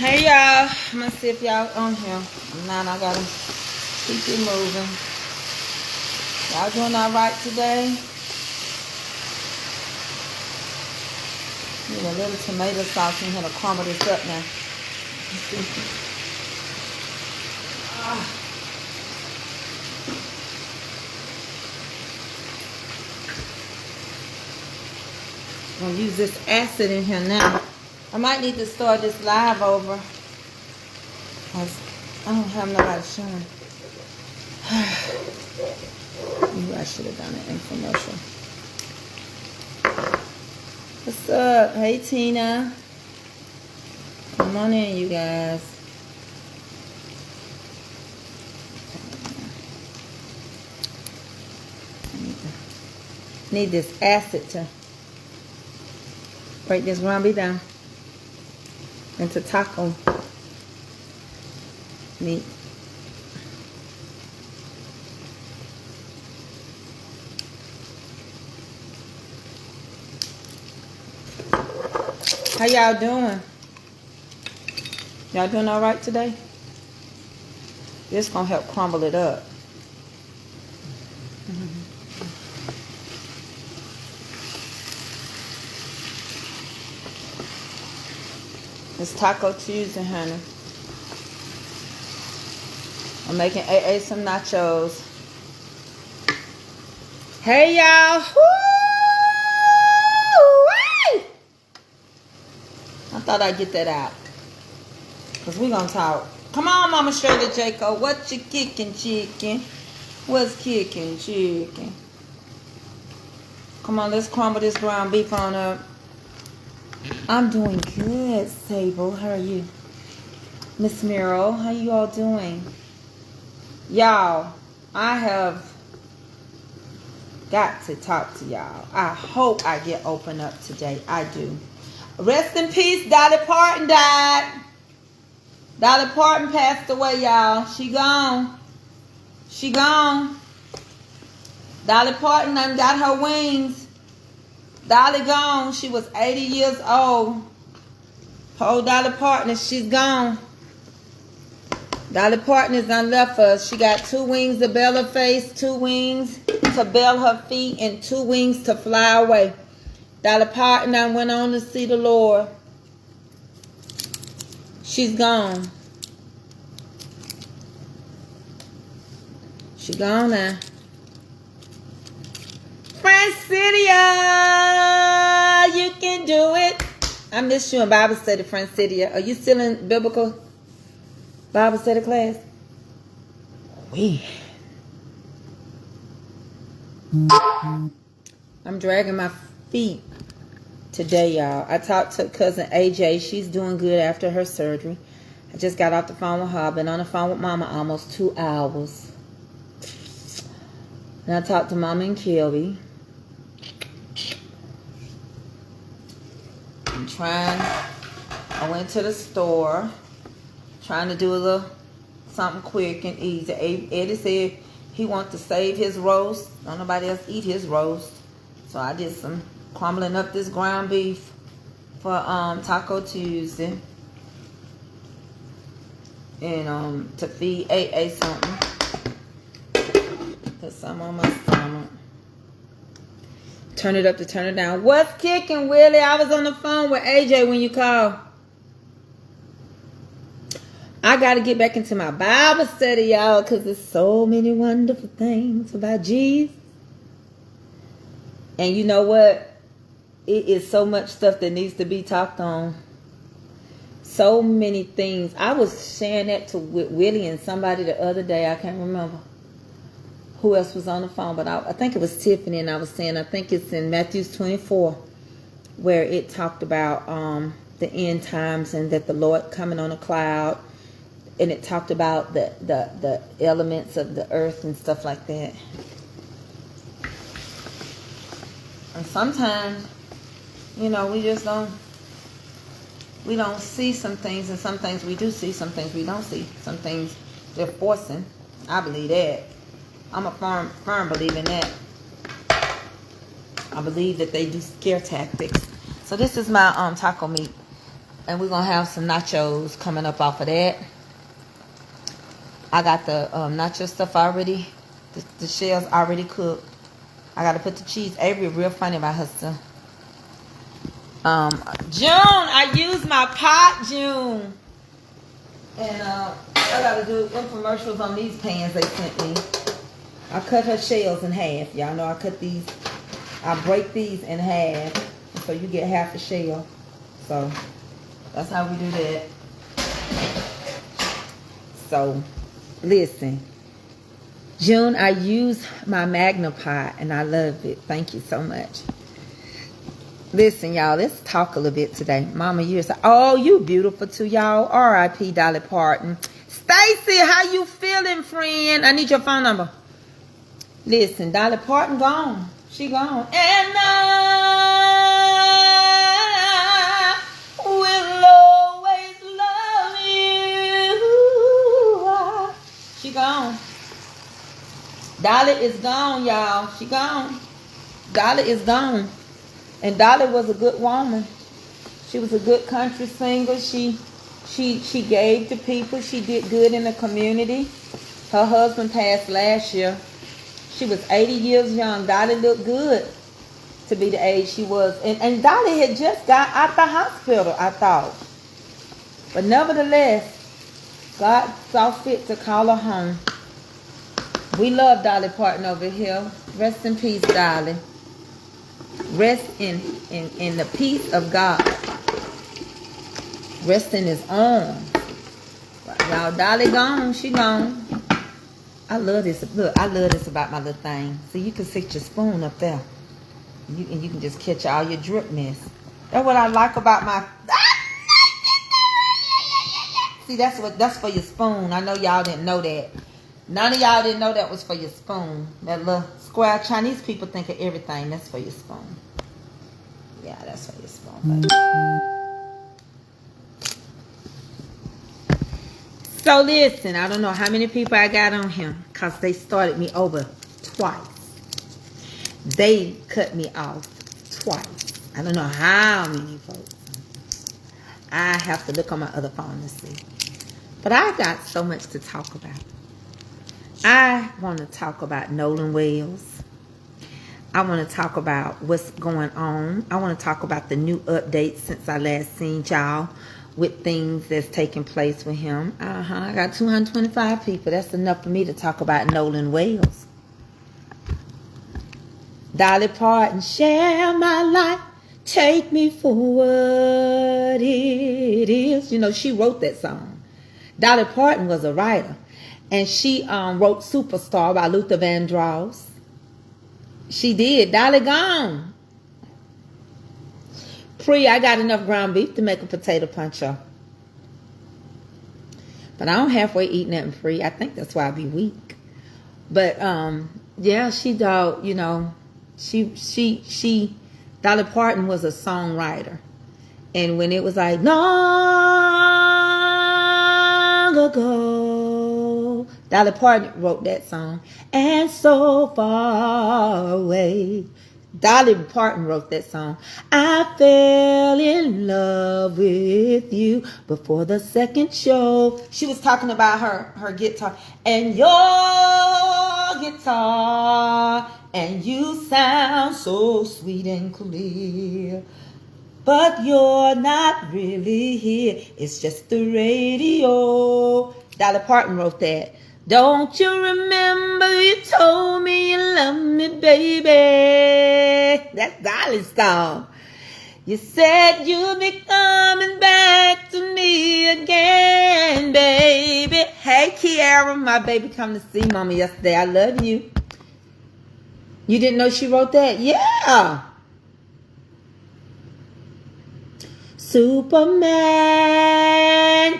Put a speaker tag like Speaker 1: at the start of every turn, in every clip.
Speaker 1: Hey y'all, I'm gonna see if y'all on here. Now I gotta keep it moving. Y'all doing all right today? Need a little tomato sauce in here to crumble this up now. I'm gonna use this acid in here now. I might need to start this live over, cause I don't have nobody showing. Maybe I should have done an infomercial. What's up? Hey Tina. Come on in, you guys. Need this acid to break this ground beef down into taco meat. How y'all doing? Y'all doing all right today? This gonna help crumble it up. It's Taco Tuesday, honey. I'm making AA some nachos. Hey, y'all. Woo! I thought I'd get that out. Because we're going to talk. Come on, Mama Shirley Jacob. What you kicking, chicken? What's kicking, chicken? Come on, let's crumble this ground beef on up. I'm doing good, Sable. How are you? Miss Miro, how you all doing? Y'all, I have got to talk to y'all. I hope I get open up today. I do. Rest in peace, Dolly Parton died. Dolly Parton passed away, y'all. She gone. She gone. Dolly Parton done got her wings. Dolly gone. She was 80 years old. Poor Dolly Parton, she's gone. Dolly Parton is done left us. She got 2 wings to bell her face, 2 wings to bell her feet, and 2 wings to fly away. Dolly Parton done went on to see the Lord. She's gone. She gone now. Francidia, you can do it. I miss you in Bible study, Francidia. Are you still in biblical Bible study class? I'm dragging my feet today, y'all. I talked to cousin AJ. She's doing good after her surgery. I just got off the phone with her. I've been on the phone with Mama almost 2 hours. And I talked to Mama and Kelby. I went to the store, trying to do a little something quick and easy. Eddie said he wants to save his roast. Don't nobody else eat his roast. So I did some crumbling up this ground beef for Taco Tuesday. And to feed AA something. Put some on my stomach. Turn it up to turn it down. What's kicking, Willie? I was on the phone with AJ when you called. I got to get back into my Bible study, y'all, because there's so many wonderful things about Jesus. And you know what? It is so much stuff that needs to be talked on. So many things. I was sharing that with Willie and somebody the other day. I can't remember who else was on the phone, but I think it was Tiffany, and I was saying, I think it's in Matthew 24, where it talked about the end times and that the Lord coming on a cloud, and it talked about the elements of the earth and stuff like that. And sometimes, you know, we don't see some things, and some things we do see, some things we don't see. Some things they're forcing. I believe that. I'm a firm believer in that. I believe that they do scare tactics. So this is my taco meat. And we're going to have some nachos coming up off of that. I got the nacho stuff already. The shells already cooked. I got to put the cheese. Avery real funny about her stuff. June, I used my pot, June. And I got to do infomercials on these pans they sent me. I cut her shells in half. Y'all know I cut these. I break these in half. So you get half a shell. So that's how we do that. So listen. June, I use my Magna pot and I love it. Thank you so much. Listen, y'all, let's talk a little bit today. Mama, you're so, oh, you beautiful too, y'all. R.I.P. Dolly Parton. Stacy, how you feeling, friend? I need your phone number. Listen, Dolly Parton gone. She gone. And I will always love you. She gone. Dolly is gone, y'all. She gone. Dolly is gone. And Dolly was a good woman. She was a good country singer. She gave to people. She did good in the community. Her husband passed last year. She was 80 years young. Dolly looked good to be the age she was. And Dolly had just got out the hospital, I thought. But nevertheless, God saw fit to call her home. We love Dolly Parton over here. Rest in peace, Dolly. Rest in the peace of God. Rest in his arms. Y'all, Dolly gone. She gone. I love this. Look, I love this about my little thing. So you can sit your spoon up there. And you can just catch all your drip mess. That's what I like about my... See, that's for your spoon. I know y'all didn't know that. None of y'all didn't know that was for your spoon. That little square Chinese people think of everything. That's for your spoon. Yeah, that's for your spoon, baby. So listen, I don't know how many people I got on here because they started me over twice. They cut me off twice. I don't know how many folks. I have to look on my other phone to see. But I got so much to talk about. I want to talk about Nolan Wells. I want to talk about what's going on. I want to talk about the new updates since I last seen y'all with things that's taking place with him. I got 225 people. That's enough for me to talk about Nolan Wells. Dolly Parton, share my life. Take me for what it is. You know, she wrote that song. Dolly Parton was a writer. And she wrote Superstar by Luther Vandross. She did. Dolly gone. I got enough ground beef to make a potato puncher. But I don't halfway eat nothing free. I think that's why I be weak. But yeah, she thought, you know, she Dolly Parton was a songwriter. And when it was like long ago, Dolly Parton wrote that song. And so far away. Dolly Parton wrote that song. I fell in love with you before the second show. She was talking about her guitar. And your guitar. And you sound so sweet and clear. But you're not really here. It's just the radio. Dolly Parton wrote that. Don't you remember you told me you love me, baby? That's Dolly's song. You said you'd be coming back to me again, baby. Hey, Kiara, my baby come to see Mama yesterday. I love you. You didn't know she wrote that? Yeah. Superman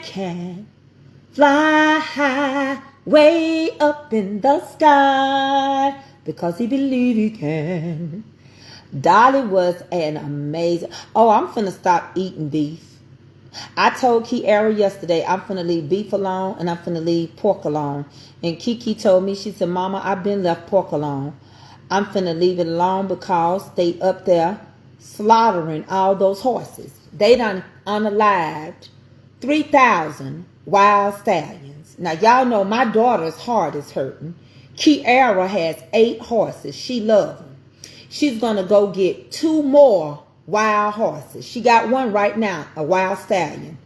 Speaker 1: can fly high, way up in the sky, because he believed he can. Dolly was an amazing... Oh, I'm finna stop eating beef. I told Kiara yesterday I'm finna leave beef alone and I'm finna leave pork alone. And Kiki told me, she said, Mama, I've been left pork alone. I'm finna leave it alone because they up there slaughtering all those horses. they done unalived 3,000 wild stallions. Now, y'all know my daughter's heart is hurting. Kiara has 8 horses. She loves them. She's going to go get 2 more wild horses. She got one right now, a wild stallion.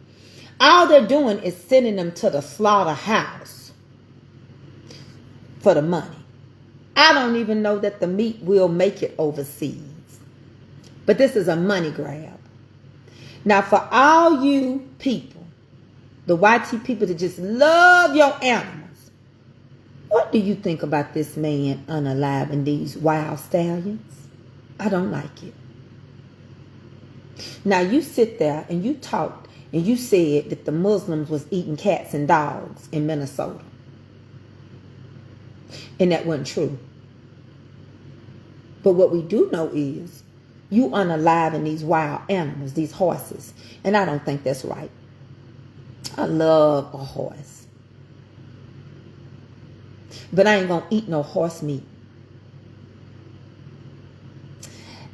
Speaker 1: All they're doing is sending them to the slaughterhouse for the money. I don't even know that the meat will make it overseas. But this is a money grab. Now, for all you people, the YT people that just love your animals, what do you think about this man unaliving these wild stallions? I don't like it. Now, you sit there and you talked and you said that the Muslims was eating cats and dogs in Minnesota. And that wasn't true. But what we do know is you unaliving these wild animals, these horses. And I don't think that's right. I love a horse. But I ain't going to eat no horse meat.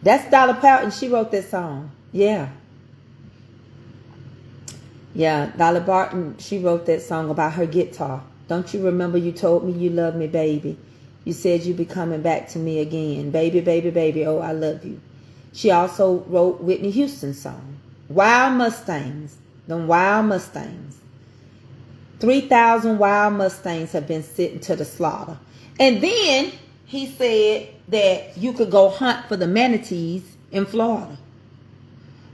Speaker 1: That's Dolly Parton. She wrote that song. Yeah. Yeah, Dolly Parton, she wrote that song about her guitar. Don't you remember you told me you love me, baby? You said you'd be coming back to me again. Baby, baby, baby, oh, I love you. She also wrote Whitney Houston's song. Wild Mustangs. Them wild Mustangs. 3,000 wild Mustangs have been sent to the slaughter. And then he said that you could go hunt for the manatees in Florida.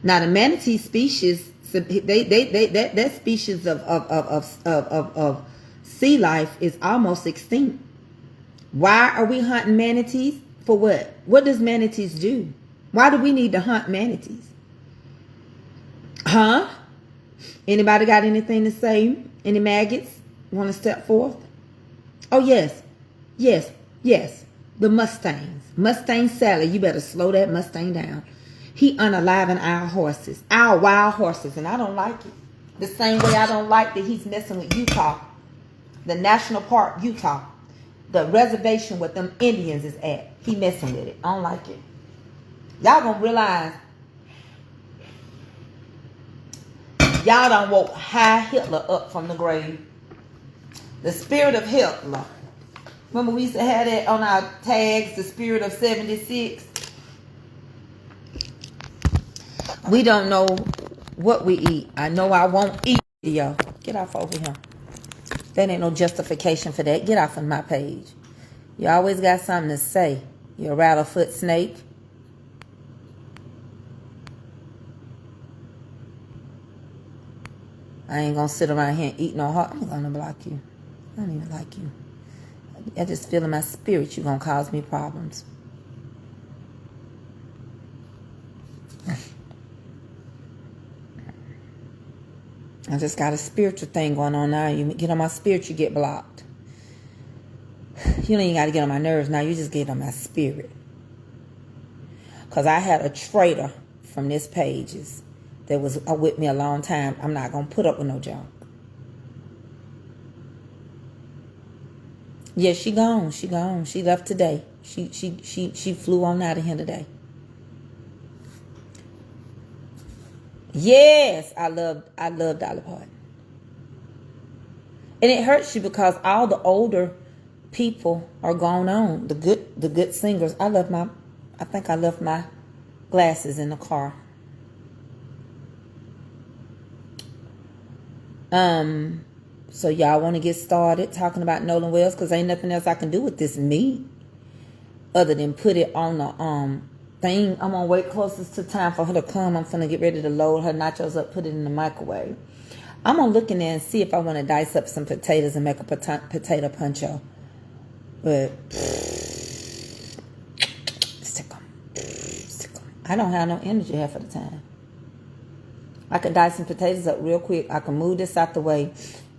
Speaker 1: Now the manatee species, that species of sea life is almost extinct. Why are we hunting manatees? For what? What does manatees do? Why do we need to hunt manatees? Huh? Anybody got anything to say? Any maggots want to step forth? Oh, yes. Yes. Yes. The Mustangs. Mustang Sally. You better slow that Mustang down. He unaliving our horses. Our wild horses. And I don't like it. The same way I don't like that he's messing with Utah. The National Park, Utah. The reservation where them Indians is at. He messing with it. I don't like it. Y'all gonna realize y'all done woke high Hitler up from the grave. The spirit of Hitler. Remember we used to have that on our tags, the spirit of 76. We don't know what we eat. I know I won't eat, y'all. Get off over here. That ain't no justification for that. Get off of my page. You always got something to say. You a rattlefoot snake. I ain't gonna sit around here and eat no heart. I'm gonna block you. I don't even like you. I just feel in my spirit you're gonna cause me problems. I just got a spiritual thing going on now. You get on my spirit, you get blocked. You don't even got to get on my nerves now. You just get on my spirit. Because I had a traitor from this pages that was with me a long time. I'm not going to put up with no junk. Yeah, she gone. She gone. She left today. She flew on out of here today. Yes, I love Dolly Parton. And it hurts you because all the older people are gone on. The good singers. I think I left my glasses in the car. So y'all want to get started talking about Nolan Wells because ain't nothing else I can do with this meat other than put it on the thing. I'm gonna wait closest to time for her to come. I'm finna get ready to load her nachos up, put it in the microwave. I'm gonna look in there and see if I want to dice up some potatoes and make a potato poncho. But stick 'em. I don't have no energy half of the time. I can dice some potatoes up real quick. I can move this out the way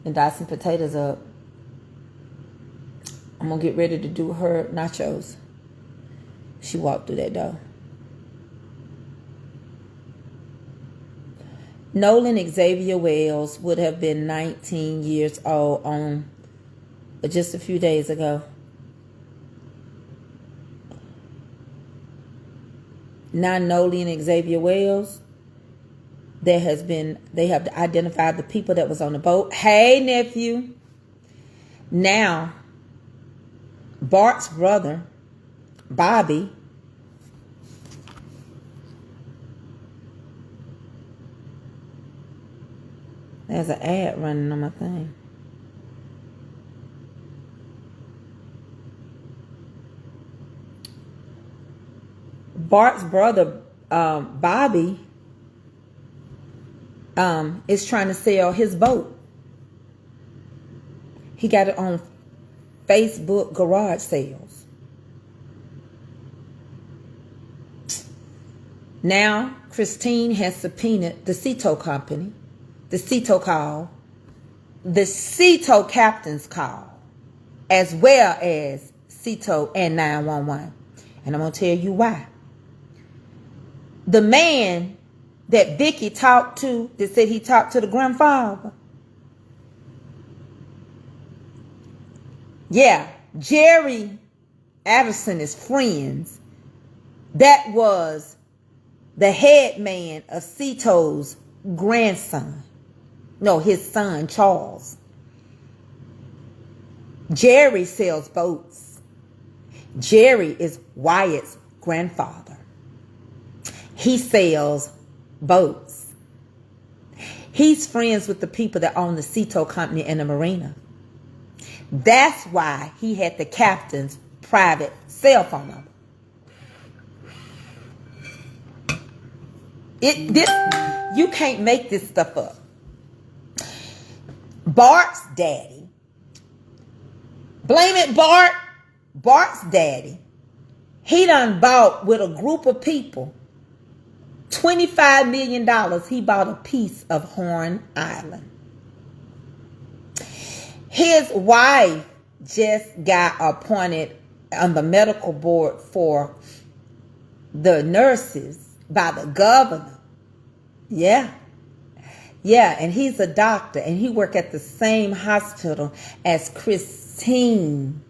Speaker 1: and dice some potatoes up. I'm gonna get ready to do her nachos. She walked through that door. Nolan Xavier Wells would have been 19 years old on just a few days ago. Now Nolan Xavier Wells they have identified the people that was on the boat. Hey, nephew. Now, Bart's brother, Bobby, there's an ad running on my thing. Bart's brother, Bobby, is trying to sell his boat. He got it on Facebook garage sales. Now, Christine has subpoenaed the Cito company, the Cito call, the Cito captain's call, as well as Cito and 911. And I'm going to tell you why. The man that Vicky talked to, that said he talked to the grandfather. Yeah, Jerry Addison is friends. That was the head man of Cito's grandson. No, his son, Charles. Jerry sells boats. Jerry is Wyatt's grandfather. He sells boats. He's friends with the people that own the Cito company and the marina. That's why he had the captain's private cell phone number. You can't make this stuff up. Bart's daddy. Blame it, Bart. Bart's daddy. He done bought with a group of people $25 million. He bought a piece of Horn Island. His wife just got appointed on the medical board for the nurses by the governor. Yeah. Yeah, and he's a doctor, and he worked at the same hospital as Christine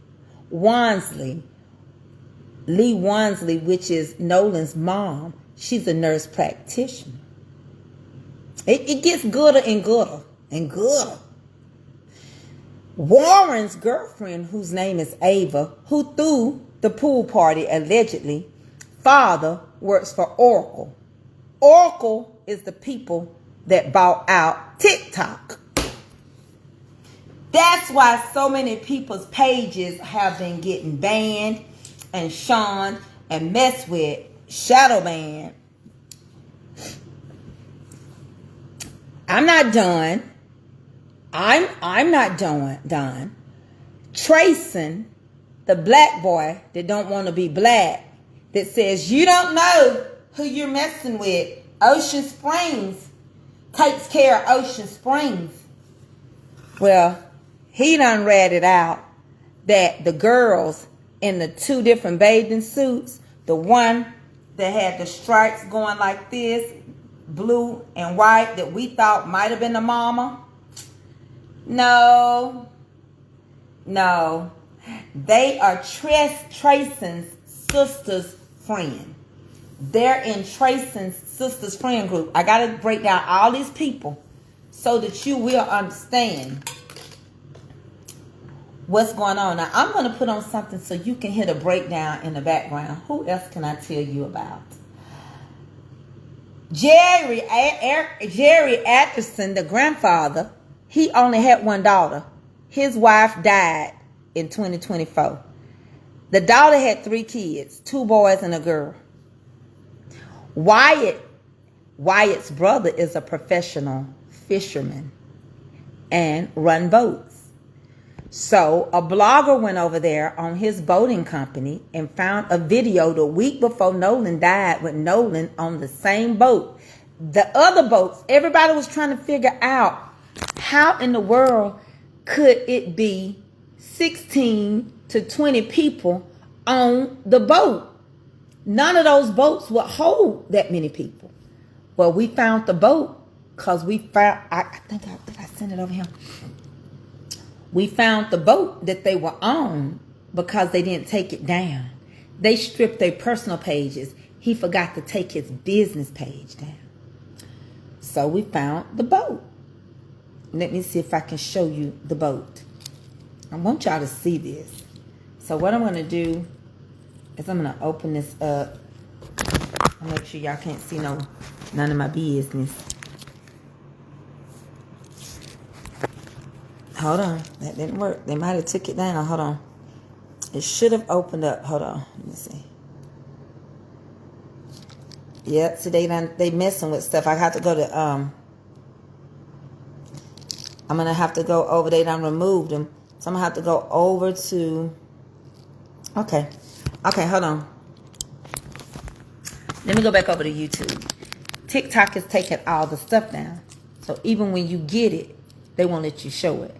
Speaker 1: Wansley. Lee Wansley, which is Nolan's mom. She's a nurse practitioner. It gets gooder and gooder and gooder. Warren's girlfriend, whose name is Ava, who threw the pool party allegedly, father works for Oracle. Oracle is the people that bought out TikTok. That's why so many people's pages have been getting banned and shunned and messed with, shadow banned. I'm not done. I'm not done. Tracing the black boy that don't want to be black, that says you don't know who you're messing with. Ocean Springs takes care of Ocean Springs. Well, he done ratted out that the girls in the two different bathing suits, the one that had the stripes going like this, blue and white, that we thought might have been the mama. No. They are Tracy's sister's friend. They're in Tracy's sister's friend group. I got to break down all these people so that you will understand what's going on. Now, I'm going to put on something so you can hear the breakdown in the background. Who else can I tell you about? Jerry Atkinson, the grandfather, he only had one daughter. His wife died in 2024. The daughter had 3 kids, 2 boys and a girl. Wyatt's brother is a professional fisherman and run boats. So a blogger went over there on his boating company and found a video the week before Nolan died with Nolan on the same boat. The other boats, everybody was trying to figure out how in the world could it be 16 to 20 people on the boat. None of those boats would hold that many people. Well, we found the boat because we found, I sent it over here. We found the boat that they were on because they didn't take it down. They stripped their personal pages. He forgot to take his business page down. So we found the boat. Let me see if I can show you the boat. I want y'all to see this. So what I'm going to do is I'm going to open this up. I'll make sure y'all can't see none of my business. Hold on. That didn't work. They might have took it down. Hold on. It should have opened up. Hold on. Let me see. Yep. See, they messing with stuff. I have to go to, I'm going to have to go over. They done removed them. So I'm going to have to go over to, okay. Okay, hold on. Let me go back over to YouTube. TikTok is taking all the stuff down. So even when you get it, they won't let you show it.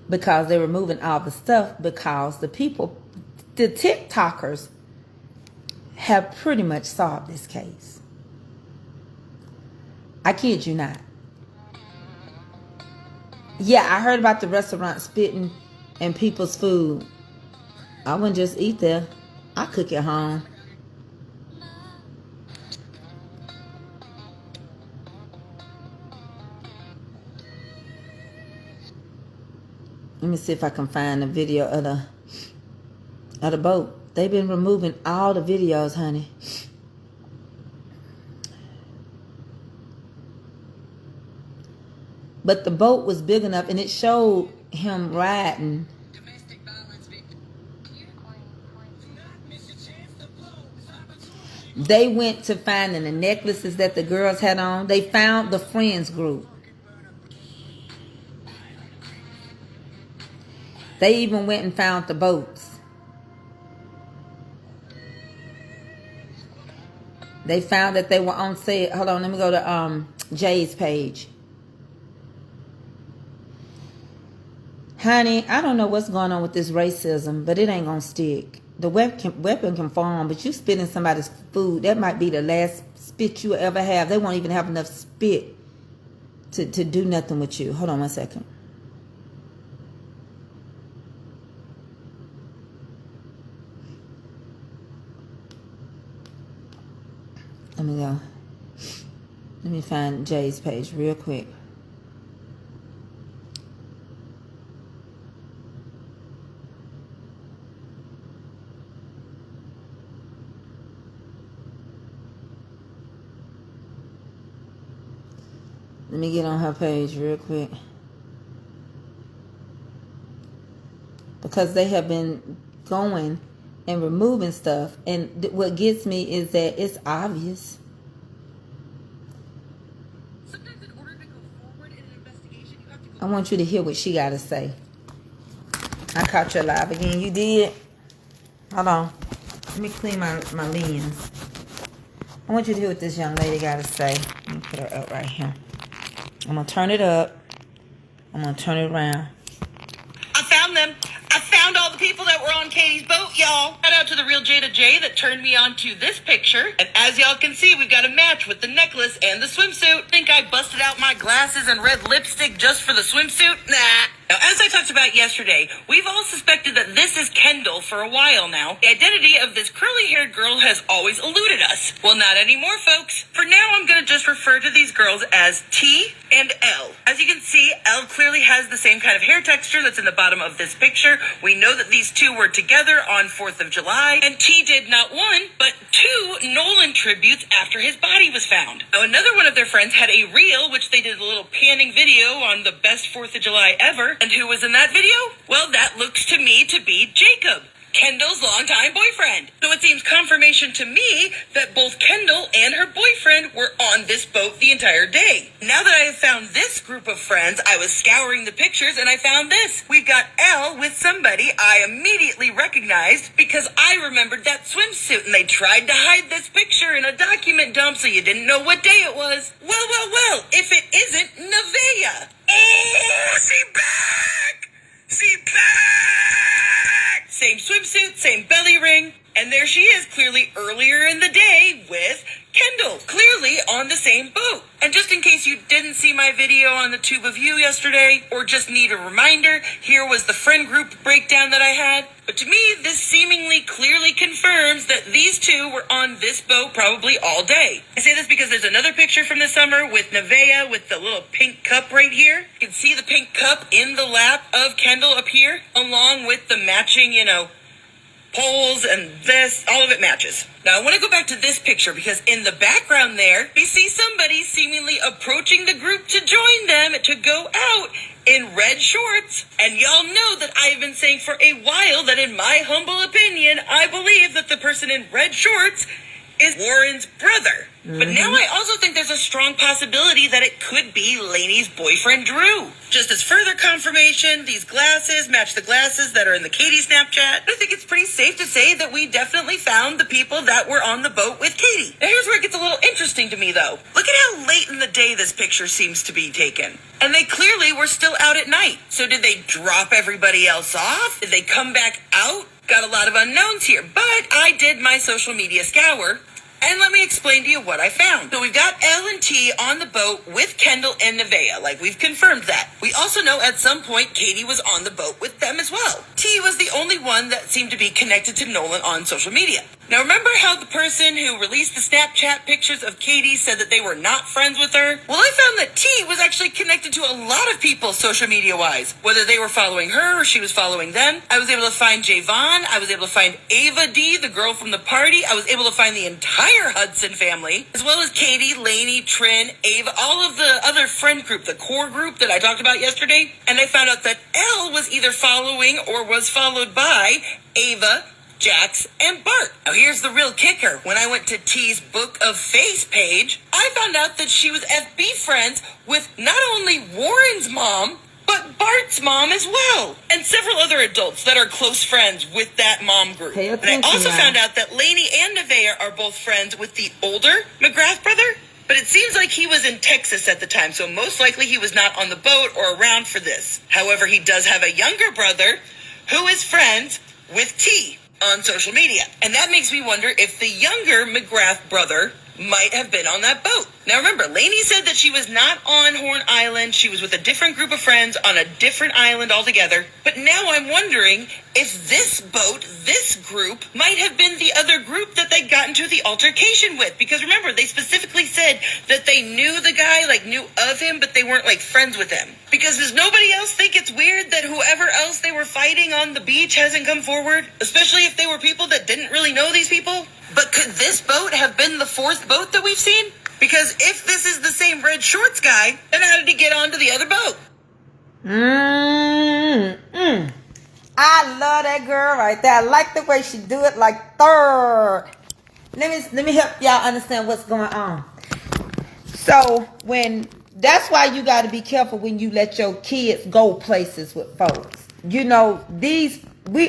Speaker 1: Because they're removing all the stuff because the TikTokers have pretty much solved this case. I kid you not. Yeah, I heard about the restaurant spitting in people's food. I wouldn't just eat there. I cook at home. Let me see if I can find a video of the boat. They've been removing all the videos, honey. But the boat was big enough and it showed him riding. They went to finding the necklaces that the girls had on. They found the friends group. They even went and found the boats. They found that they were on sale. Hold on, let me go to Jay's page. Honey, I don't know what's going on with this racism, but it ain't gonna stick. The weapon can fall, but you spit in somebody's food, that might be the last spit you ever have. They won't even have enough spit to do nothing with you. Hold on one second. Let me go. Let me find Jay's page real quick. Let me get on her page real quick. Because they have been going and removing stuff. And what gets me is that it's obvious. Sometimes in order to go forward in an investigation, you have to go. I want you to hear what she got to say. I caught you live again. You did? Hold on. Let me clean my lens. I want you to hear what this young lady got to say. Let me put her up right here. I'm going to turn it up. I'm going to turn it around.
Speaker 2: I found them. I found all the people that were on Katie's boat, y'all. Shout out to the real Jada J that turned me on to this picture. And as y'all can see, we've got a match with the necklace and the swimsuit. Think I busted out my glasses and red lipstick just for the swimsuit? Nah. Now, as I talked about yesterday, we've all suspected that this is Kendall for a while now. The identity of this curly-haired girl has always eluded us. Well, not anymore, folks. For now, I'm going to just refer to these girls as T and L. As you can see, L clearly has the same kind of hair texture that's in the bottom of this picture. We know that these two were together on 4th of July, and T did not one, but 2 Nolan tributes after his body was found. Now, another one of their friends had a reel, which they did a little panning video on the best 4th of July ever. And who was in that video? Well, that looks to me to be Jacob, Kendall's longtime boyfriend. So it seems confirmation to me that both Kendall and her boyfriend were on this boat the entire day. Now that I have found this group of friends, I was scouring the pictures and I found this. We've got Elle with somebody I immediately recognized because I remembered that swimsuit, and they tried to hide this picture in a document dump so you didn't know what day it was. Well, if it isn't Nevaeh. Oh, she back! She back! Same swimsuit, same belly ring, and there she is clearly earlier in the day with Kendall, clearly on the same boat. And just in case you didn't see my video on the Tube of You yesterday, or just need a reminder, here was the friend group breakdown that I had. But to me, this seemingly clearly confirms that these two were on this boat probably all day. I say this because there's another picture from the summer with Nevaeh with the little pink cup right here. You can see the pink cup in the lap of Kendall up here, along with the matching, poles and this, all of it matches. Now I want to go back to this picture because in the background there, we see somebody seemingly approaching the group to join them to go out in red shorts. And y'all know that I've been saying for a while that in my humble opinion, I believe that the person in red shorts is Warren's brother. But now I also think there's a strong possibility that it could be Lainey's boyfriend, Drew. Just as further confirmation, these glasses match the glasses that are in the Katie Snapchat. I think it's pretty safe to say that we definitely found the people that were on the boat with Katie. Now here's where it gets a little interesting to me though. Look at how late in the day this picture seems to be taken. And they clearly were still out at night. So did they drop everybody else off? Did they come back out? Got a lot of unknowns here, but I did my social media scour. And let me explain to you what I found. So we've got L and T on the boat with Kendall and Nevaeh, like we've confirmed that. We also know at some point Katie was on the boat with them as well. T was the only one that seemed to be connected to Nolan on social media. Now remember how the person who released the Snapchat pictures of Katie said that they were not friends with her? Well, I found that T was actually connected to a lot of people social media wise, whether they were following her or she was following them. I was able to find Javon. I was able to find Ava D, the girl from the party. I was able to find the entire Hudson family, as well as Katie, Lainey, Trin, Ava, all of the other friend group, the core group that I talked about yesterday. And I found out that L was either following or was followed by Ava, Jax, and Bart. Now here's the real kicker. When I went to T's Book of Face page, I found out that she was FB friends with not only Warren's mom, but Bart's mom as well. And several other adults that are close friends with that mom group. And I also found out that Lainey and Nevaeh are both friends with the older McGrath brother. But it seems like he was in Texas at the time, so most likely he was not on the boat or around for this. However, he does have a younger brother who is friends with T on social media. And that makes me wonder if the younger McGrath brother might have been on that boat. Now remember, Lainey said that she was not on Horn Island. She was with a different group of friends on a different island altogether. But now I'm wondering if this boat, this group, might have been the other group that they got into the altercation with. Because remember, they specifically said that they knew the guy, knew of him, but they weren't friends with him. Because does nobody else think it's weird that whoever else they were fighting on the beach hasn't come forward? Especially if they were people that didn't really know these people? But could this boat have been the fourth boat that we've seen? Because if this is the same red shorts guy, then how did he get onto the other boat?
Speaker 1: I love that girl right there. I like the way she do it third. Let me help y'all understand what's going on. So that's why you got to be careful when you let your kids go places with folks. We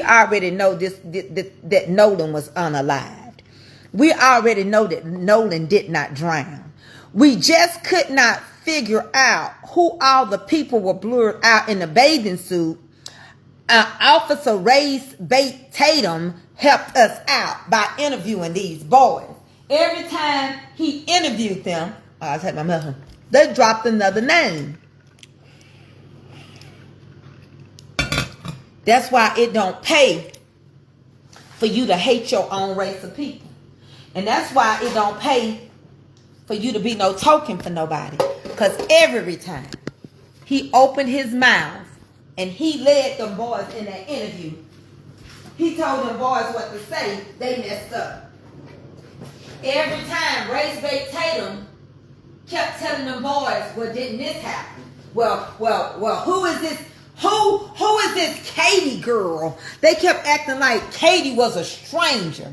Speaker 1: already know that Nolan was unalived. We already know that Nolan did not drown. We just could not figure out who all the people were blurred out in the bathing suit. Officer Ray's Bate Tatum helped us out by interviewing these boys. Every time he interviewed them, I was having my mouth, they dropped another name. That's why it don't pay for you to hate your own race of people. And that's why it don't pay for you to be no token for nobody. Because every time he opened his mouth and he led them boys in that interview, he told them boys what to say, they messed up. Every time Race Bait Tatum kept telling them boys, well, didn't this happen? Well, who is this? Who is this Katie girl? They kept acting like Katie was a stranger.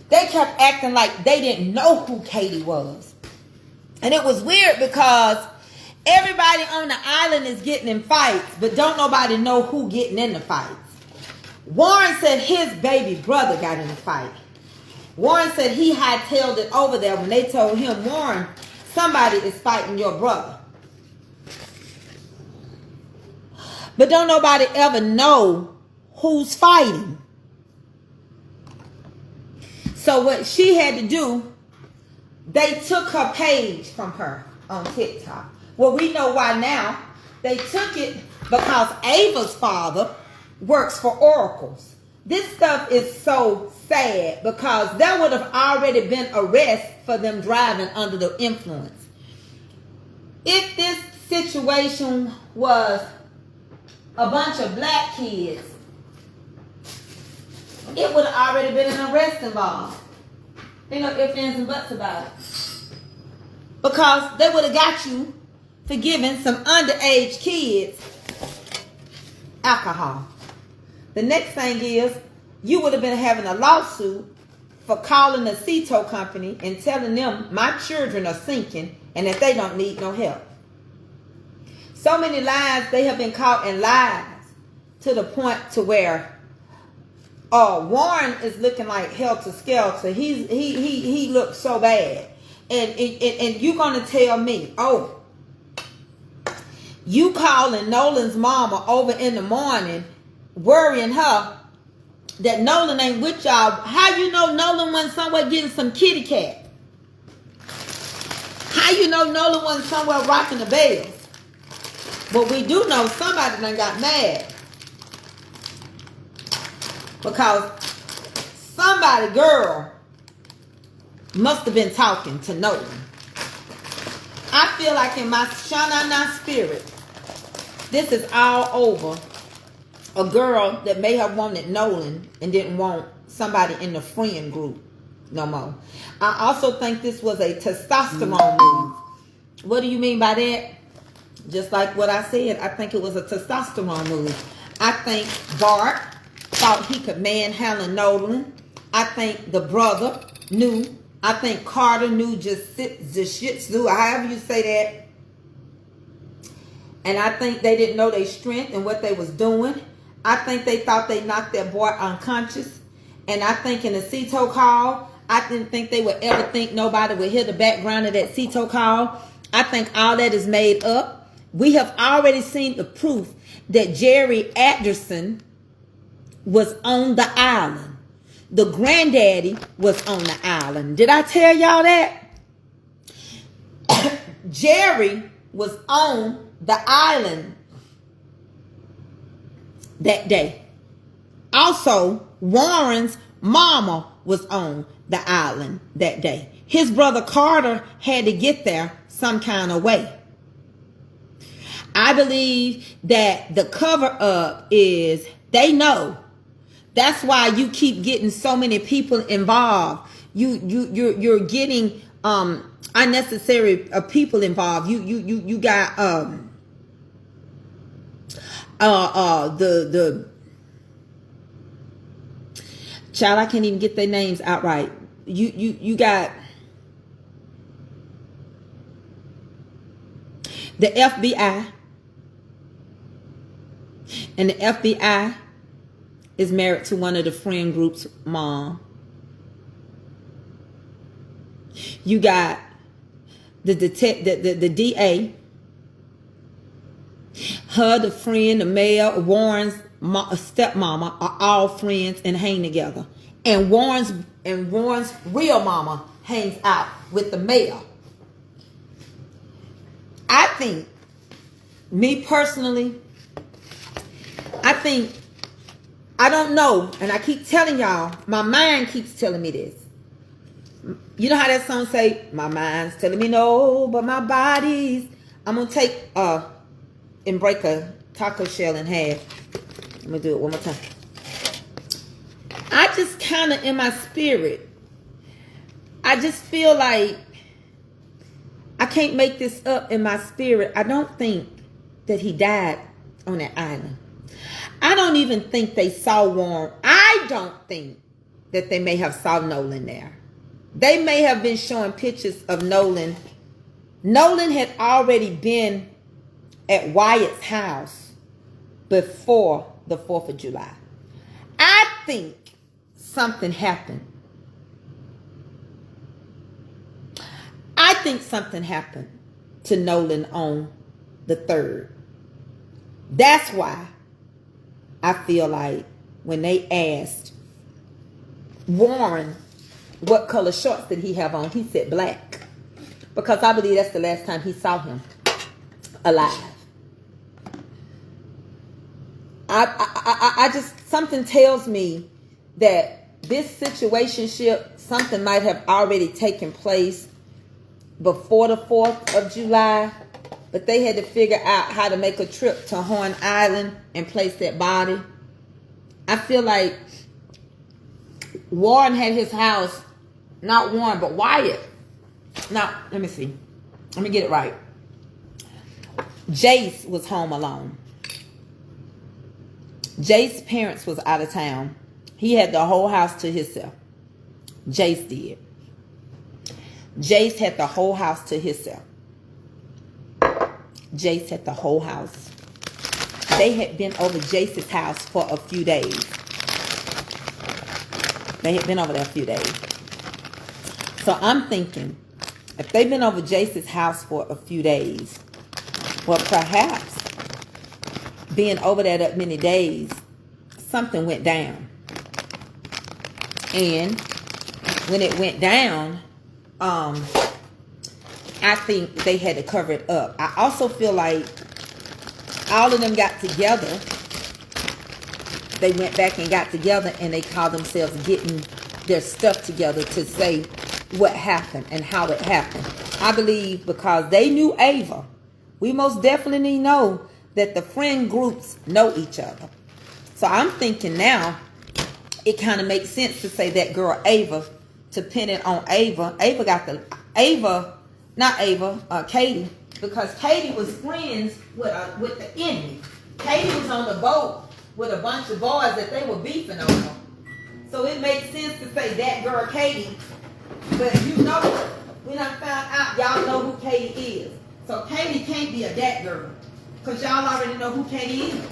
Speaker 1: They kept acting like they didn't know who Katie was. And it was weird because everybody on the island is getting in fights, but don't nobody know who getting in the fights. Warren said his baby brother got in a fight. Warren said he hightailed it over there when they told him, Warren, somebody is fighting your brother. But don't nobody ever know who's fighting. So what she had to do, they took her page from her on TikTok. Well, we know why now. They took it because Ava's father works for Oracles. This stuff is so sad because there would have already been arrest for them driving under the influence. If this situation was a bunch of black kids, it would have already been an arrest involved. Ain't no ifs, ands, and buts about it. Because they would have got you for giving some underage kids alcohol. The next thing is, you would have been having a lawsuit for calling the Ceto company and telling them my children are sinking and that they don't need no help. So many lies, they have been caught in lies to the point to where Warren is looking like helter skelter. He looks so bad. And you gonna tell me, you calling Nolan's mama over in the morning, worrying her that Nolan ain't with y'all. How you know Nolan went somewhere getting some kitty cat? How you know Nolan wasn't somewhere rocking the bells? But we do know somebody done got mad. Because somebody, girl, must have been talking to Nolan. I feel like in my Shanana spirit, this is all over a girl that may have wanted Nolan and didn't want somebody in the friend group no more. I also think this was a testosterone move. What do you mean by that? Just like what I said, I think it was a testosterone move. I think Bart thought he could manhandle Nolan. I think the brother knew. I think Carter knew just shit zoo, however you say that. And I think they didn't know their strength and what they was doing. I think they thought they knocked that boy unconscious. And I think in the Ceto call, I didn't think they would ever think nobody would hear the background of that Ceto call. I think all that is made up. We have already seen the proof that Jerry Anderson was on the island. The granddaddy was on the island. Did I tell y'all that? Jerry was on the island that day. Also, Warren's mama was on the island that day. His brother Carter had to get there some kind of way. I believe that the cover up is they know. That's why you keep getting so many people involved. You're getting unnecessary people involved. You got the child, I can't even get their names outright. You got the FBI, and the FBI is married to one of the friend group's mom. You got the DA, her, the friend, the mayor, Warren's stepmama are all friends and hang together. And Warren's real mama hangs out with the mayor. I think, me personally, I don't know, and I keep telling y'all, my mind keeps telling me this. You know how that song say, my mind's telling me no, but my body's. I'm going to take and break a taco shell in half. I'm going to do it one more time. I just kind of, in my spirit, I just feel like I can't make this up in my spirit. I don't think that he died on that island. I don't even think they saw Warren. I don't think that they may have saw Nolan there. They may have been showing pictures of Nolan. Nolan had already been at Wyatt's house before the 4th of July. I think something happened. I think something happened to Nolan on the 3rd. That's why I feel like when they asked Warren what color shorts did he have on, he said black. Because I believe that's the last time he saw him alive. I just, something tells me that this situationship, something might have already taken place before the 4th of July, but they had to figure out how to make a trip to Horn Island and place that body. I feel like Warren had his house, not Warren, but Wyatt. Now, let me see. Let me get it right. Jace was home alone. Jace's parents was out of town. He had the whole house to himself. Jace did. Jace had the whole house to himself. Jace had the whole house. They had been over Jace's house for a few days. They had been over there a few days. So I'm thinking, if they've been over Jace's house for a few days, well, perhaps being over there that many days, something went down. And when it went down, I think they had to cover it up. I also feel like all of them got together. They went back and got together and they called themselves getting their stuff together to say what happened and how it happened. I believe because they knew Ava. We most definitely know that the friend groups know each other. So I'm thinking now it kind of makes sense to say that girl Ava, to pin it on Ava. Katie, because Katie was friends with the enemy. Katie was on the boat with a bunch of boys that they were beefing over. So it makes sense to say that girl Katie. But you know, we done found out y'all know who Katie is. So Katie can't be a that girl. Because y'all already know who Katie is.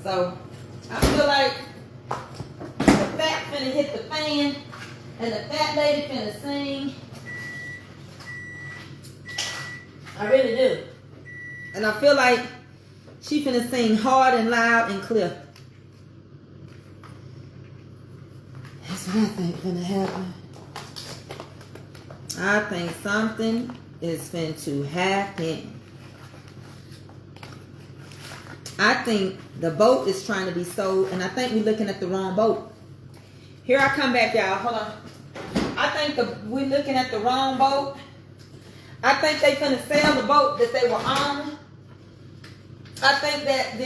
Speaker 1: So I feel like the fat finna hit the fan and the fat lady finna sing. I really do. And I feel like she finna sing hard and loud and clear. That's what I think finna happen. I think something is finna to happen. I think the boat is trying to be sold, and I think we're looking at the wrong boat. Here I come back, y'all. Hold on. I think we're looking at the wrong boat. I think they finna sell the boat that they were on. I think that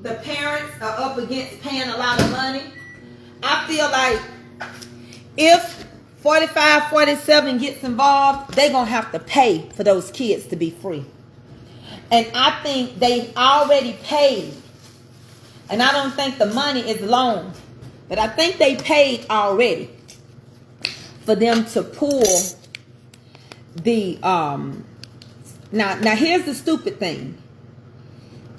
Speaker 1: the parents are up against paying a lot of money. I feel like if 45, 47 gets involved, they're going to have to pay for those kids to be free. And I think they already paid. And I don't think the money is loaned. But I think they paid already for them to pull the... Now here's the stupid thing.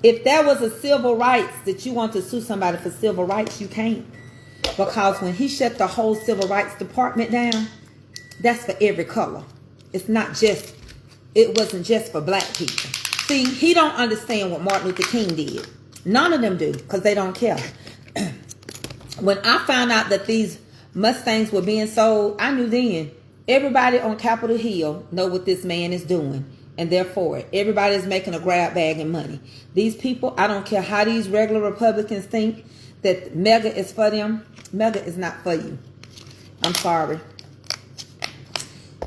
Speaker 1: If there was a civil rights that you want to sue somebody for civil rights, you can't. Because when he shut the whole civil rights department down, that's for every color. It wasn't just for black people. See, he don't understand what Martin Luther King did. None of them do, because they don't care. When I found out that these Mustangs were being sold, I knew then everybody on Capitol Hill know what this man is doing. And therefore, everybody is making a grab bag and money. These people, I don't care how these regular Republicans think that mega is for them. Mega is not for you. I'm sorry.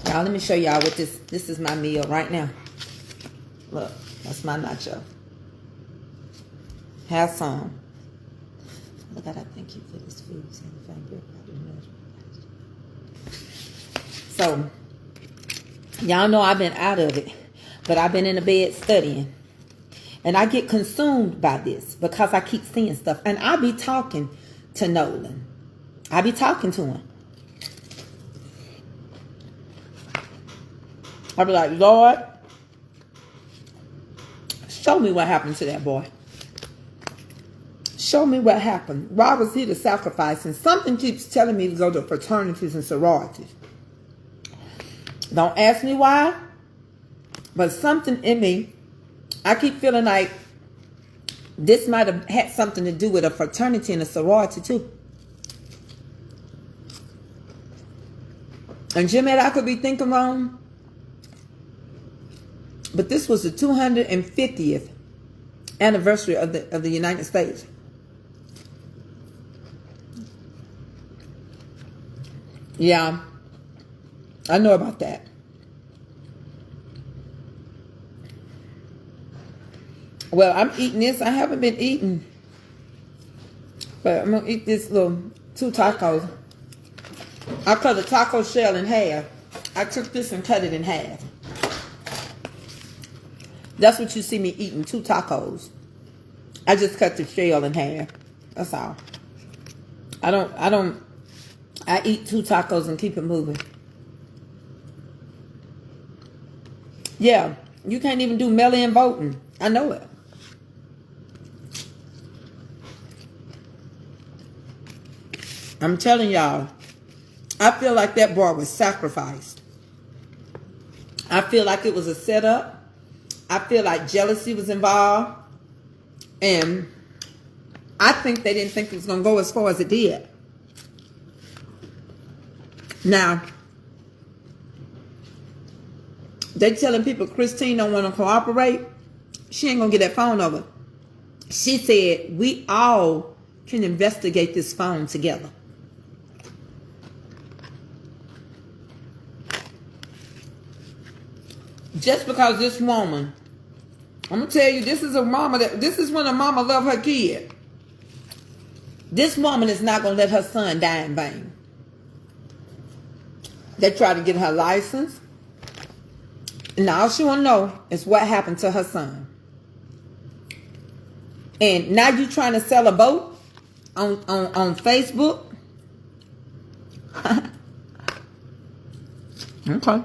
Speaker 1: Now, let me show y'all what this is my meal right now. Look, that's my nacho. Have some. Look at that. Thank you for this food. So, y'all know I've been out of it. But I've been in the bed studying. And I get consumed by this because I keep seeing stuff. And I be talking to Nolan. I be talking to him. I be like, Lord, show me what happened to that boy. Show me what happened. Why was he the sacrifice? And something keeps telling me to go to fraternities and sororities. Don't ask me why. But something in me, I keep feeling like this might have had something to do with a fraternity and a sorority too. And Jim, I could be thinking wrong. But this was the 250th anniversary of the United States. Yeah, I know about that. Well, I'm eating this. I haven't been eating, but I'm gonna eat this little 2 tacos. I cut a taco shell in half. I took this and cut it in half. That's what you see me eating, 2 tacos. I just cut the shell in half. That's all. I eat 2 tacos and keep it moving. Yeah, you can't even do mail-in voting. I know it. I'm telling y'all, I feel like that boy was sacrificed. I feel like it was a setup. I feel like jealousy was involved. And I think they didn't think it was going to go as far as it did. Now, they telling people Christine don't want to cooperate. She ain't going to get that phone over. She said, we all can investigate this phone together. Just because this woman, I'm going to tell you, this is when a mama love her kid. This woman is not going to let her son die in vain. They try to get her license. And all she want to know is what happened to her son. And now you trying to sell a boat on Facebook? Okay.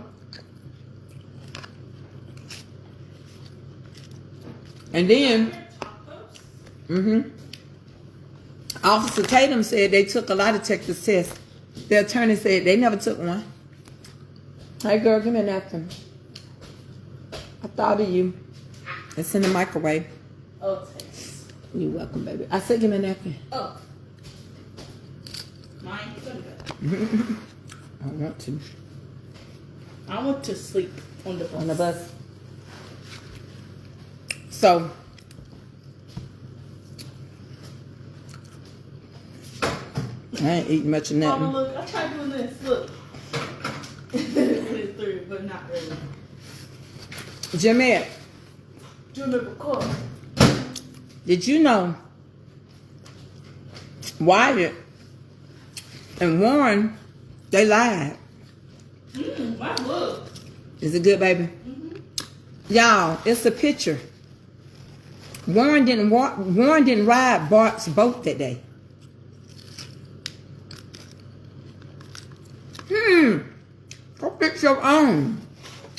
Speaker 1: And then, Officer Tatum said they took a lie detector test. The attorney said they never took one. Hey girl, give me a napkin. I thought of you. It's in the microwave.
Speaker 3: Oh, thanks.
Speaker 1: You're welcome, baby. I said give me a napkin.
Speaker 3: Oh. Mine?
Speaker 1: I want to.
Speaker 3: I want to sleep on the bus.
Speaker 1: On the bus. So, I ain't eating much of nothing.
Speaker 3: Mama, look, I tried doing this. Look. Went through, but not really.
Speaker 1: Jeanette,
Speaker 3: Do the record.
Speaker 1: did you know Wyatt and Warren, they lied?
Speaker 3: My look.
Speaker 1: Is it good, baby? Y'all, it's a picture. Warren didn't ride Bart's boat that day. Go fix your own.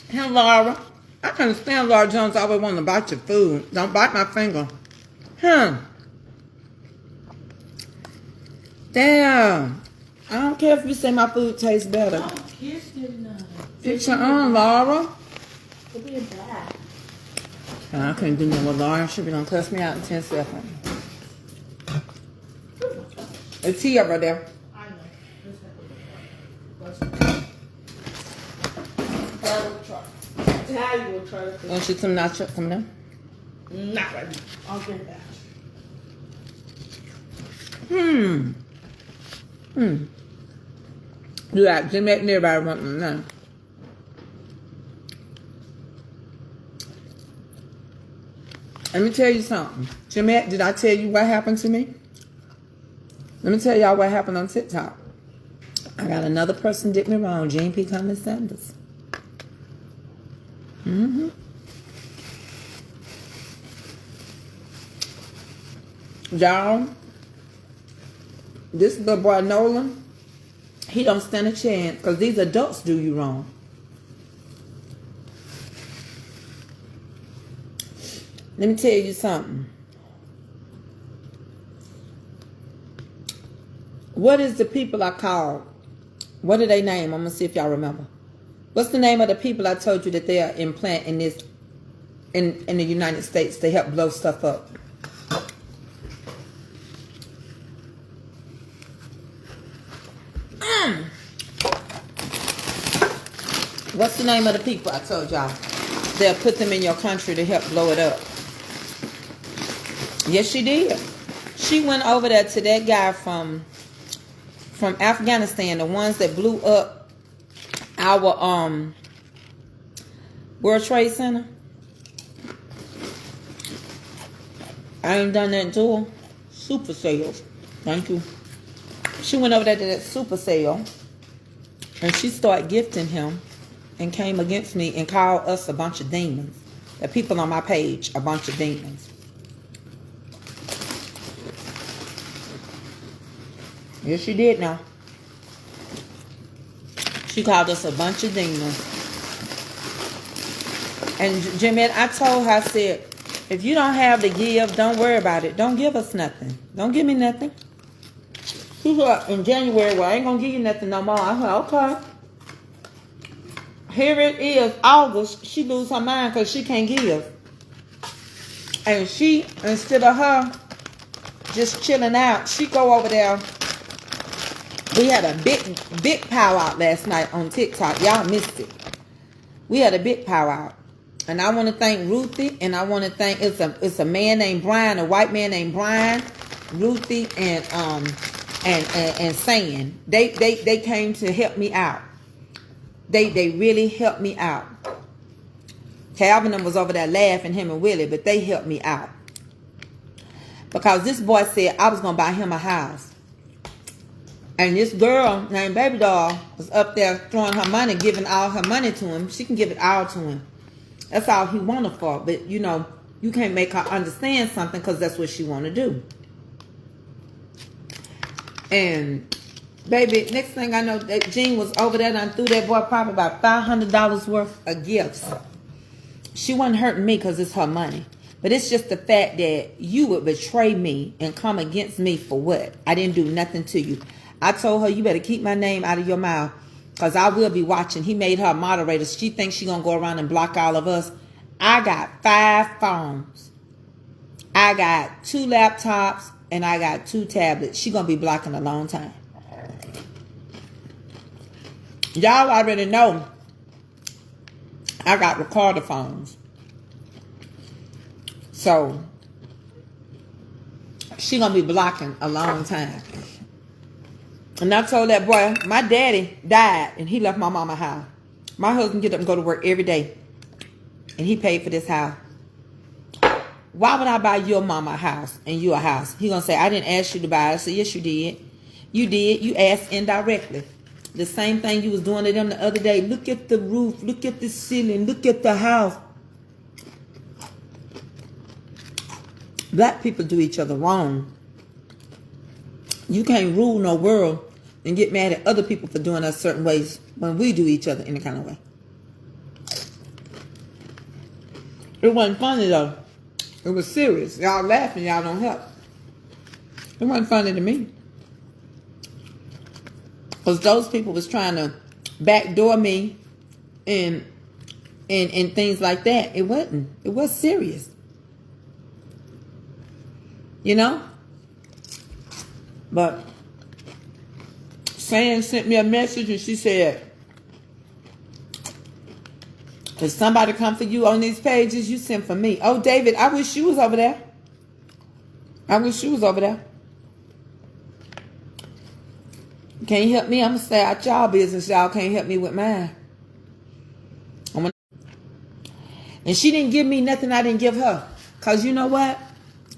Speaker 1: Hey, Laura. I can't stand Laura Jones always wanting to bite your food. Don't bite my finger. Damn. I don't care if you say my food tastes better.
Speaker 3: I don't care if you're not.
Speaker 1: Fix your own, Laura.
Speaker 3: It'll be bad.
Speaker 1: I couldn't do nothing with Laura. She'll be gonna cuss me out in 10 seconds. It's tea over there.
Speaker 3: I know. Dad will try. Dad will try to.
Speaker 1: Want you some nachos from them?
Speaker 3: Not right now. I'll get that.
Speaker 1: You got Jeanette and everybody want them now. Let me tell you something. Jeanette, did I tell you what happened to me? Let me tell y'all what happened on TikTok. I got another person did me wrong. Jean P. Conley Sanders. Y'all, this little boy Nolan, he don't stand a chance because these adults do you wrong. Let me tell you something. What is the people I called? What are they name? I'm going to see if y'all remember. What's the name of the people I told you that they are implanting this in the United States to help blow stuff up? What's the name of the people I told y'all? They'll put them in your country to help blow it up. Yes, she did. She went over there to that guy from Afghanistan, the ones that blew up our World Trade Center. I ain't done that to her. Super sales. Thank you. She went over there to that super sale, and she started gifting him, and came against me and called us a bunch of demons. The people on my page, a bunch of demons. Yes, she did now. She called us a bunch of demons. And Jeanette, I told her, I said, if you don't have to give, don't worry about it. Don't give us nothing. Don't give me nothing. She said, in January, well, I ain't going to give you nothing no more. I said, okay. Here it is, August. She lose her mind because she can't give. And she, instead of her just chilling out, she go over there. We had a big power out last night on TikTok. Y'all missed it. We had a big power out. And I want to thank Ruthie, and I want to thank, it's a man named Brian, a white man named Brian, Ruthie, and San. They came to help me out. They really helped me out. Calvin was over there laughing, him and Willie, but they helped me out. Because this boy said I was going to buy him a house. And this girl named Baby Doll was up there throwing her money, giving all her money to him. She can give it all to him. That's all he wanted for. But, you know, you can't make her understand something because that's what she want to do. And, baby, next thing I know, that Jean was over there and threw that boy probably about $500 worth of gifts. She wasn't hurting me because it's her money. But it's just the fact that you would betray me and come against me for what? I didn't do nothing to you. I told her, you better keep my name out of your mouth because I will be watching. He made her a moderator. She thinks she's going to go around and block all of us. I got 5 phones. I got 2 laptops and I got 2 tablets. She's going to be blocking a long time. Y'all already know I got recorder phones. So she's going to be blocking a long time. And I told that boy, my daddy died and he left my mama house. My husband get up and go to work every day. And he paid for this house. Why would I buy your mama a house and you a house? He gonna say, I didn't ask you to buy it. I said, yes, you did. You did. You asked indirectly. The same thing you was doing to them the other day. Look at the roof. Look at the ceiling. Look at the house. Black people do each other wrong. You can't rule no world and get mad at other people for doing us certain ways when we do each other any kind of way. It wasn't funny though. It was serious. Y'all laughing, y'all don't help. It wasn't funny to me. Because those people was trying to backdoor me and things like that. It wasn't. It was serious. You know? But Sam sent me a message and she said, if somebody come for you on these pages, you send for me. Oh, David, I wish you was over there. I wish you was over there. Can't help me. I'm going to stay out y'all business. Y'all can't help me with mine. And she didn't give me nothing I didn't give her. Because you know what?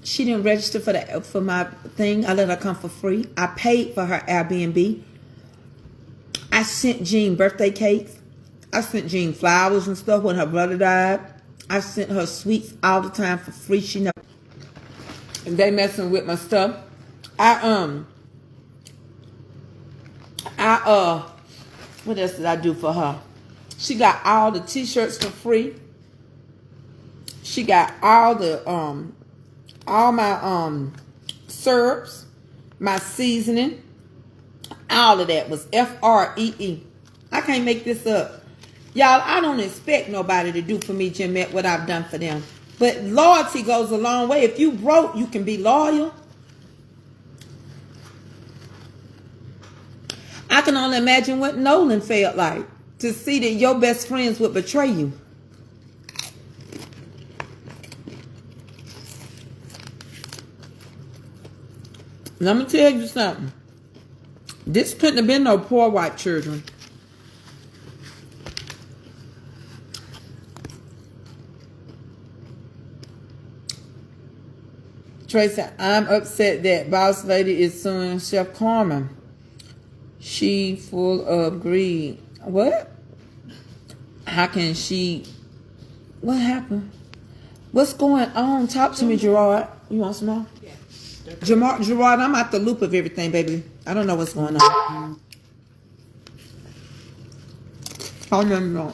Speaker 1: She didn't register for my thing. I let her come for free. I paid for her Airbnb. I sent Jean birthday cakes. I sent Jean flowers and stuff when her brother died. I sent her sweets all the time for free. She never. And they messing with my stuff. What else did I do for her? She got all the t-shirts for free. She got all the all my syrups, my seasoning, all of that was FREE. I can't make this up. Y'all, I don't expect nobody to do for me, Jeanette, what I've done for them. But loyalty goes a long way. If you broke, you can be loyal. I can only imagine what Nolan felt like to see that your best friends would betray you. Let me tell you something. This couldn't have been no poor white children. Tracy, I'm upset that boss lady is suing Chef Carmen. She full of greed. What? How can she? What happened? What's going on? Talk to me, Gerard. You want some more?
Speaker 3: Yeah.
Speaker 1: Gerard, I'm out the loop of everything, baby. I don't know what's going on. Oh, no.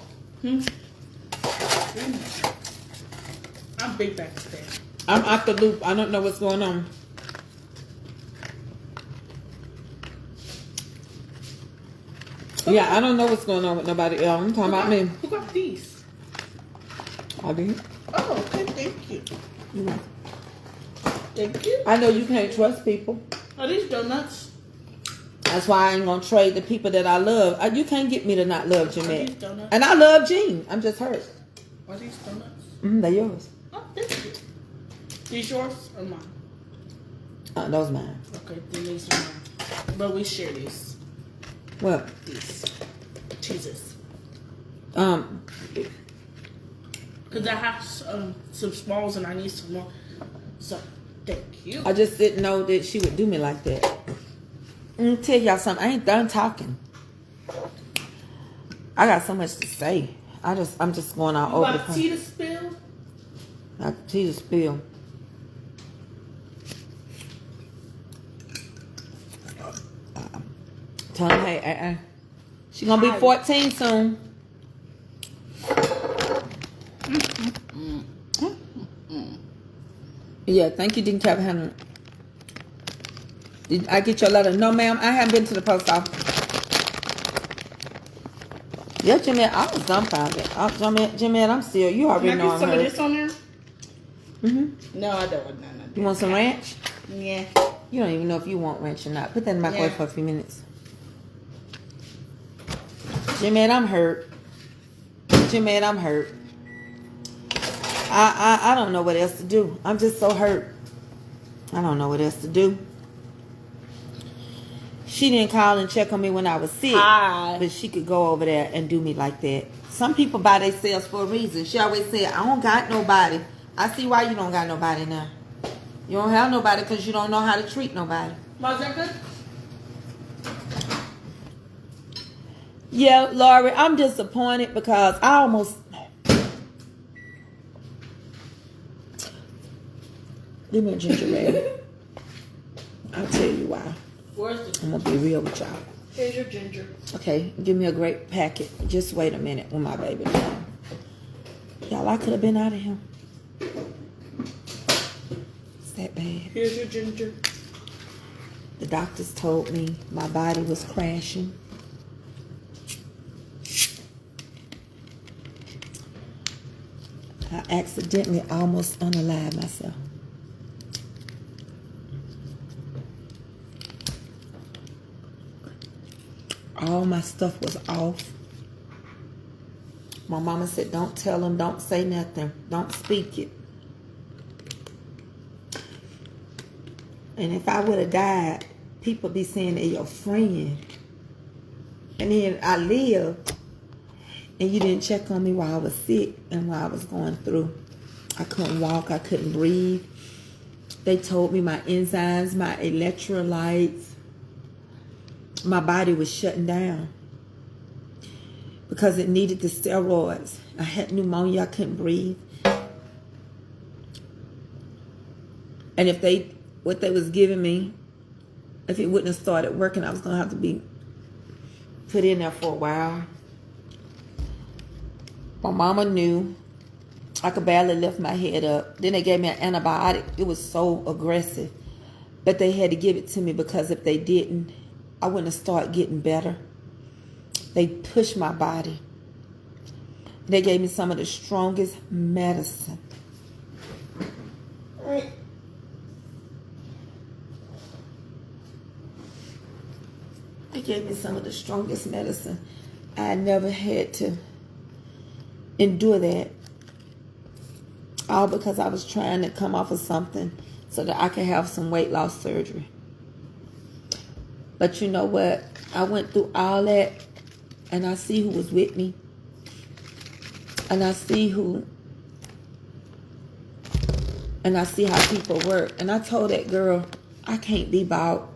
Speaker 3: I'm big back today.
Speaker 1: I'm out the loop. I don't know what's going on. Yeah, I don't know what's going on with nobody else. I'm talking about me.
Speaker 3: Who got these?
Speaker 1: I did.
Speaker 3: Oh, okay. Thank you.
Speaker 1: Yeah.
Speaker 3: Thank you.
Speaker 1: I know you can't trust people.
Speaker 3: Are these donuts?
Speaker 1: That's why I ain't gonna trade the people that I love. You can't get me to not love
Speaker 3: Are these
Speaker 1: Jeanette.
Speaker 3: donuts?
Speaker 1: And I love Jean. I'm just hurt.
Speaker 3: Are these donuts?
Speaker 1: They're yours.
Speaker 3: Oh, thank you. These yours or mine?
Speaker 1: Those mine.
Speaker 3: Okay, then these are mine. But we share these.
Speaker 1: What?
Speaker 3: These. Cheeses. Because I have some smalls and I need some more. So, thank you.
Speaker 1: I just didn't know that she would do me like that. Let me tell y'all something. I ain't done talking. I got so much to say. I'm just going all over the
Speaker 3: Like
Speaker 1: place.
Speaker 3: tea to spill?
Speaker 1: Tea to spill. Tell him, hey. She gonna be 14 soon. Yeah, thank you, Dean Cap. Did I get your letter? No, ma'am. I haven't been to the post office. Yeah, Jimmy, I was dumbfounded. Jimmy, I'm still. You already
Speaker 3: Can I
Speaker 1: know
Speaker 3: get
Speaker 1: I'm
Speaker 3: some of
Speaker 1: hurt.
Speaker 3: this on there?
Speaker 1: Mm-hmm.
Speaker 3: No, I don't want none of that.
Speaker 1: You want some ranch?
Speaker 3: Yeah.
Speaker 1: You don't even know if you want ranch or not. Put that in the microwave
Speaker 3: Yeah.
Speaker 1: for a few minutes. Jimmy, I'm hurt. Jimmy, I'm hurt. I don't know what else to do. I'm just so hurt. I don't know what else to do. She didn't call and check on me when I was sick.
Speaker 3: Hi.
Speaker 1: But she could go over there and do me like that. Some people buy themselves for a reason. She always said, I don't got nobody. I see why you don't got nobody now. You don't have nobody because you don't know how to treat nobody.
Speaker 3: Was that good?
Speaker 1: Yeah, Laurie, I'm disappointed because I almost... Give me a ginger ale. I'll tell you why.
Speaker 3: Where's the...
Speaker 1: I'm going to be real with y'all.
Speaker 3: Here's your ginger.
Speaker 1: Okay, give me a great packet. Just wait a minute with my baby. Y'all, I could have been out of here. It's that bad.
Speaker 3: Here's your ginger.
Speaker 1: The doctors told me my body was crashing. I accidentally almost unalived myself. All my stuff was off. My mama said, don't tell them, don't say nothing, don't speak it. And if I would have died, people be saying they're your friend. And then I lived, and you didn't check on me while I was sick and while I was going through. I couldn't walk, I couldn't breathe. They told me my enzymes, my electrolytes, my body was shutting down because it needed the steroids. I had pneumonia, I couldn't breathe. And if what they was giving me, if it wouldn't have started working, I was going to have to be put in there for a while. My mama knew. I could barely lift my head up. Then they gave me an antibiotic. It was so aggressive. But they had to give it to me because if they didn't, I wouldn't have started getting better. They pushed my body. They gave me some of the strongest medicine. They gave me some of the strongest medicine. I never had to endure that. All because I was trying to come off of something so that I could have some weight loss surgery. But you know what? I went through all that, and I see who was with me. And I see how people work. And I told that girl, I can't be bought.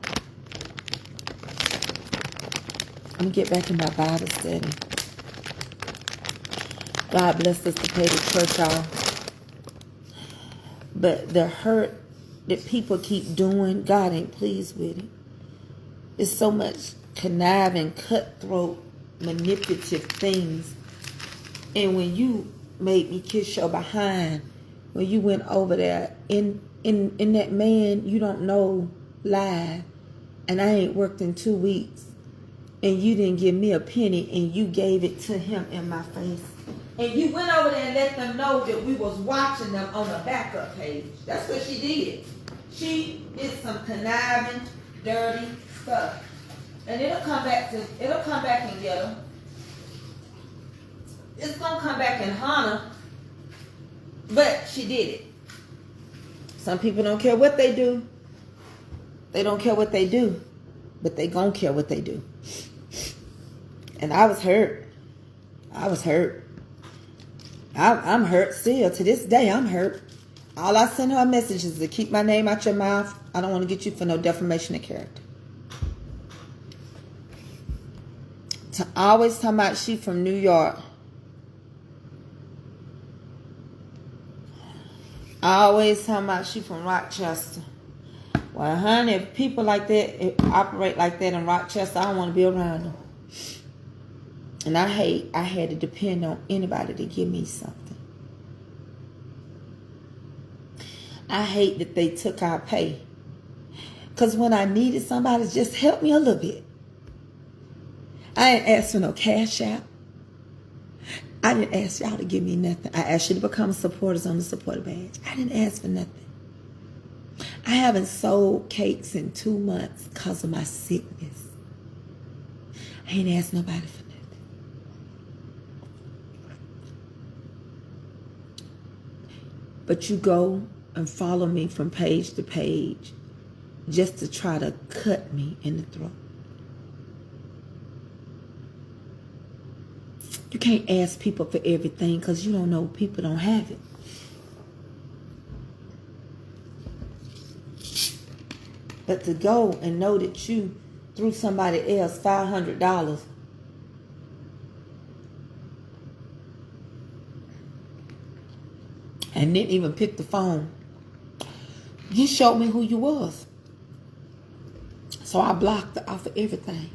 Speaker 1: I'm going to get back in my Bible study. God bless us to pay the church off. But the hurt that people keep doing, God ain't pleased with it. It's so much conniving, cutthroat, manipulative things. And when you made me kiss your behind, when you went over there in that man you don't know lied, and I ain't worked in 2 weeks, and you didn't give me a penny, and you gave it to him in my face. And you went over there and let them know that we was watching them on the backup page. That's what she did. She did some conniving, dirty stuff. And it'll come back and get her. It's gonna come back and haunt her. But she did it. Some people don't care what they do. They don't care what they do. But they gonna care what they do. And I was hurt. I'm hurt still. To this day, I'm hurt. All I send her a message is to keep my name out your mouth. I don't want to get you for no defamation of character. To always talk about she from New York. Always talking about she from Rochester. Well, honey, if people like that operate like that in Rochester, I don't want to be around them. And I had to depend on anybody to give me something. I hate that they took our pay. Because when I needed somebody, just help me a little bit. I ain't asked for no cash out. I didn't ask y'all to give me nothing. I asked you to become supporters on the supporter badge. I didn't ask for nothing. I haven't sold cakes in 2 months because of my sickness. I ain't asked nobody for nothing. But you go and follow me from page to page just to try to cut me in the throat. You can't ask people for everything because you don't know people don't have it. But to go and know that you threw somebody else $500 and didn't even pick the phone, you showed me who you was. So I blocked her off of everything.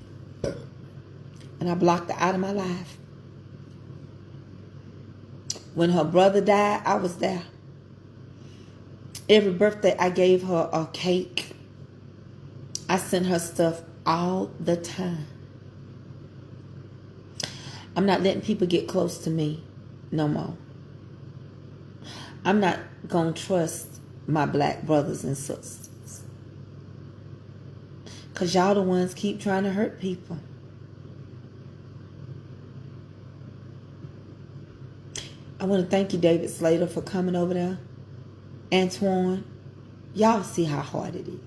Speaker 1: And I blocked her out of my life. When her brother died, I was there. Every birthday, I gave her a cake. I sent her stuff all the time. I'm not letting people get close to me no more. I'm not going to trust my black brothers and sisters. Because y'all the ones keep trying to hurt people. I want to thank you, David Slater, for coming over there. Antoine, y'all see how hard it is.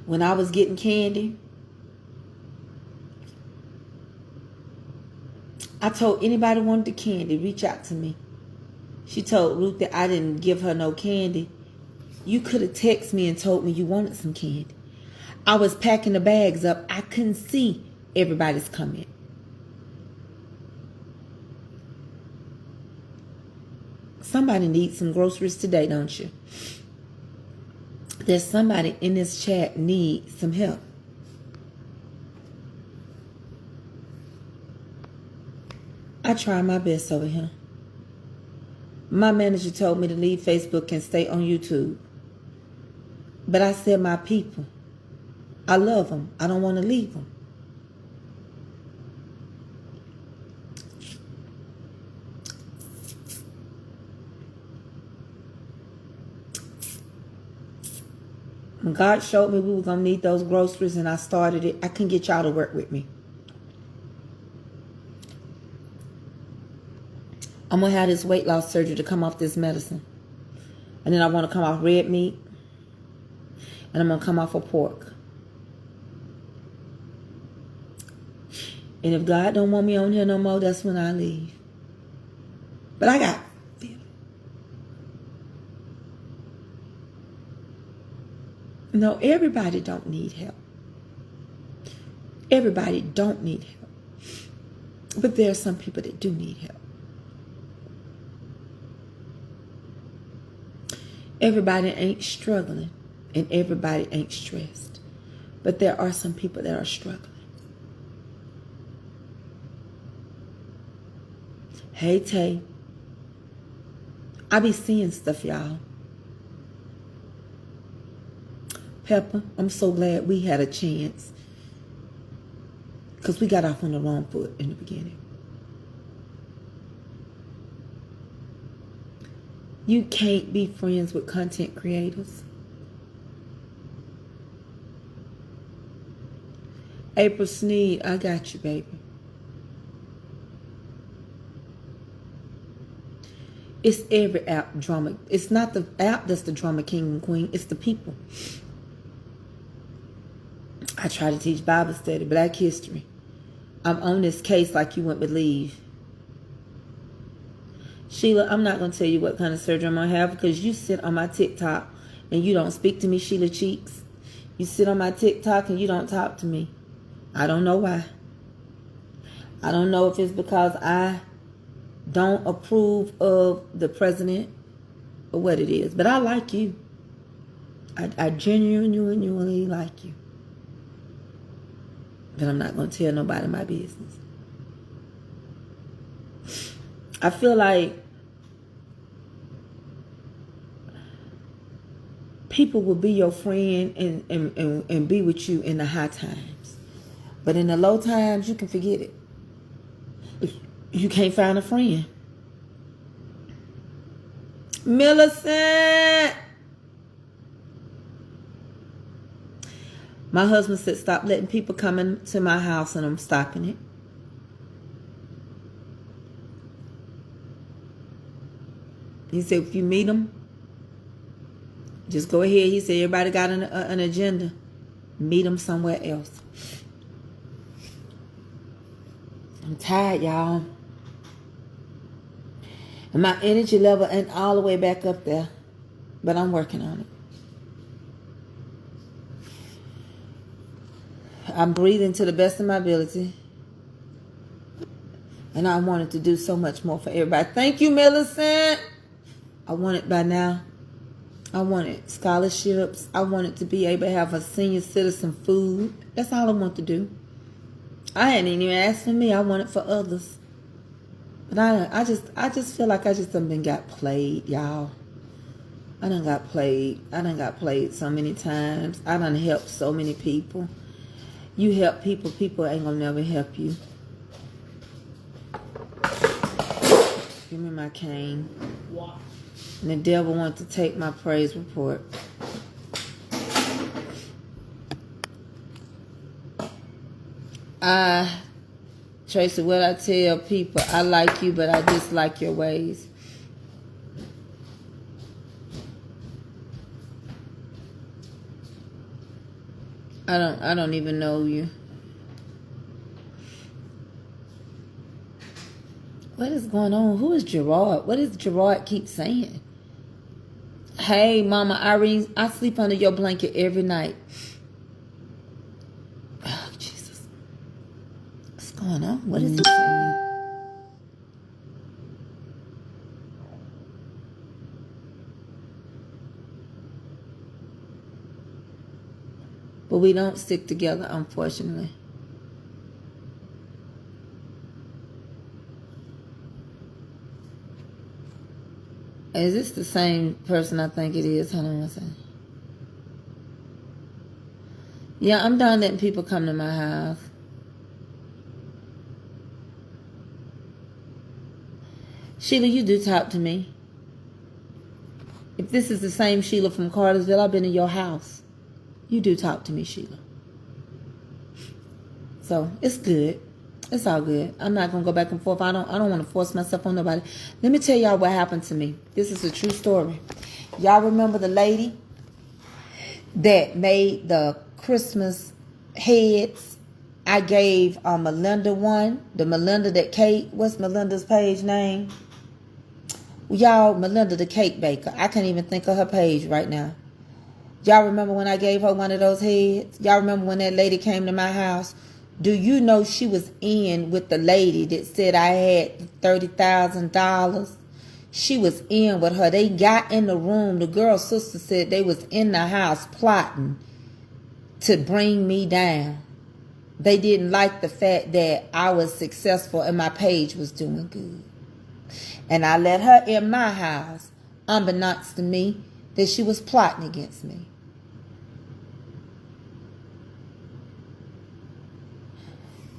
Speaker 1: When I was getting candy, I told anybody who wanted the candy, reach out to me. She told Ruth that I didn't give her no candy. You could have texted me and told me you wanted some candy. I was packing the bags up. I couldn't see everybody's comment. Somebody needs some groceries today, don't you? There's somebody in this chat needs some help. I try my best over here. My manager told me to leave Facebook and stay on YouTube. But I said my people, I love them. I don't want to leave them. When God showed me we were going to need those groceries and I started it, I couldn't get y'all to work with me. I'm going to have this weight loss surgery to come off this medicine. And then I want to come off red meat. And I'm going to come off of pork. And if God don't want me on here no more, that's when I leave. But I got feeling. No, everybody don't need help. Everybody don't need help. But there are some people that do need help. Everybody ain't struggling and everybody ain't stressed. But there are some people that are struggling. Hey, Tay. I be seeing stuff, y'all. Pepper, I'm so glad we had a chance. Because we got off on the wrong foot in the beginning. You can't be friends with content creators. April Sneed, I got you, baby. It's every app drama. It's not the app that's the drama king and queen. It's the people. I try to teach Bible study, Black history. I'm on this case like you wouldn't believe. Sheila, I'm not going to tell you what kind of surgery I'm going to have because you sit on my TikTok and you don't speak to me, Sheila Cheeks. You sit on my TikTok and you don't talk to me. I don't know why. I don't know if it's because I don't approve of the president or what it is. But I like you. I genuinely like you. But I'm not going to tell nobody my business. I feel like people will be your friend and be with you in the high times. But in the low times, you can forget it. You can't find a friend. Millicent! My husband said, stop letting people come into my house, and I'm stopping it. He said, if you meet them, just go ahead. He said, everybody got an agenda. Meet them somewhere else. I'm tired, y'all. And my energy level ain't all the way back up there. But I'm working on it. I'm breathing to the best of my ability. And I wanted to do so much more for everybody. Thank you, Millicent. I want it by now. I wanted scholarships. I wanted to be able to have a senior citizen food. That's all I want to do. I hadn't even asked for me. I want it for others. But I just feel like I just done been got played, y'all. I done got played. I done got played so many times. I done helped so many people. You help people, people ain't gonna never help you. Give me my cane.
Speaker 3: Wow.
Speaker 1: And the devil wants to take my praise report. Tracy, what I tell people, I like you, but I dislike your ways. I don't even know you. What is going on? Who is Gerard? What does Gerard keep saying? Hey, Mama Irene, I sleep under your blanket every night. Oh, Jesus. What's going on? What is he saying? But we don't stick together, unfortunately. Is this the same person I think it is? Hold on one second. Yeah, I'm done letting people come to my house. Sheila, you do talk to me. If this is the same Sheila from Cartersville, I've been in your house. You do talk to me, Sheila. So, it's good. It's all good. I'm not going to go back and forth. I don't want to force myself on nobody. Let me tell y'all what happened to me. This is a true story. Y'all remember the lady that made the Christmas heads? I gave Melinda one. The Melinda that Kate, what's Melinda's page name? Y'all, Melinda the cake baker. I can't even think of her page right now. Y'all remember when I gave her one of those heads? Y'all remember when that lady came to my house? Do you know she was in with the lady that said I had $30,000? She was in with her. They got in the room. The girl's sister said they was in the house plotting to bring me down. They didn't like the fact that I was successful and my page was doing good. And I let her in my house, unbeknownst to me, that she was plotting against me.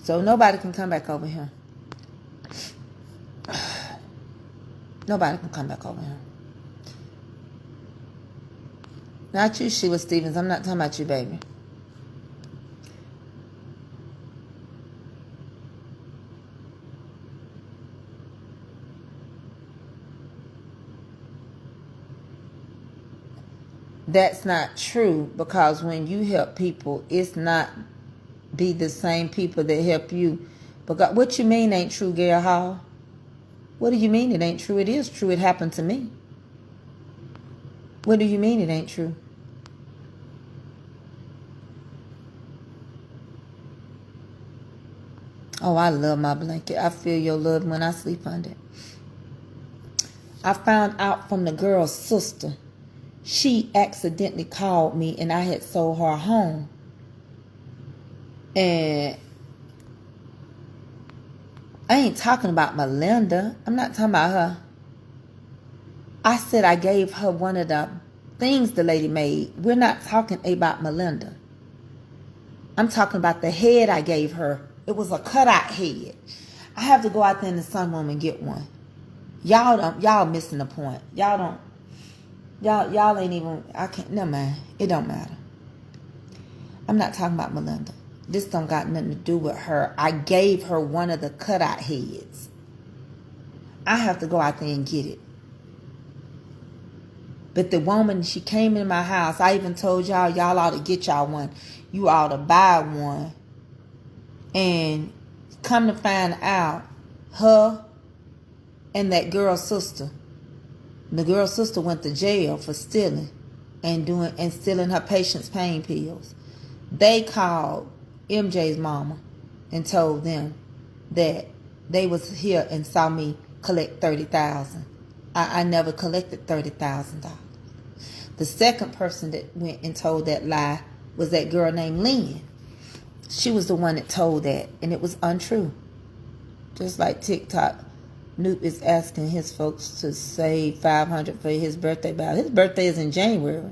Speaker 1: So nobody can come back over here. Nobody can come back over here. Not you, Sheila Stevens. I'm not talking about you, baby. That's not true, because when you help people, it's not be the same people that help you. But what you mean ain't true, Gail Hall? What do you mean it ain't true? It is true. It happened to me. What do you mean it ain't true? Oh, I love my blanket. I feel your love when I sleep under it. I found out from the girl's sister. She accidentally called me and I had sold her a home. And I ain't talking about Melinda. I'm not talking about her. I said I gave her one of the things the lady made. We're not talking about Melinda. I'm talking about the head I gave her. It was a cutout head. I have to go out there in the sunroom and get one. Y'all missing the point. Y'all ain't even, I can't, never mind. It don't matter. I'm not talking about Melinda. This don't got nothing to do with her. I gave her one of the cutout heads. I have to go out there and get it. But the woman, she came in my house. I even told y'all ought to get y'all one. You ought to buy one. And come to find out, her and that girl's sister. The girl's sister went to jail for stealing and stealing her patient's pain pills. They called MJ's mama and told them that they was here and saw me collect $30,000. I never collected $30,000. The second person that went and told that lie was that girl named Lynn. She was the one that told that, and it was untrue. Just like TikTok, Noop is asking his folks to save $500 for his birthday ballot. His birthday is in January.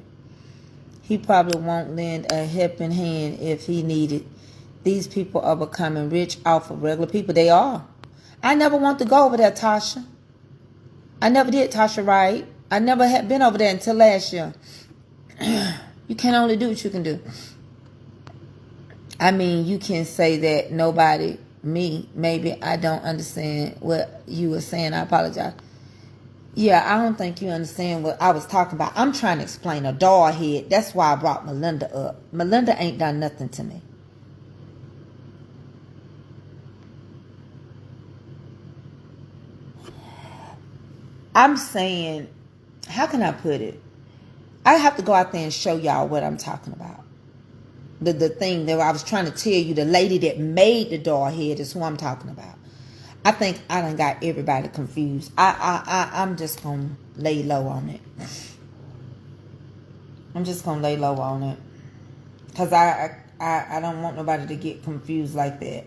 Speaker 1: He probably won't lend a helping hand if he needed. These people are becoming rich off of regular people. They are. I never want to go over there, Tasha. I never did, Tasha, right? I never had been over there until last year. You can only do what you can do. I mean, you can say that maybe I don't understand what you were saying. I apologize. Yeah, I don't think you understand what I was talking about. I'm trying to explain a doll head. That's why I brought Melinda up. Melinda ain't done nothing to me. I'm saying, how can I put it? I have to go out there and show y'all what I'm talking about. The thing that I was trying to tell you, the lady that made the doll head is who I'm talking about. I think I done got everybody confused. I'm just going to lay low on it. I'm just going to lay low on it. Because I don't want nobody to get confused like that.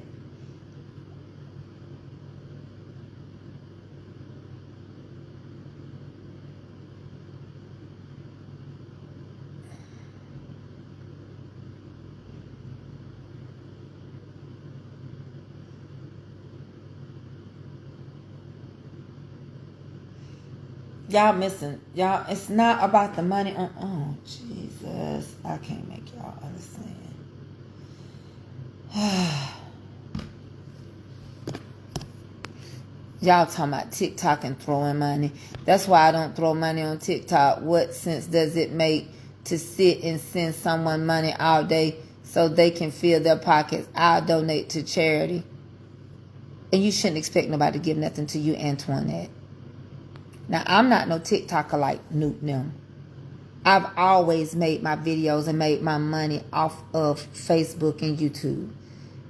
Speaker 1: Y'all missing. Y'all, it's not about the money. Oh, Jesus. I can't make y'all understand. Y'all talking about TikTok and throwing money. That's why I don't throw money on TikTok. What sense does it make to sit and send someone money all day so they can fill their pockets? I'll donate to charity. And you shouldn't expect nobody to give nothing to you, Antoinette. Now, I'm not no TikToker like Newt them. I've always made my videos and made my money off of Facebook and YouTube.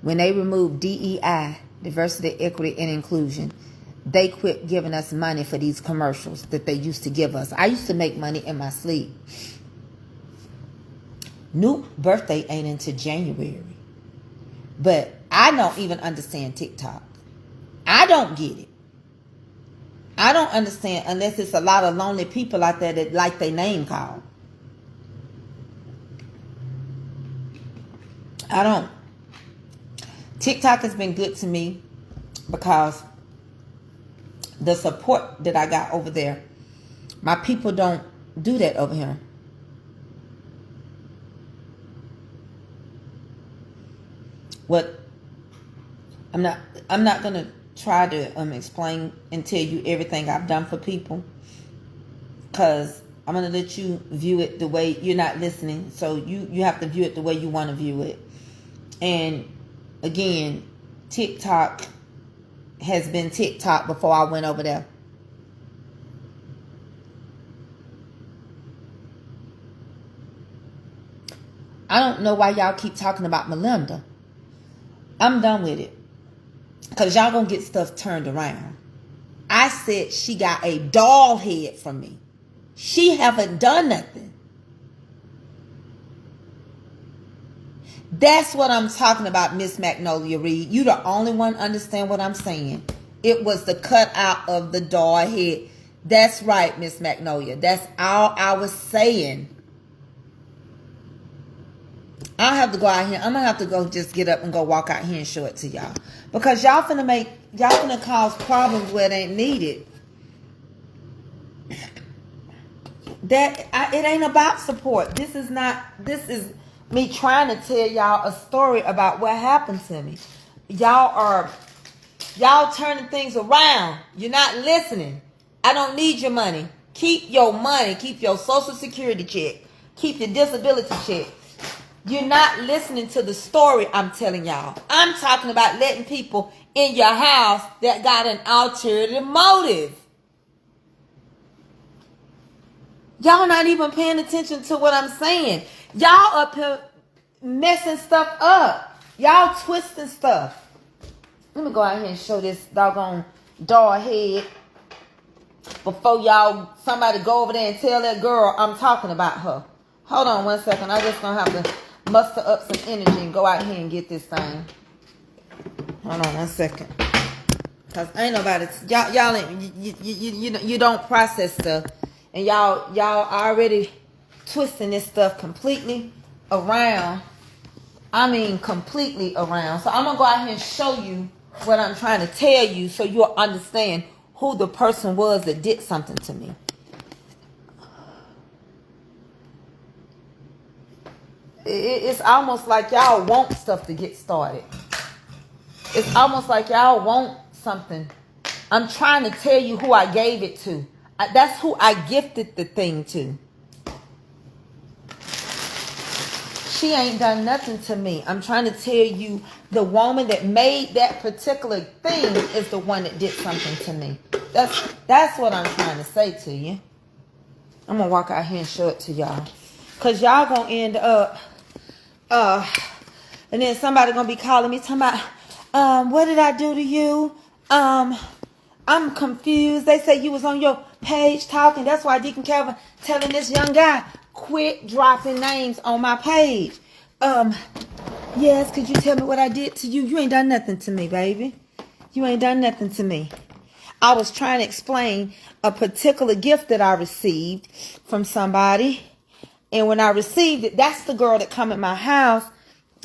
Speaker 1: When they removed DEI, diversity, equity, and inclusion, they quit giving us money for these commercials that they used to give us. I used to make money in my sleep. Newt's birthday ain't until January. But I don't even understand TikTok. I don't get it. I don't understand unless it's a lot of lonely people out there that like their name called. I don't. TikTok has been good to me because the support that I got over there, my people don't do that over here. What I'm not gonna try to explain and tell you everything I've done for people, because I'm gonna let you view it the way you're not listening. So you have to view it the way you want to view it. And again, TikTok has been TikTok before I went over there. I don't know why y'all keep talking about Melinda. I'm done with it. Because y'all gonna get stuff turned around. I said she got a doll head from me. She haven't done nothing. That's what I'm talking about, Miss Magnolia Reed. You the only one understand what I'm saying. It was the cutout of the doll head. That's right, Miss Magnolia. That's all I was saying. I'll have to go out here. I'm gonna have to go just get up and go walk out here and show it to y'all. Because y'all finna cause problems where it ain't needed. It ain't about support. This is me trying to tell y'all a story about what happened to me. Y'all turning things around. You're not listening. I don't need your money. Keep your money. Keep your Social Security check. Keep your disability check. You're not listening to the story I'm telling y'all. I'm talking about letting people in your house that got an ulterior motive. Y'all not even paying attention to what I'm saying. Y'all up here messing stuff up. Y'all twisting stuff. Let me go out here and show this doggone doll head before somebody go over there and tell that girl I'm talking about her. Hold on one second. I just gonna have to muster up some energy and go out here and get this thing. Hold on one second. Cause ain't nobody, y'all ain't, you don't process stuff, and y'all already twisting this stuff completely around. I mean completely around. So I'm gonna go out here and show you what I'm trying to tell you, so you'll understand who the person was that did something to me. It's almost like y'all want stuff to get started. It's almost like y'all want something. I'm trying to tell you who I gave it to. That's who I gifted the thing to. She ain't done nothing to me. I'm trying to tell you the woman that made that particular thing is the one that did something to me. That's what I'm trying to say to you. I'm going to walk out here and show it to y'all. Because y'all going to end up... and then somebody gonna be calling me talking about, what did I do to you? I'm confused. They say you was on your page talking. That's why Deacon Calvin telling this young guy, quit dropping names on my page. Yes, could you tell me what I did to you? You ain't done nothing to me, baby. You ain't done nothing to me. I was trying to explain a particular gift that I received from somebody. And when I received it, that's the girl that come in my house.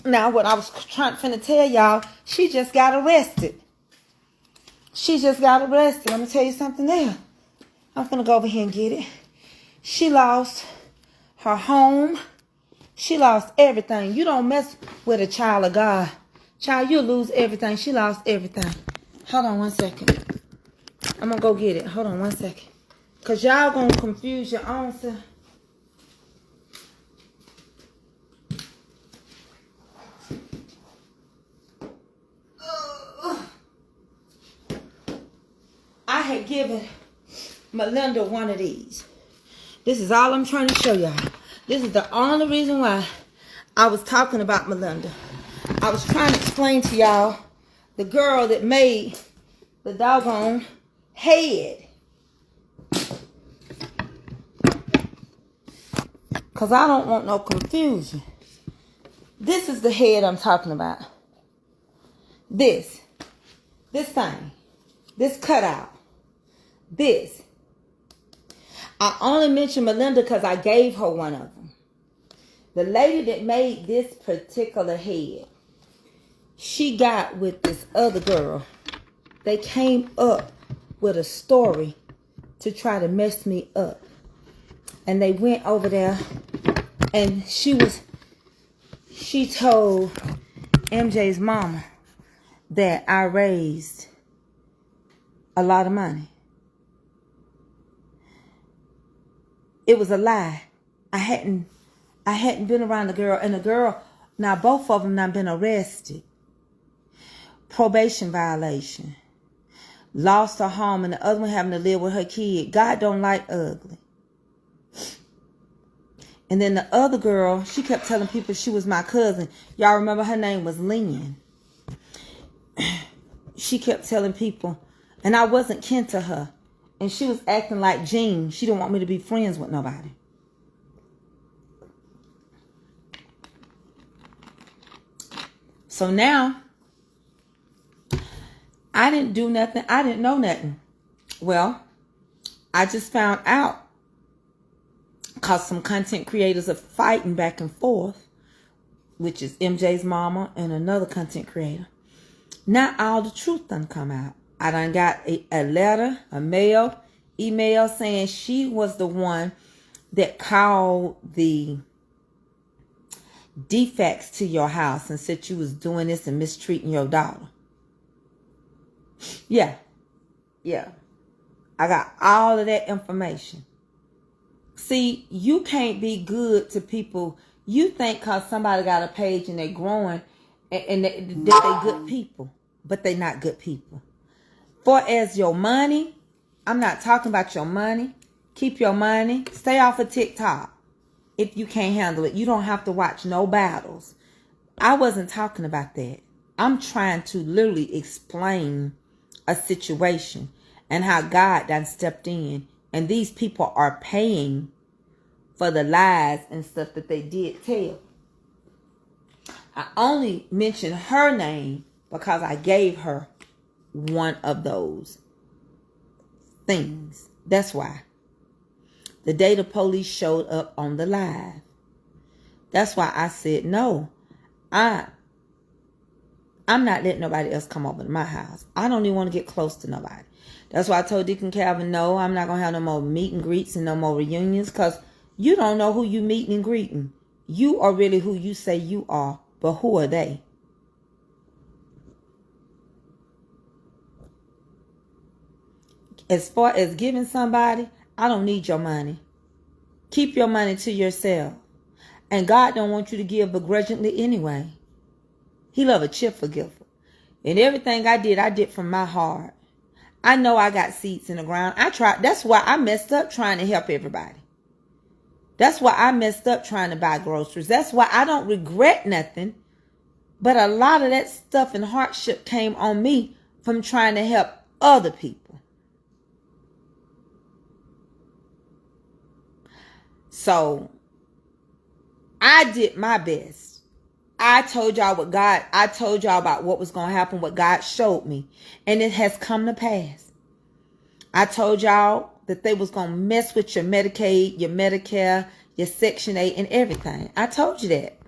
Speaker 1: Now, what I was trying to tell y'all, she just got arrested. She just got arrested. I'm going to tell you something else. I'm going to go over here and get it. She lost her home. She lost everything. You don't mess with a child of God. Child, you'll lose everything. She lost everything. Hold on one second. I'm gonna go get it. Hold on 1 second. Cause y'all gonna confuse your own self. I had given Melinda one of these. This is all I'm trying to show y'all. This is the only reason why I was talking about Melinda. I was trying to explain to y'all the girl that made the doggone head. Because I don't want no confusion. This is the head I'm talking about. This thing. This cutout. This. I only mentioned Melinda because I gave her one of them. The lady that made this particular head, she got with this other girl. They came up with a story to try to mess me up. And they went over there and she told MJ's mama that I raised a lot of money. It was a lie. I hadn't been around the girl, and the girl, now both of them now been arrested. Probation violation. Lost her home, and the other one having to live with her kid. God don't like ugly. And then the other girl, she kept telling people she was my cousin. Y'all remember her name was Lynn. She kept telling people, and I wasn't kin to her. And she was acting like Jean. She didn't want me to be friends with nobody. So now, I didn't do nothing. I didn't know nothing. Well, I just found out because some content creators are fighting back and forth, which is MJ's mama and another content creator. Now all the truth done come out. I done got a letter, a mail, email saying she was the one that called the defects to your house and said you was doing this and mistreating your daughter. Yeah. I got all of that information. See, you can't be good to people. You think because somebody got a page and they're growing and that they good people, but they not good people. For as your money, I'm not talking about your money. Keep your money. Stay off of TikTok if you can't handle it. You don't have to watch no battles. I wasn't talking about that. I'm trying to literally explain a situation and how God done stepped in. And these people are paying for the lies and stuff that they did tell. I only mentioned her name because I gave her one of those things. That's why. The day the police showed up on the live. That's why I said, no, I'm not letting nobody else come over to my house. I don't even want to get close to nobody. That's why I told Deacon Calvin, no, I'm not going to have no more meet and greets and no more reunions because you don't know who you meeting and greeting. You are really who you say you are, but who are they? As far as giving somebody, I don't need your money. Keep your money to yourself. And God don't want you to give begrudgingly anyway. He love a cheerful giver. And everything I did from my heart. I know I got seeds in the ground. I tried. That's why I messed up trying to help everybody. That's why I messed up trying to buy groceries. That's why I don't regret nothing. But a lot of that stuff and hardship came on me from trying to help other people. So I did my best. I told y'all about what was going to happen, what God showed me. And it has come to pass. I told y'all that they was going to mess with your Medicaid, your Medicare, your Section 8 and everything. I told you that.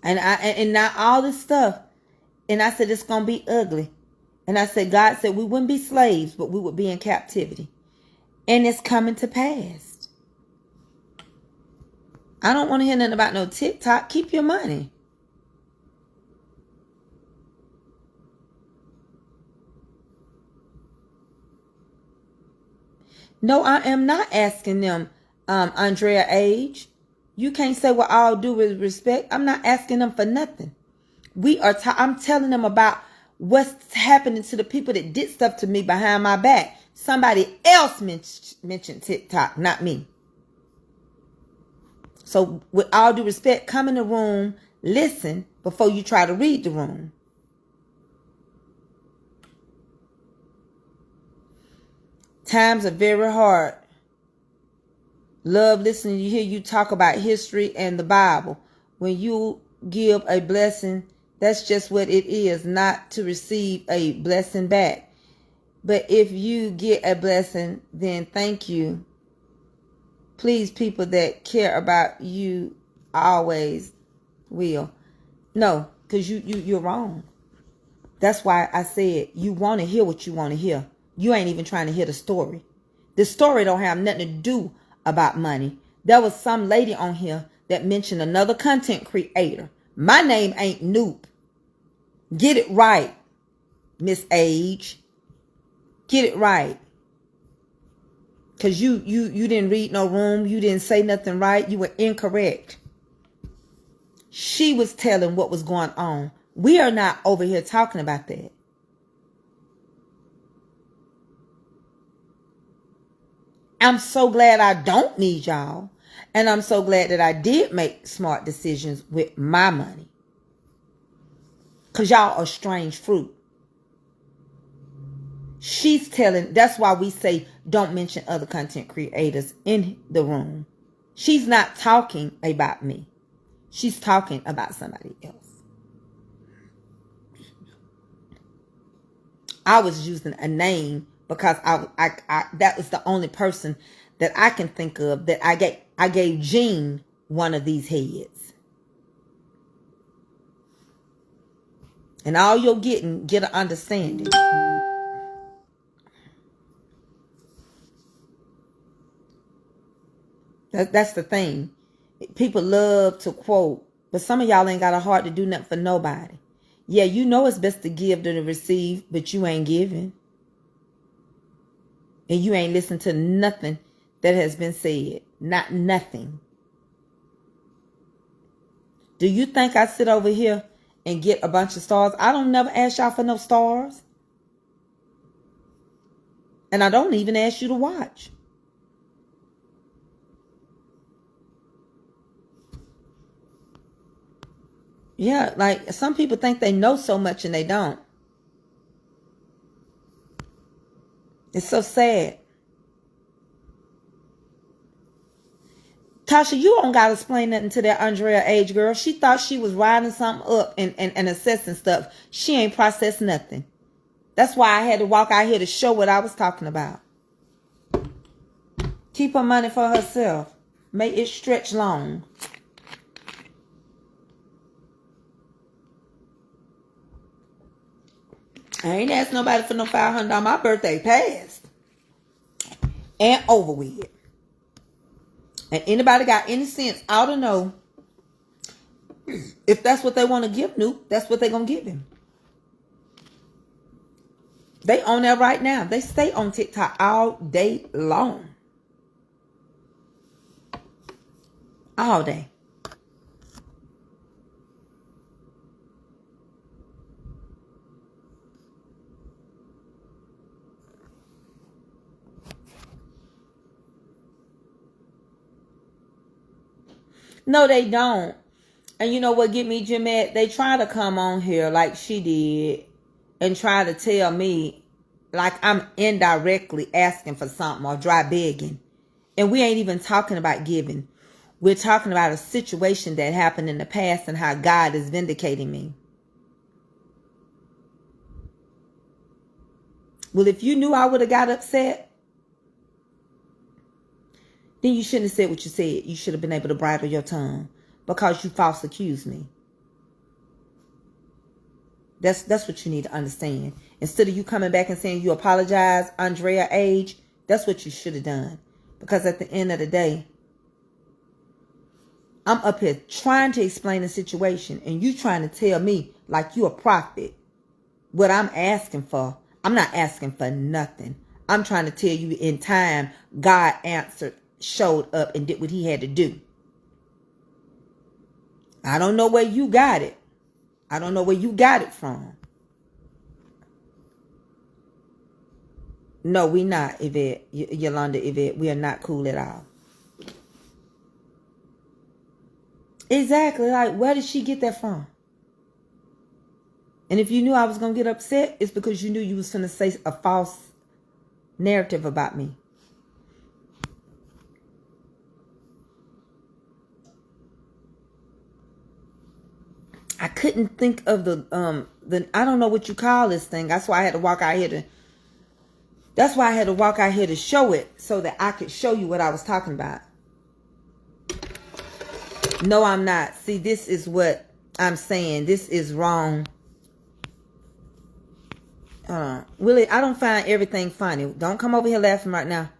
Speaker 1: And now all this stuff. And I said, it's going to be ugly. And I said, God said we wouldn't be slaves, but we would be in captivity. And it's coming to pass. I don't want to hear nothing about no TikTok. Keep your money. No, I am not asking them, Andrea age. You can't say what I'll do with respect. I'm not asking them for nothing. I'm telling them about what's happening to the people that did stuff to me behind my back. Somebody else mentioned TikTok, not me. So with all due respect, come in the room, listen before you try to read the room. Times are very hard. Love listening to hear you talk about history and the Bible. When you give a blessing, that's just what it is, not to receive a blessing back. But if you get a blessing, then thank you. Please, people that care about you always will. No, because you're wrong. That's why I said you want to hear what you want to hear. You ain't even trying to hear the story. The story don't have nothing to do about money. There was some lady on here that mentioned another content creator. My name ain't Noop. Get it right, Miss Age. Get it right. Because you didn't read no room. You didn't say nothing right. You were incorrect. She was telling what was going on. We are not over here talking about that. I'm so glad I don't need y'all. And I'm so glad that I did make smart decisions with my money. Because y'all are strange fruit. She's telling, that's why we say don't mention other content creators in the room. She's not talking about me. She's talking about somebody else. I was using a name because I that was the only person that I can think of that I gave Jean one of these heads. And all you're get an understanding. That's the thing. People love to quote, but some of y'all ain't got a heart to do nothing for nobody. Yeah, you know it's best to give than to receive, but you ain't giving. And you ain't listened to nothing that has been said. Not nothing. Do you think I sit over here and get a bunch of stars? I don't never ask y'all for no stars. And I don't even ask you to watch. Yeah, like some people think they know so much and they don't. It's so sad. Tasha, you don't got to explain nothing to that Andrea age girl. She thought she was riding something up and assessing stuff. She ain't processed nothing. That's why I had to walk out here to show what I was talking about. Keep her money for herself. Make it stretch long. I ain't asked nobody for no $500. My birthday passed. And over with. And anybody got any sense, I don't know. If that's what they want to give Nuke, that's what they going to give him. They on there right now. They stay on TikTok all day long. All day. No, they don't. And you know what get me, Jeanette? They try to come on here like she did and try to tell me like I'm indirectly asking for something or dry begging. And we ain't even talking about giving. We're talking about a situation that happened in the past and how God is vindicating me. Well, if you knew I would have got upset, then you shouldn't have said what you said. You should have been able to bridle your tongue because you false accused me. That's what you need to understand. Instead of you coming back and saying you apologize, Andrea age, that's what you should have done. Because at the end of the day, I'm up here trying to explain the situation and you trying to tell me like you a prophet what I'm asking for. I'm not asking for nothing. I'm trying to tell you, in time, God answered, showed up, and did what he had to do. I don't know where you got it. I don't know where you got it from. No, we not, Yvette. Yolanda, Yvette. We are not cool at all. Exactly. Like, where did she get that from? And if you knew I was going to get upset, it's because you knew you was going to say a false narrative about me. I couldn't think of the I don't know what you call this thing. That's why I had to walk out here to show it so that I could show you what I was talking about. No, I'm not. See, this is what I'm saying. This is wrong. Willie, I don't find everything funny. Don't come over here laughing right now.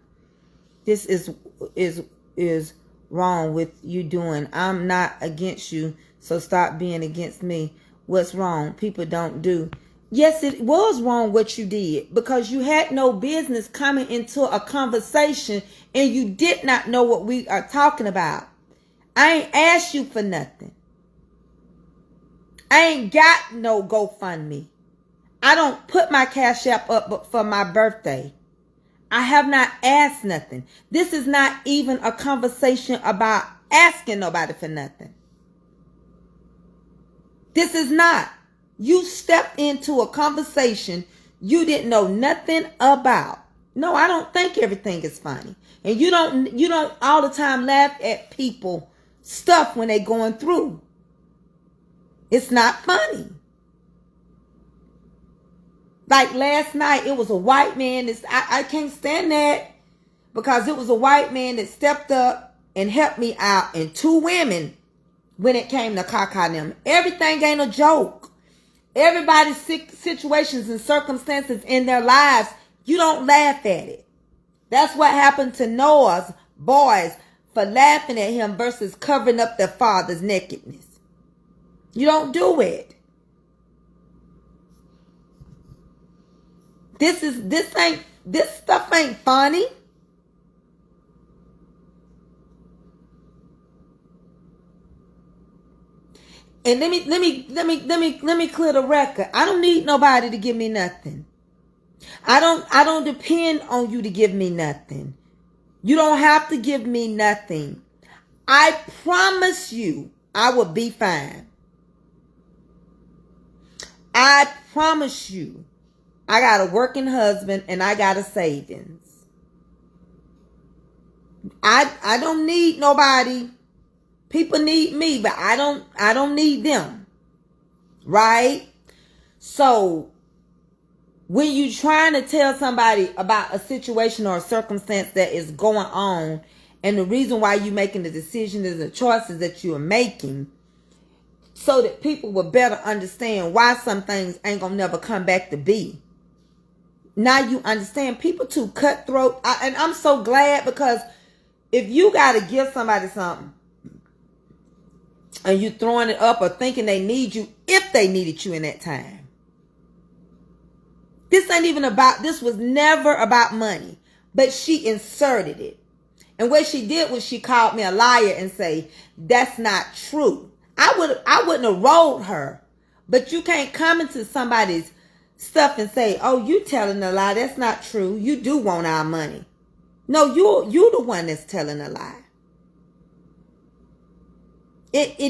Speaker 1: This is wrong with you doing. I'm not against you, so stop being against me. What's wrong? People don't do. Yes, it was wrong what you did, because you had no business coming into a conversation and you did not know what we are talking about. I ain't asked you for nothing. I ain't got no GoFundMe. I don't put my Cash App up but for my birthday. I have not asked nothing. This is not even a conversation about asking nobody for nothing. This is not. You stepped into a conversation you didn't know nothing about. No, I don't think everything is funny. And you don't all the time laugh at people stuff when they going through. It's not funny. Like last night, it was a white man. I can't stand that, because it was a white man that stepped up and helped me out, and two women when it came to Kaka and them. Everything ain't a joke. Everybody's situations and circumstances in their lives, you don't laugh at it. That's what happened to Noah's boys for laughing at him versus covering up their father's nakedness. You don't do it. This stuff ain't funny. And let me clear the record. I don't need nobody to give me nothing. I don't depend on you to give me nothing. You don't have to give me nothing. I promise you I will be fine. I promise you I got a working husband and I got a savings. I don't need nobody. People need me, but I don't need them. Right? So when you trying to tell somebody about a situation or a circumstance that is going on, and the reason why you making the decision is the choices that you are making, so that people will better understand why some things ain't gonna never come back to be. Now you understand. People too cutthroat. And I'm so glad, because if you got to give somebody something and you throwing it up or thinking they need you, if they needed you in that time. This was never about money, but she inserted it. And what she did was she called me a liar and say, that's not true. I wouldn't have rolled her, but you can't come into somebody's stuff and say, oh, you telling a lie. That's not true. You do want our money. No, you the one that's telling a lie. This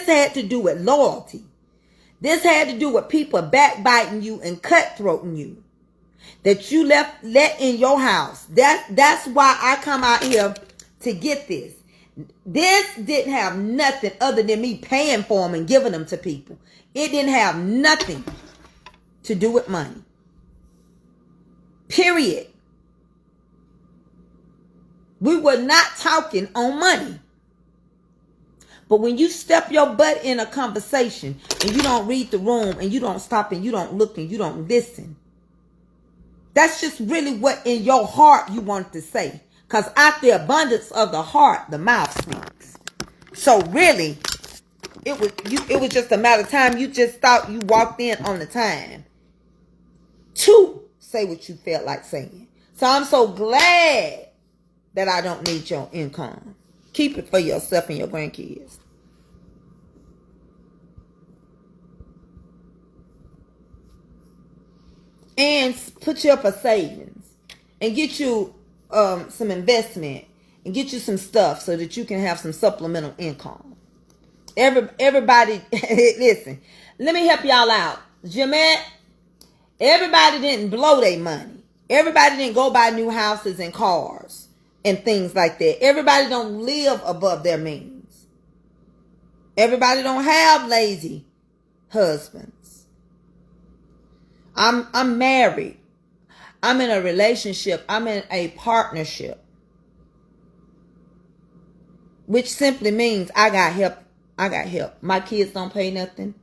Speaker 1: had to do with loyalty. This had to do with people backbiting you and cutthroating you that you let in your house. That's why I come out here to get this. This didn't have nothing other than me paying for them and giving them to people. It didn't have nothing to do with money. Period. We were not talking on money. But when you step your butt in a conversation and you don't read the room and you don't stop and you don't look and you don't listen, that's just really what in your heart you want to say. Because out the abundance of the heart, the mouth speaks. So really, it was just a matter of time. You just thought you walked in on the time to say what you felt like saying. So I'm so glad that I don't need your income. Keep it for yourself and your grandkids. And put you up a savings. And get you some investment. And get you some stuff so that you can have some supplemental income. Everybody, listen. Let me help y'all out. Jeanette, everybody didn't blow their money. Everybody didn't go buy new houses and cars and things like that. Everybody don't live above their means. Everybody don't have lazy husbands. I'm married. I'm in a relationship. I'm in a partnership. Which simply means I got help. I got help. My kids don't pay nothing.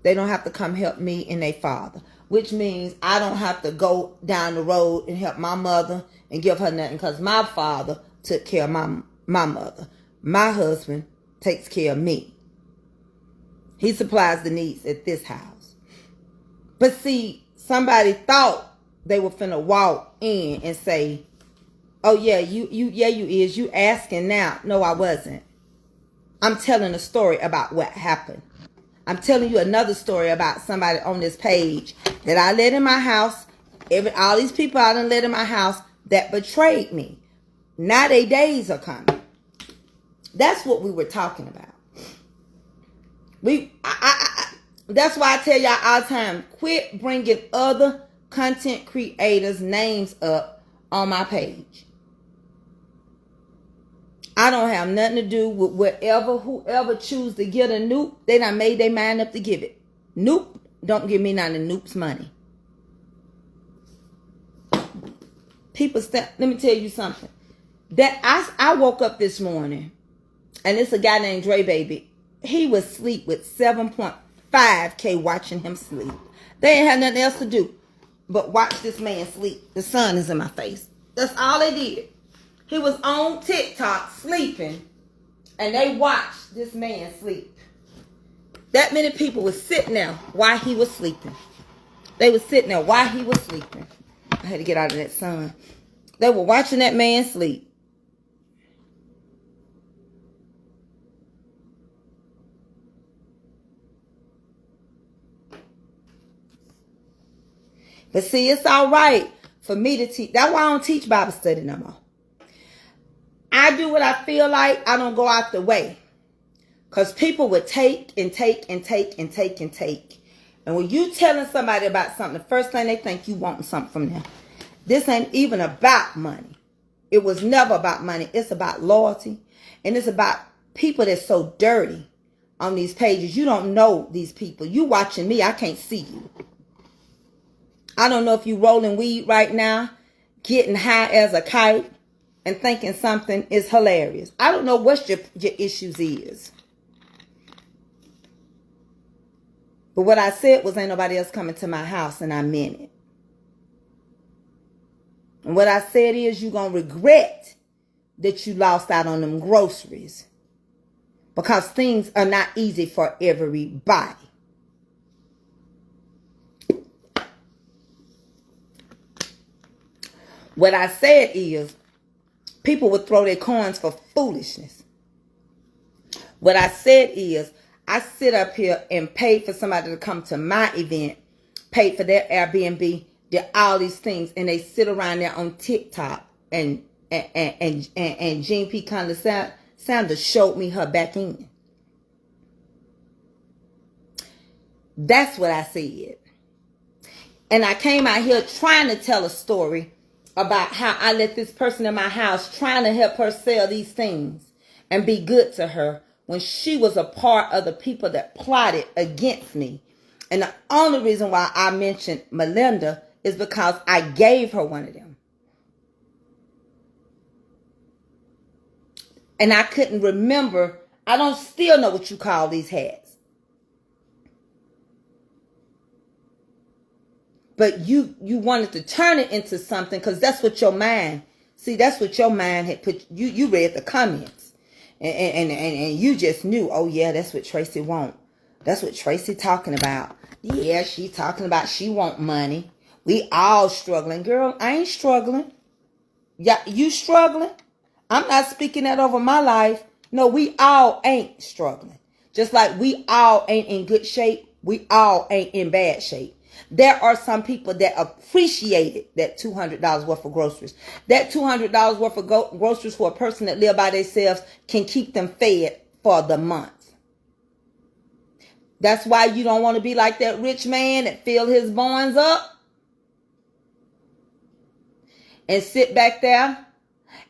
Speaker 1: They don't have to come help me and their father. Which means I don't have to go down the road and help my mother and give her nothing because my father took care of my mother. My husband takes care of me. He supplies the needs at this house. But see, somebody thought they were finna walk in and say, oh yeah, you is. You asking now. No, I wasn't. I'm telling a story about what happened. I'm telling you another story about somebody on this page that I let in my house. All these people I done let in my house that betrayed me. Now their days are coming. That's what we were talking about. That's why I tell y'all all the time, quit bringing other content creators' names up on my page. I don't have nothing to do with whoever choose to get a Noop. They done made their mind up to give it. Noop, don't give me none of Noop's money. People, let me tell you something. That I woke up this morning, and it's a guy named Dre Baby. He was asleep with 7.5K watching him sleep. They ain't had nothing else to do but watch this man sleep. The sun is in my face. That's all they did. He was on TikTok sleeping, and they watched this man sleep. That many people were sitting there while he was sleeping. They were sitting there while he was sleeping. I had to get out of that sun. They were watching that man sleep. But see, it's all right for me to teach. That's why I don't teach Bible study no more. I do what I feel like. I don't go out the way. Because people would take and take and take and take and take. And when you telling somebody about something, the first thing they think you wanting something from them. This ain't even about money. It was never about money. It's about loyalty. And it's about people that's so dirty on these pages. You don't know these people. You watching me, I can't see you. I don't know if you rolling weed right now, getting high as a kite, and thinking something is hilarious. I don't know what your issues is. But what I said was ain't nobody else coming to my house, and I meant it. And what I said is you're going to regret that you lost out on them groceries. Because things are not easy for everybody. What I said is people would throw their coins for foolishness. What I said is I sit up here and pay for somebody to come to my event, pay for their Airbnb, did all these things, and they sit around there on TikTok and Jean P. Sanders showed me her back end. That's what I said. And I came out here trying to tell a story about how I let this person in my house trying to help her sell these things and be good to her when she was a part of the people that plotted against me. And the only reason why I mentioned Melinda is because I gave her one of them. And I couldn't remember. I don't still know what you call these hats. But you wanted to turn it into something because that's what your mind, see, that's what your mind had put, you read the comments. And you just knew, oh yeah, that's what Tracy want. That's what Tracy talking about. Yeah, she talking about she want money. We all struggling. Girl, I ain't struggling. Yeah, you struggling? I'm not speaking that over my life. No, we all ain't struggling. Just like we all ain't in good shape, we all ain't in bad shape. There are some people that appreciated that $200 worth of groceries. That $200 worth of groceries for a person that live by themselves can keep them fed for the month. That's why you don't want to be like that rich man that fill his barns up and sit back there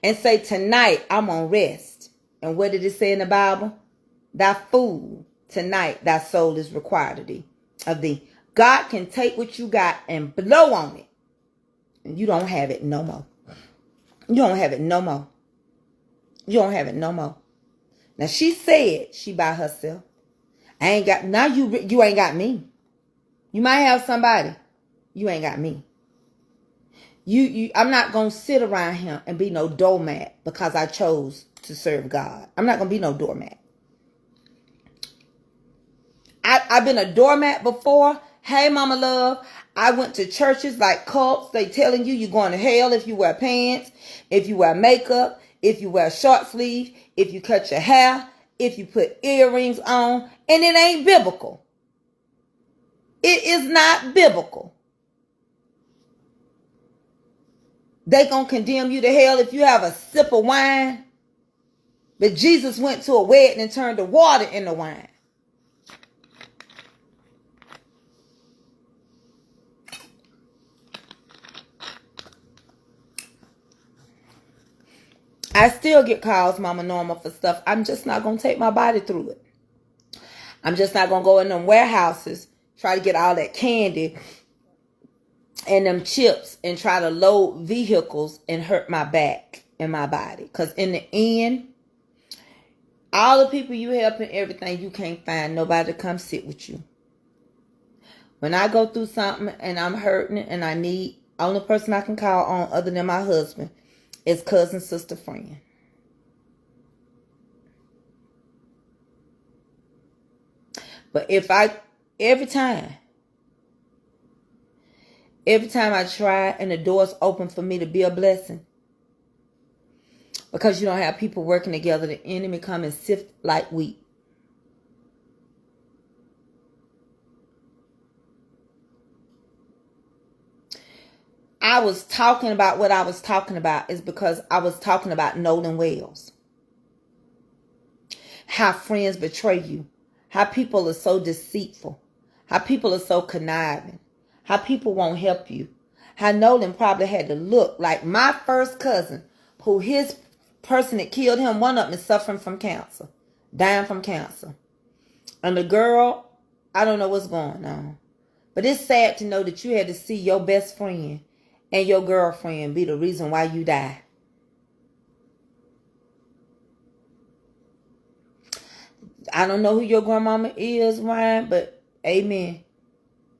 Speaker 1: and say, tonight I'm gonna rest. And what did it say in the Bible? Thy food tonight, thy soul is required of thee. God can take what you got and blow on it. And you don't have it no more. You don't have it no more. You don't have it no more. Now she said she by herself. I ain't got, now you ain't got me. You might have somebody. You ain't got me. I'm not going to sit around here and be no doormat because I chose to serve God. I'm not going to be no doormat. I've been a doormat before. Hey, mama love. I went to churches like cults. They telling you you're going to hell if you wear pants, if you wear makeup, if you wear short sleeve, if you cut your hair, if you put earrings on. And it ain't biblical. It is not biblical. They gonna condemn you to hell if you have a sip of wine. But Jesus went to a wedding and turned the water into wine. I still get calls Mama Norma for stuff. I'm just not going to take my body through it. I'm just not going to go in them warehouses, try to get all that candy and them chips and try to load vehicles and hurt my back and my body. Because in the end, all the people you help and everything, you can't find nobody to come sit with you. When I go through something and I'm hurting and I need, only person I can call on other than my husband is cousin, sister, friend. But every time I try and the door's open for me to be a blessing, because you don't have people working together, the enemy come and sift like wheat. I was talking about what I was talking about is because I was talking about Nolan Wells. How friends betray you. How people are so deceitful. How people are so conniving. How people won't help you. How Nolan probably had to look like my first cousin, who his person that killed him, one of them is suffering from cancer. Dying from cancer. And the girl, I don't know what's going on. But it's sad to know that you had to see your best friend and your girlfriend be the reason why you die. I don't know who your grandmama is, Ryan, but amen.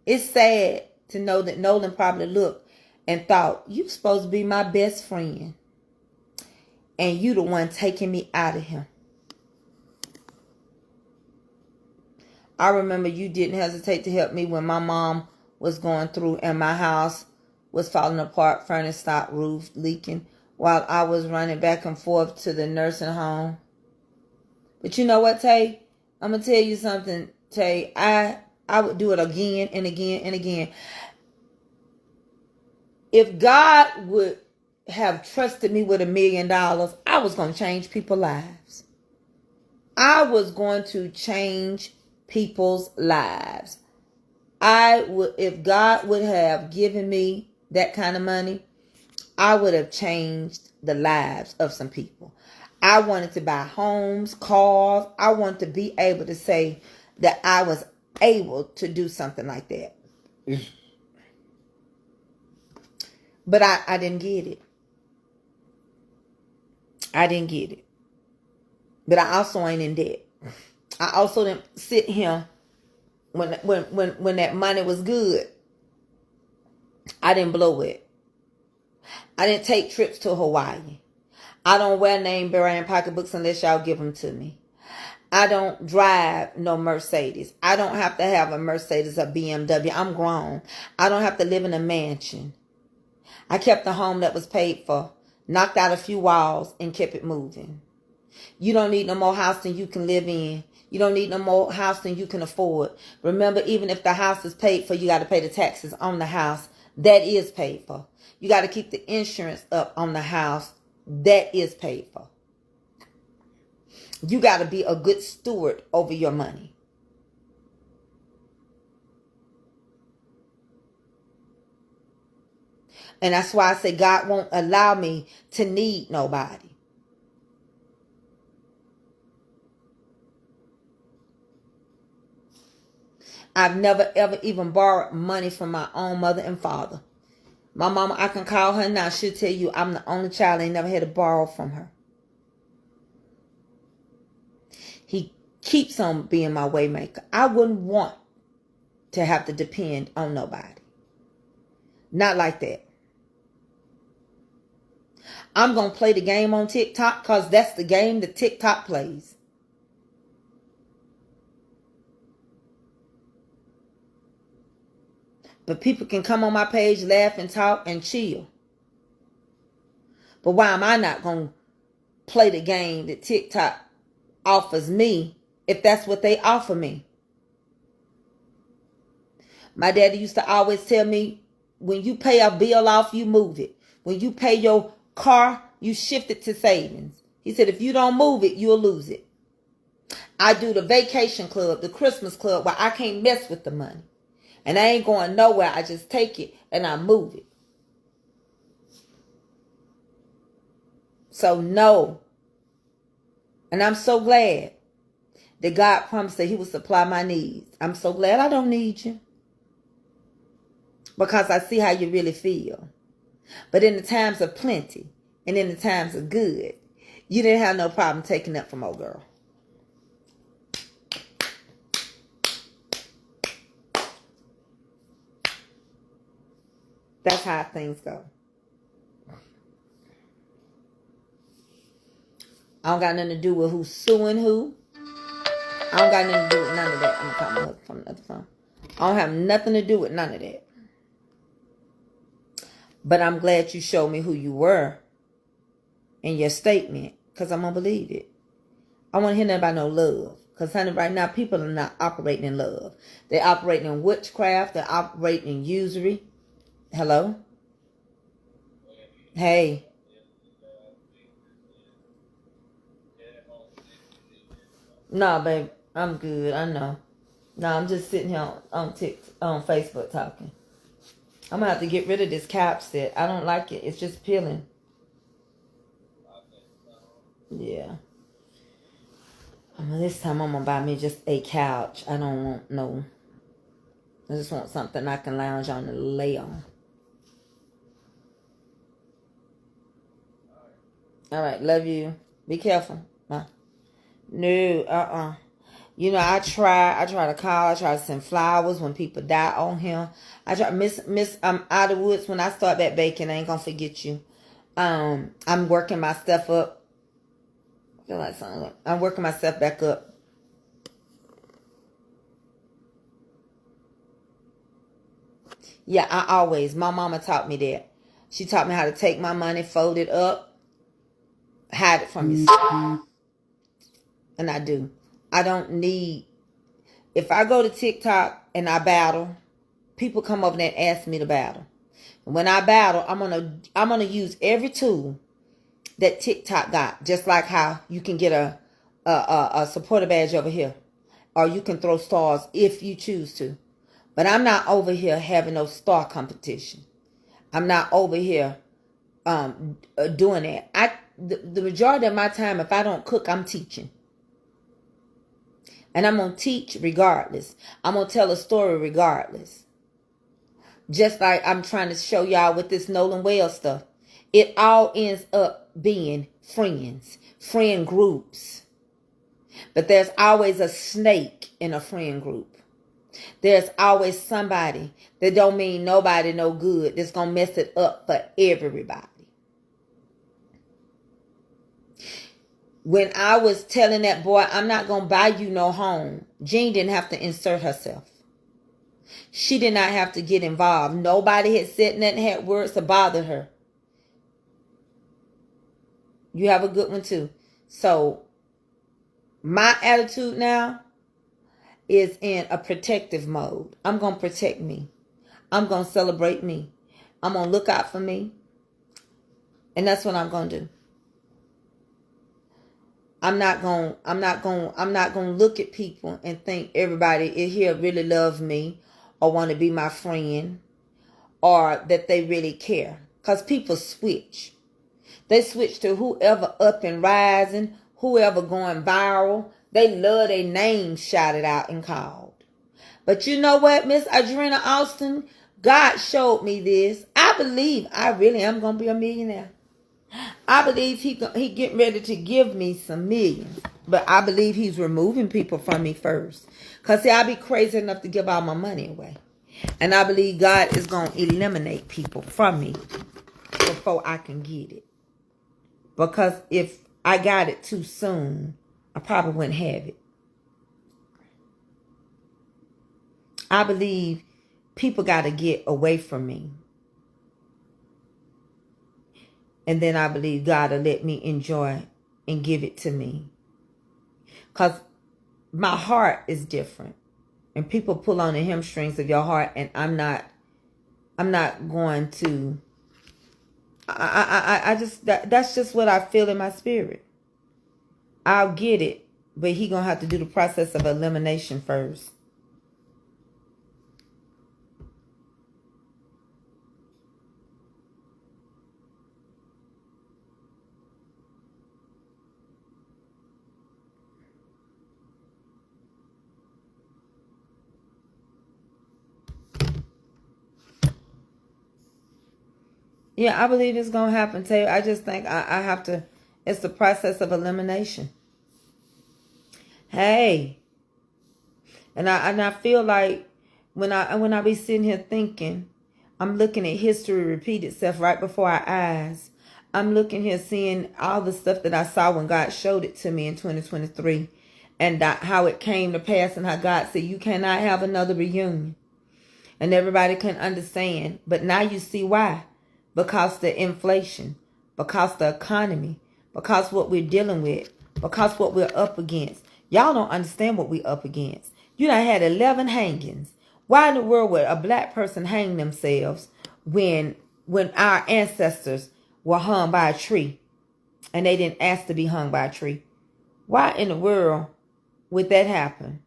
Speaker 1: It's sad to know that Nolan probably looked and thought, you supposed to be my best friend. And you the one taking me out of here. I remember you didn't hesitate to help me when my mom was going through and my house was falling apart, furnace stopped, roof leaking, while I was running back and forth to the nursing home. But you know what, Tay? I'm going to tell you something, Tay. I would do it again and again and again. If God would have trusted me with $1 million, I was going to change people's lives. I was going to change people's lives. If God would have given me that kind of money, I would have changed the lives of some people. I wanted to buy homes, cars. I wanted to be able to say that I was able to do something like that. But I didn't get it. I didn't get it. But I also ain't in debt. I also didn't sit here when that money was good. I didn't blow it. I didn't take trips to Hawaii. I don't wear name brand pocketbooks unless y'all give them to me. I don't drive no Mercedes. I don't have to have a Mercedes or BMW. I'm grown. I don't have to live in a mansion. I kept a home that was paid for, knocked out a few walls, and kept it moving. You don't need no more house than you can live in. You don't need no more house than you can afford. Remember, even if the house is paid for, you got to pay the taxes on the house that is paid for. You got to keep the insurance up on the house that is paid for. You got to be a good steward over your money. And that's why I say God won't allow me to need nobody. I've never ever even borrowed money from my own mother and father. My mama, I can call her now. She'll tell you I'm the only child I ain't never had to borrow from her. He keeps on being my way maker. I wouldn't want to have to depend on nobody. Not like that. I'm going to play the game on TikTok because that's the game that TikTok plays. But people can come on my page, laugh and talk and chill. But why am I not going to play the game that TikTok offers me if that's what they offer me? My daddy used to always tell me, when you pay a bill off, you move it. When you pay your car, you shift it to savings. He said, if you don't move it, you'll lose it. I do the vacation club, the Christmas club, where I can't mess with the money. And I ain't going nowhere. I just take it and I move it. So no. And I'm so glad that God promised that he will supply my needs. I'm so glad I don't need you. Because I see how you really feel. But in the times of plenty and in the times of good, you didn't have no problem taking up from old girl. That's how things go. I don't got nothing to do with who's suing who. I don't got nothing to do with none of that. I'm coming up from another phone. I don't have nothing to do with none of that. But I'm glad you showed me who you were in your statement, because I'm going to believe it. I want to hear nothing about no love. Because, honey, right now, people are not operating in love. They're operating in witchcraft. They're operating in usury. Hello? Hey. Nah, babe. I'm good. I know. No, I'm just sitting here on Facebook talking. I'm going to have to get rid of this couch set. I don't like it. It's just peeling. Yeah. This time I'm going to buy me just a couch. I don't want no. I just want something I can lounge on and lay on. All right. Love you. Be careful. Bye. No, You know, I try to call, I try to send flowers when people die on here. I try Miss out of the woods, when I start that baking, I ain't gonna forget you. I'm working my stuff up. I feel like something. I'm working myself back up. Yeah, my mama taught me that. She taught me how to take my money, fold it up, hide it from yourself. And I do. I don't need. If I go to TikTok and I battle, people come over there and ask me to battle. And when I battle, I'm gonna use every tool that TikTok got. Just like how you can get a supporter badge over here, or you can throw stars if you choose to. But I'm not over here having no star competition. I'm not over here doing that. The majority of my time, if I don't cook, I'm teaching. And I'm going to teach regardless. I'm going to tell a story regardless. Just like I'm trying to show y'all with this Nolan Wells stuff. It all ends up being friends. Friend groups. But there's always a snake in a friend group. There's always somebody that don't mean nobody no good that's going to mess it up for everybody. When I was telling that boy, I'm not going to buy you no home, Jean didn't have to insert herself. She did not have to get involved. Nobody had said nothing, had words to bother her. You have a good one too. So my attitude now is in a protective mode. I'm going to protect me. I'm going to celebrate me. I'm going to look out for me. And that's what I'm going to do. I'm not going to look at people and think everybody in here really loves me or want to be my friend or that they really care. Because people switch. They switch to whoever up and rising, whoever going viral. They love their name shouted out and called. But you know what, Miss Adrena Austin? God showed me this. I believe I really am going to be a millionaire. I believe he getting ready to give me some millions. But I believe he's removing people from me first. Because see, I'll be crazy enough to give all my money away. And I believe God is going to eliminate people from me before I can get it. Because if I got it too soon, I probably wouldn't have it. I believe people got to get away from me. And then I believe God will let me enjoy and give it to me. Because my heart is different. And people pull on the hamstrings of your heart. And I'm not going to. That's just what I feel in my spirit. I'll get it. But he going to have to do the process of elimination first. Yeah, I believe it's going to happen, Taylor. I just think I have to, it's the process of elimination. Hey. And I feel like when I be sitting here thinking, I'm looking at history repeat itself right before our eyes. I'm looking here seeing all the stuff that I saw when God showed it to me in 2023. And how it came to pass and how God said, you cannot have another reunion. And everybody couldn't understand. But now you see why. Because the inflation, because the economy, because what we're dealing with, because what we're up against. Y'all don't understand what we're up against. You done had 11 hangings. Why in the world would a black person hang themselves when our ancestors were hung by a tree and they didn't ask to be hung by a tree? Why in the world would that happen?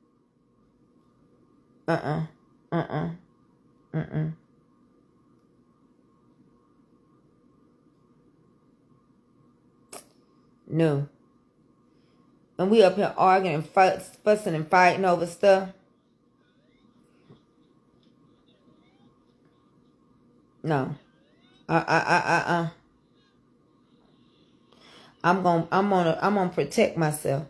Speaker 1: No. And we up here arguing and fussing and fighting over stuff. No. I'm gonna protect myself.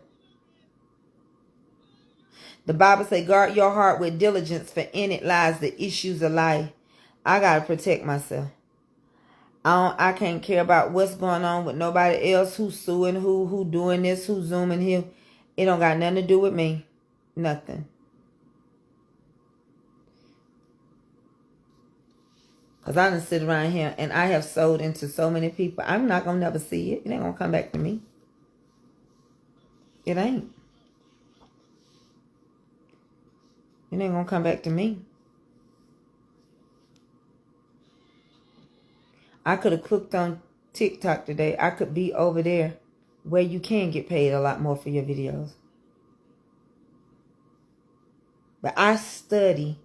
Speaker 1: The Bible say, guard your heart with diligence, for in it lies the issues of life. I gotta protect myself. I can't care about what's going on with nobody else, who's suing who doing this, who's zooming here. It don't got nothing to do with me. Nothing. Because I done sit around here and I have sold into so many people. I'm not going to never see it. It ain't going to come back to me. It ain't. It ain't going to come back to me. I could have cooked on TikTok today. I could be over there where you can get paid a lot more for your videos. But I study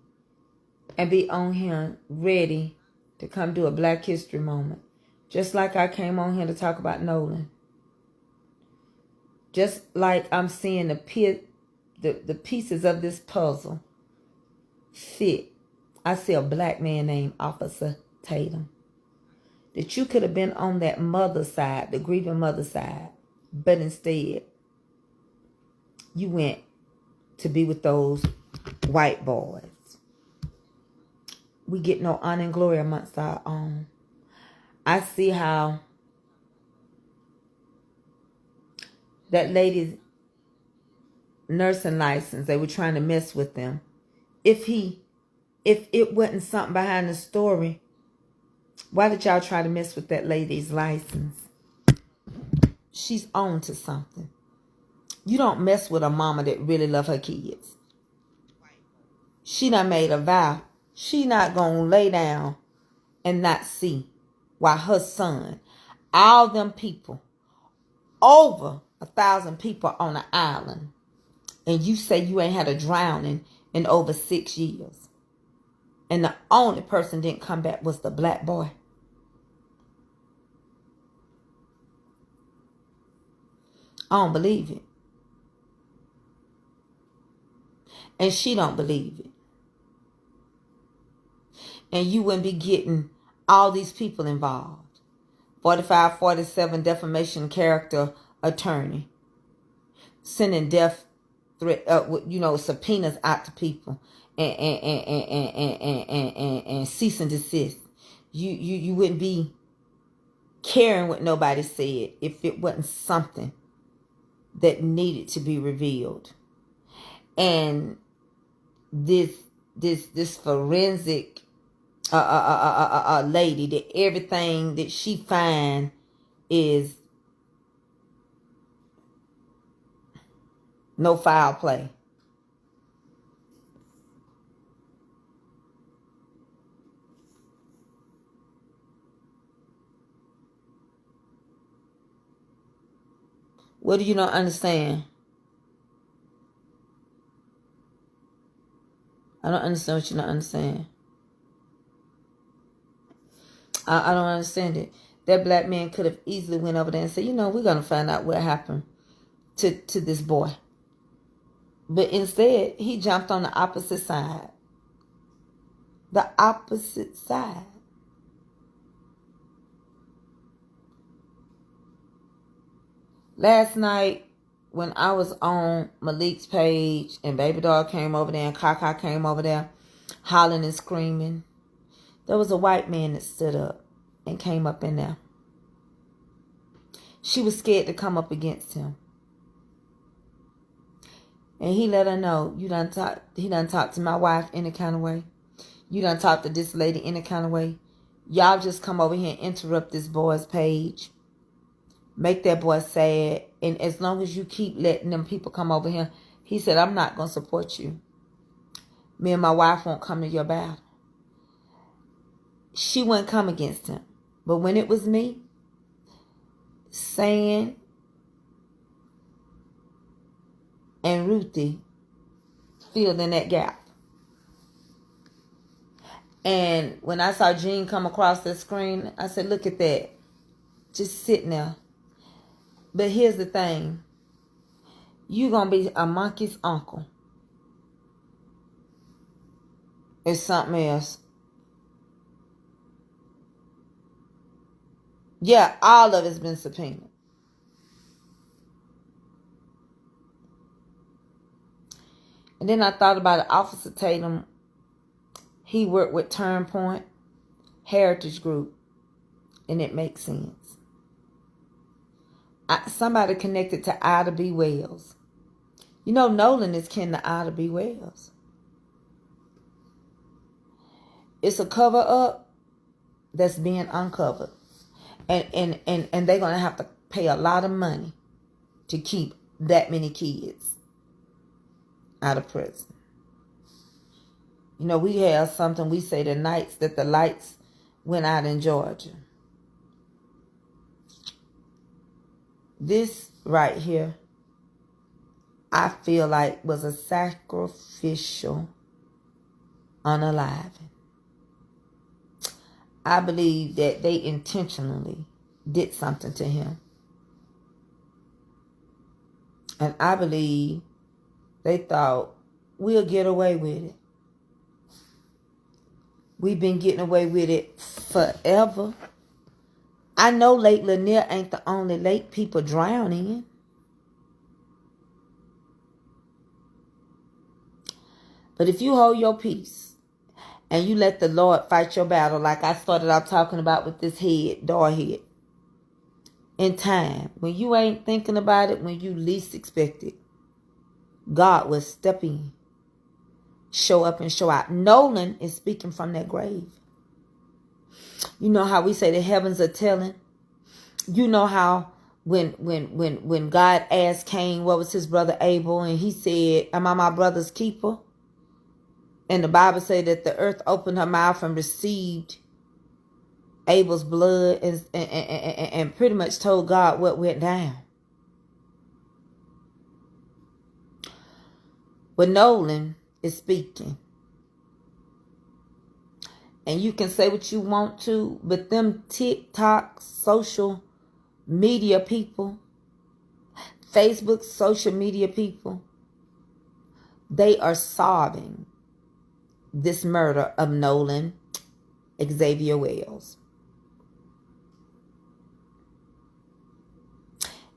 Speaker 1: and be on here ready to come do a Black History moment. Just like I came on here to talk about Nolan. Just like I'm seeing the pieces of this puzzle fit. I see a black man named Officer Tatum. That you could have been on that mother side, the grieving mother side. But instead, you went to be with those white boys. We get no honor and glory amongst our own. I see how that lady's nursing license. They were trying to mess with them. If it wasn't something behind the story, why did y'all try to mess with that lady's license? She's on to something. You don't mess with a mama that really love her kids. She done made a vow. She not gonna lay down and not see why her son, all them people, over 1,000 people on an island, and you say you ain't had a drowning in over 6 years. And the only person didn't come back was the black boy. I don't believe it. And she don't believe it. And you wouldn't be getting all these people involved. 45, 47 defamation character attorney. Sending death threat, subpoenas out to people. And cease and desist. You wouldn't be caring what nobody said if it wasn't something that needed to be revealed. And this forensic lady, that everything that she find is no foul play. What do you not understand? I don't understand what you don't understand. I don't understand it. That black man could have easily went over there and said, we're going to find out what happened to this boy. But instead, he jumped on the opposite side. The opposite side. Last night, when I was on Malik's page and Baby Doll came over there and Kaka came over there hollering and screaming, there was a white man that stood up and came up in there. She was scared to come up against him. And he let her know, he done talked to my wife any kind of way. You done talked to this lady any kind of way. Y'all just come over here and interrupt this boy's page. Make that boy sad. And as long as you keep letting them people come over here, he said, I'm not going to support you. Me and my wife won't come to your battle. She wouldn't come against him. But when it was me, San and Ruthie filled in that gap. And when I saw Jean come across the screen, I said, look at that. Just sitting there. But here's the thing. You're going to be a monkey's uncle. It's something else. Yeah, all of it's been subpoenaed. And then I thought about it. Officer Tatum, he worked with Turn Point Heritage Group. And it makes sense. Somebody connected to Ida B. Wells. Nolan is kin to Ida B. Wells. It's a cover up that's being uncovered. And they're going to have to pay a lot of money to keep that many kids out of prison. We have something we say the nights that the lights went out in Georgia. This right here, I feel like was a sacrificial unaliving. I believe that they intentionally did something to him. And I believe they thought, we'll get away with it. We've been getting away with it forever. I know Lake Lanier ain't the only lake people drown in. But if you hold your peace and you let the Lord fight your battle, like I started out talking about with this head, door head, in time, when you ain't thinking about it, when you least expect it, God will step in, show up and show out. Nolan is speaking from that grave. You know how we say the heavens are telling? You know how when God asked Cain what was his brother Abel, and he said, am I my brother's keeper? And the Bible said that the earth opened her mouth and received Abel's blood and pretty much told God what went down. But Nolan is speaking. And you can say what you want to, but them TikTok social media people, Facebook social media people, they are solving this murder of Nolan Xavier Wells.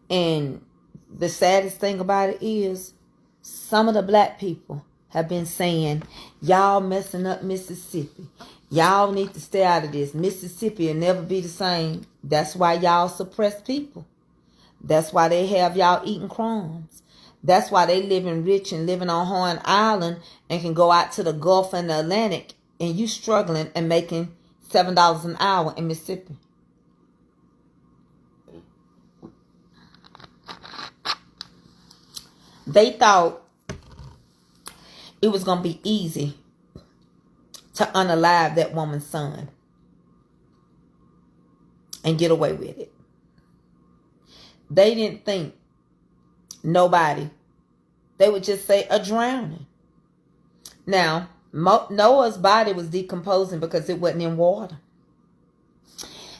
Speaker 1: And the saddest thing about it is some of the black people have been saying, y'all messing up Mississippi. Y'all need to stay out of this. Mississippi will never be the same. That's why y'all suppress people. That's why they have y'all eating crumbs. That's why they living rich and living on Horn Island and can go out to the Gulf and the Atlantic, and you struggling and making $7 an hour in Mississippi. They thought it was going to be easy to unalive that woman's son and get away with it. They didn't think nobody. They would just say a drowning. Now, Noah's body was decomposing because it wasn't in water.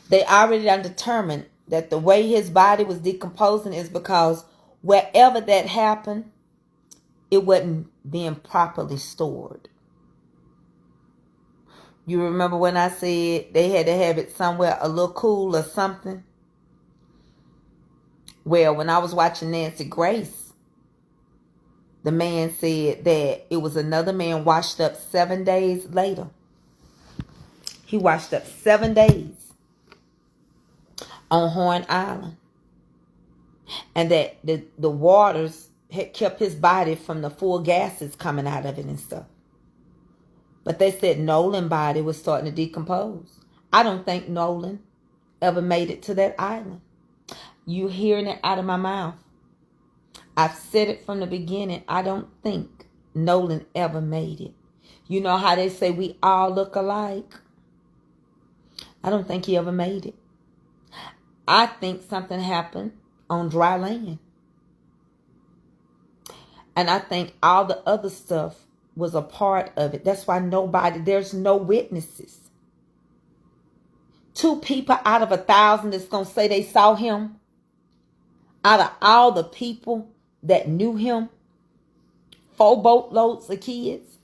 Speaker 1: They already done determined that the way his body was decomposing is because wherever that happened, it wasn't being properly stored. You remember when I said they had to have it somewhere a little cool or something? Well, when I was watching Nancy Grace, the man said that it was another man washed up 7 days later. He washed up 7 days on Horn Island. And that the waters had kept his body from the full gases coming out of it and stuff. But they said Nolan's body was starting to decompose. I don't think Nolan ever made it to that island. You hearing it out of my mouth. I've said it from the beginning. I don't think Nolan ever made it. You know how they say we all look alike? I don't think he ever made it. I think something happened on dry land. And I think all the other stuff was a part of it. That's why there's no witnesses. 2 people out of 1,000 that's going to say they saw him. Out of all the people that knew him, 4 boatloads of kids,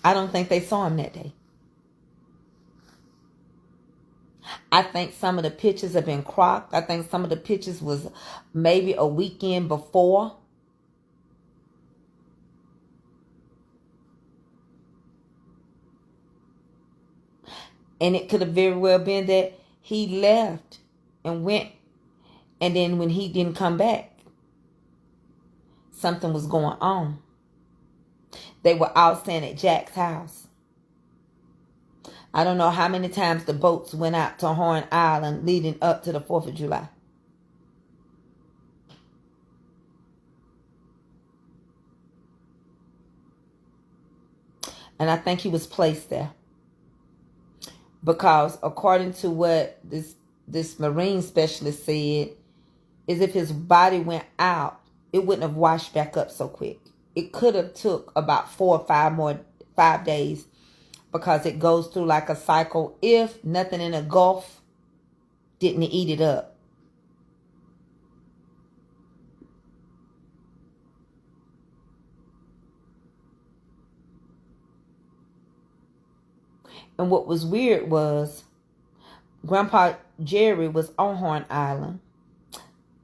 Speaker 1: I don't think they saw him that day. I think some of the pictures have been cropped. I think some of the pictures was maybe a weekend before. And it could have very well been that he left and went, and then when he didn't come back, something was going on. They were all staying at Jack's house. I don't know how many times the boats went out to Horn Island leading up to the 4th of July. And I think he was placed there. Because according to what this marine specialist said, is if his body went out, it wouldn't have washed back up so quick. It could have took about 4 or 5 days, because it goes through like a cycle if nothing in the Gulf didn't eat it up. And what was weird was Grandpa Jerry was on Horn Island.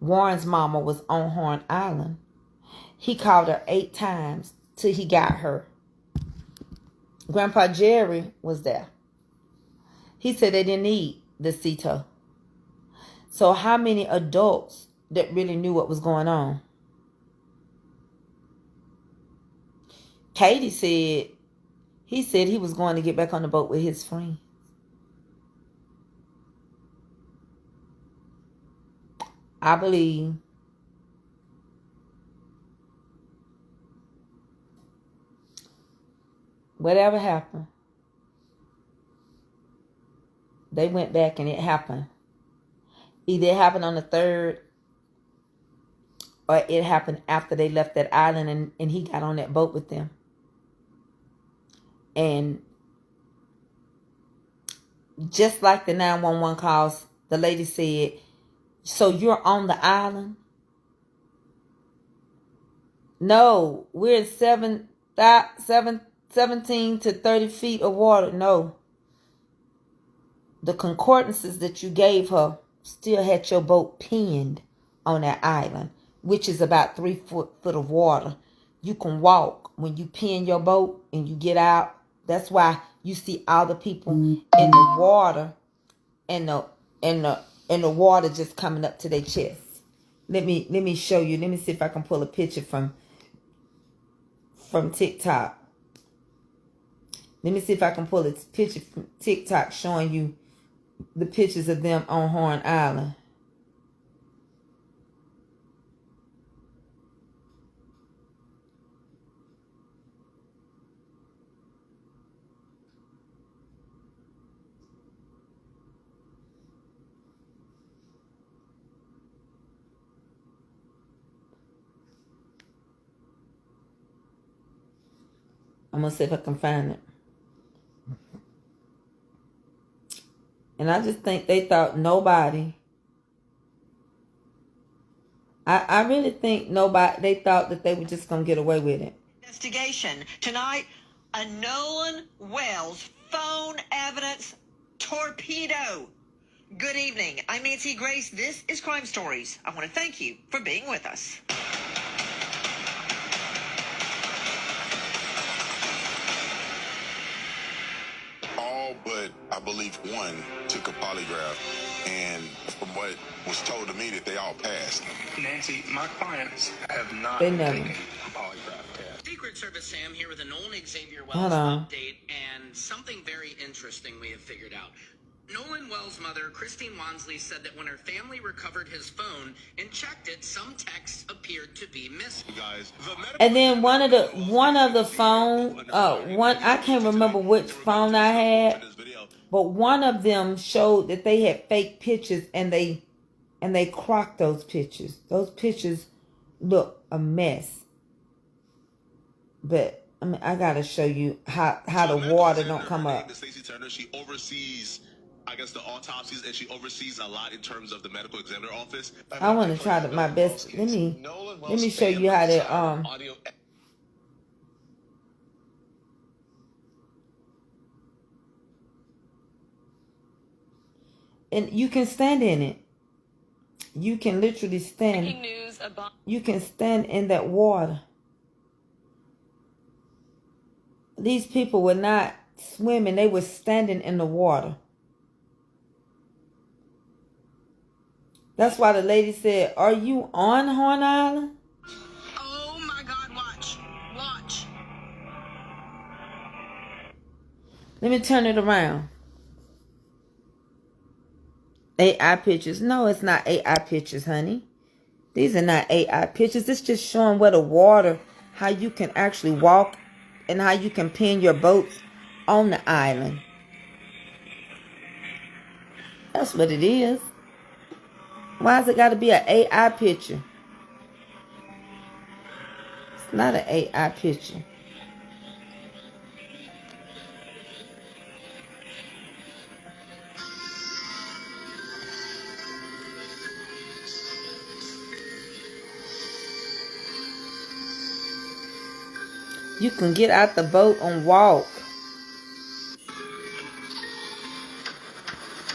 Speaker 1: Warren's mama was on Horn Island. He called her 8 times till he got her. Grandpa Jerry was there. He said they didn't eat the Cito. So how many adults that really knew what was going on? Katie said, he said he was going to get back on the boat with his friend. I believe whatever happened, they went back and it happened. Either it happened on the 3rd or it happened after they left that island and he got on that boat with them. And just like the 911 calls, the lady said, so you're on the island? No, we're in 17 to 30 feet of water. No. The concordances that you gave her still had your boat pinned on that island, which is about 3 foot of water. You can walk when you pin your boat and you get out. That's why you see all the people in the water and the water just coming up to their chest. Let me show you. Let me see if I can pull a picture from TikTok. Let me see if I can pull a picture from TikTok showing you the pictures of them on Horn Island. I'm going to see if I can find it. And I just think they thought nobody. I really think nobody, they thought that they were just going to get away with it.
Speaker 4: Investigation. Tonight, a Nolan Wells phone evidence torpedo. Good evening. I'm Nancy Grace. This is Crime Stories. I want to thank you for being with us.
Speaker 5: All but, I believe, one took a polygraph, and from what was told to me that they all passed.
Speaker 6: Nancy, my clients have not
Speaker 1: They never.
Speaker 6: taken a polygraph test.
Speaker 7: Secret Service Sam here with a Nolan Xavier
Speaker 1: Hold
Speaker 7: Wells
Speaker 1: on.
Speaker 7: update and something very interesting we have figured out. Nolan Wells' mother, Christine Wansley, said that when her family recovered his phone and checked it, some texts appeared to be missing.
Speaker 5: Guys,
Speaker 1: And then one of the phone, one, I can't remember which phone I had, but one of them showed that they had fake pictures and they cropped those pictures. Those pictures look a mess. But I mean, I gotta show you how the water don't come up.
Speaker 5: Stacey Turner, she oversees, I guess, the autopsies, and she oversees a lot in terms of the medical examiner office.
Speaker 1: I want to try my best. Let me show you how that
Speaker 5: audio.
Speaker 1: and you can stand in it. You can literally stand.
Speaker 8: Breaking news about
Speaker 1: You can stand in that water. These people were not swimming, they were standing in the water. That's why the lady said, "Are you on Horn Island?"
Speaker 2: Oh my God, watch. Watch.
Speaker 1: Let me turn it around. AI pictures. No, it's not AI pictures, honey. These are not AI pictures. It's just showing where the water, how you can actually walk and how you can pin your boats on the island. That's what it is. Why has it got to be an AI picture? It's not an AI picture. You can get out the boat and walk.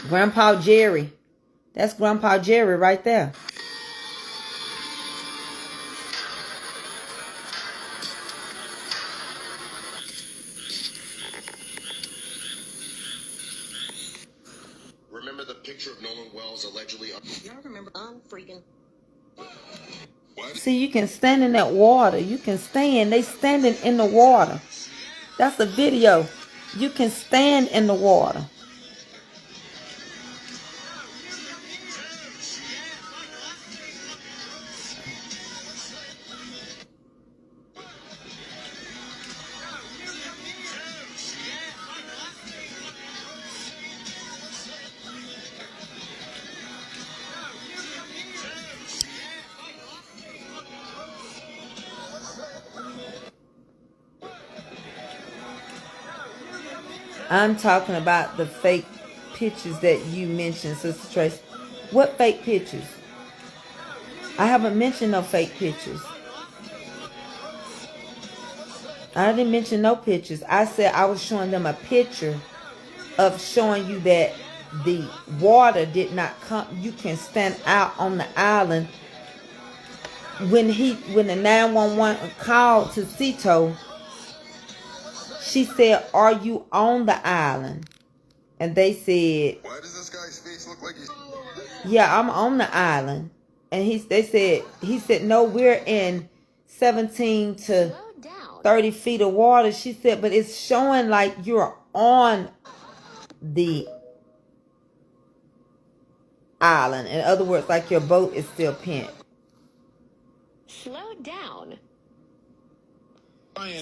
Speaker 1: Grandpa Jerry. That's Grandpa Jerry right there.
Speaker 5: Remember the picture of Nolan
Speaker 8: Wells allegedly.
Speaker 4: Y'all remember? I'm freaking.
Speaker 5: What?
Speaker 1: See, you can stand in that water. You can stand. They standing in the water. That's a video. You can stand in the water. I'm talking about the fake pictures that you mentioned, Sister Trace. What fake pictures? I haven't mentioned no fake pictures. I didn't mention no pictures. I said I was showing them a picture of showing you that the water did not come. You can stand out on the island. When the 911 called to Cito, she said, "Are you on the island?" And they said,
Speaker 5: Why does this guy's face look like he's...
Speaker 1: "Yeah, I'm on the island." And he said, "No, we're in 17 to 30 feet of water." She said, "But it's showing like you're on the island. In other words, like your boat is still pinned."
Speaker 9: Slow down.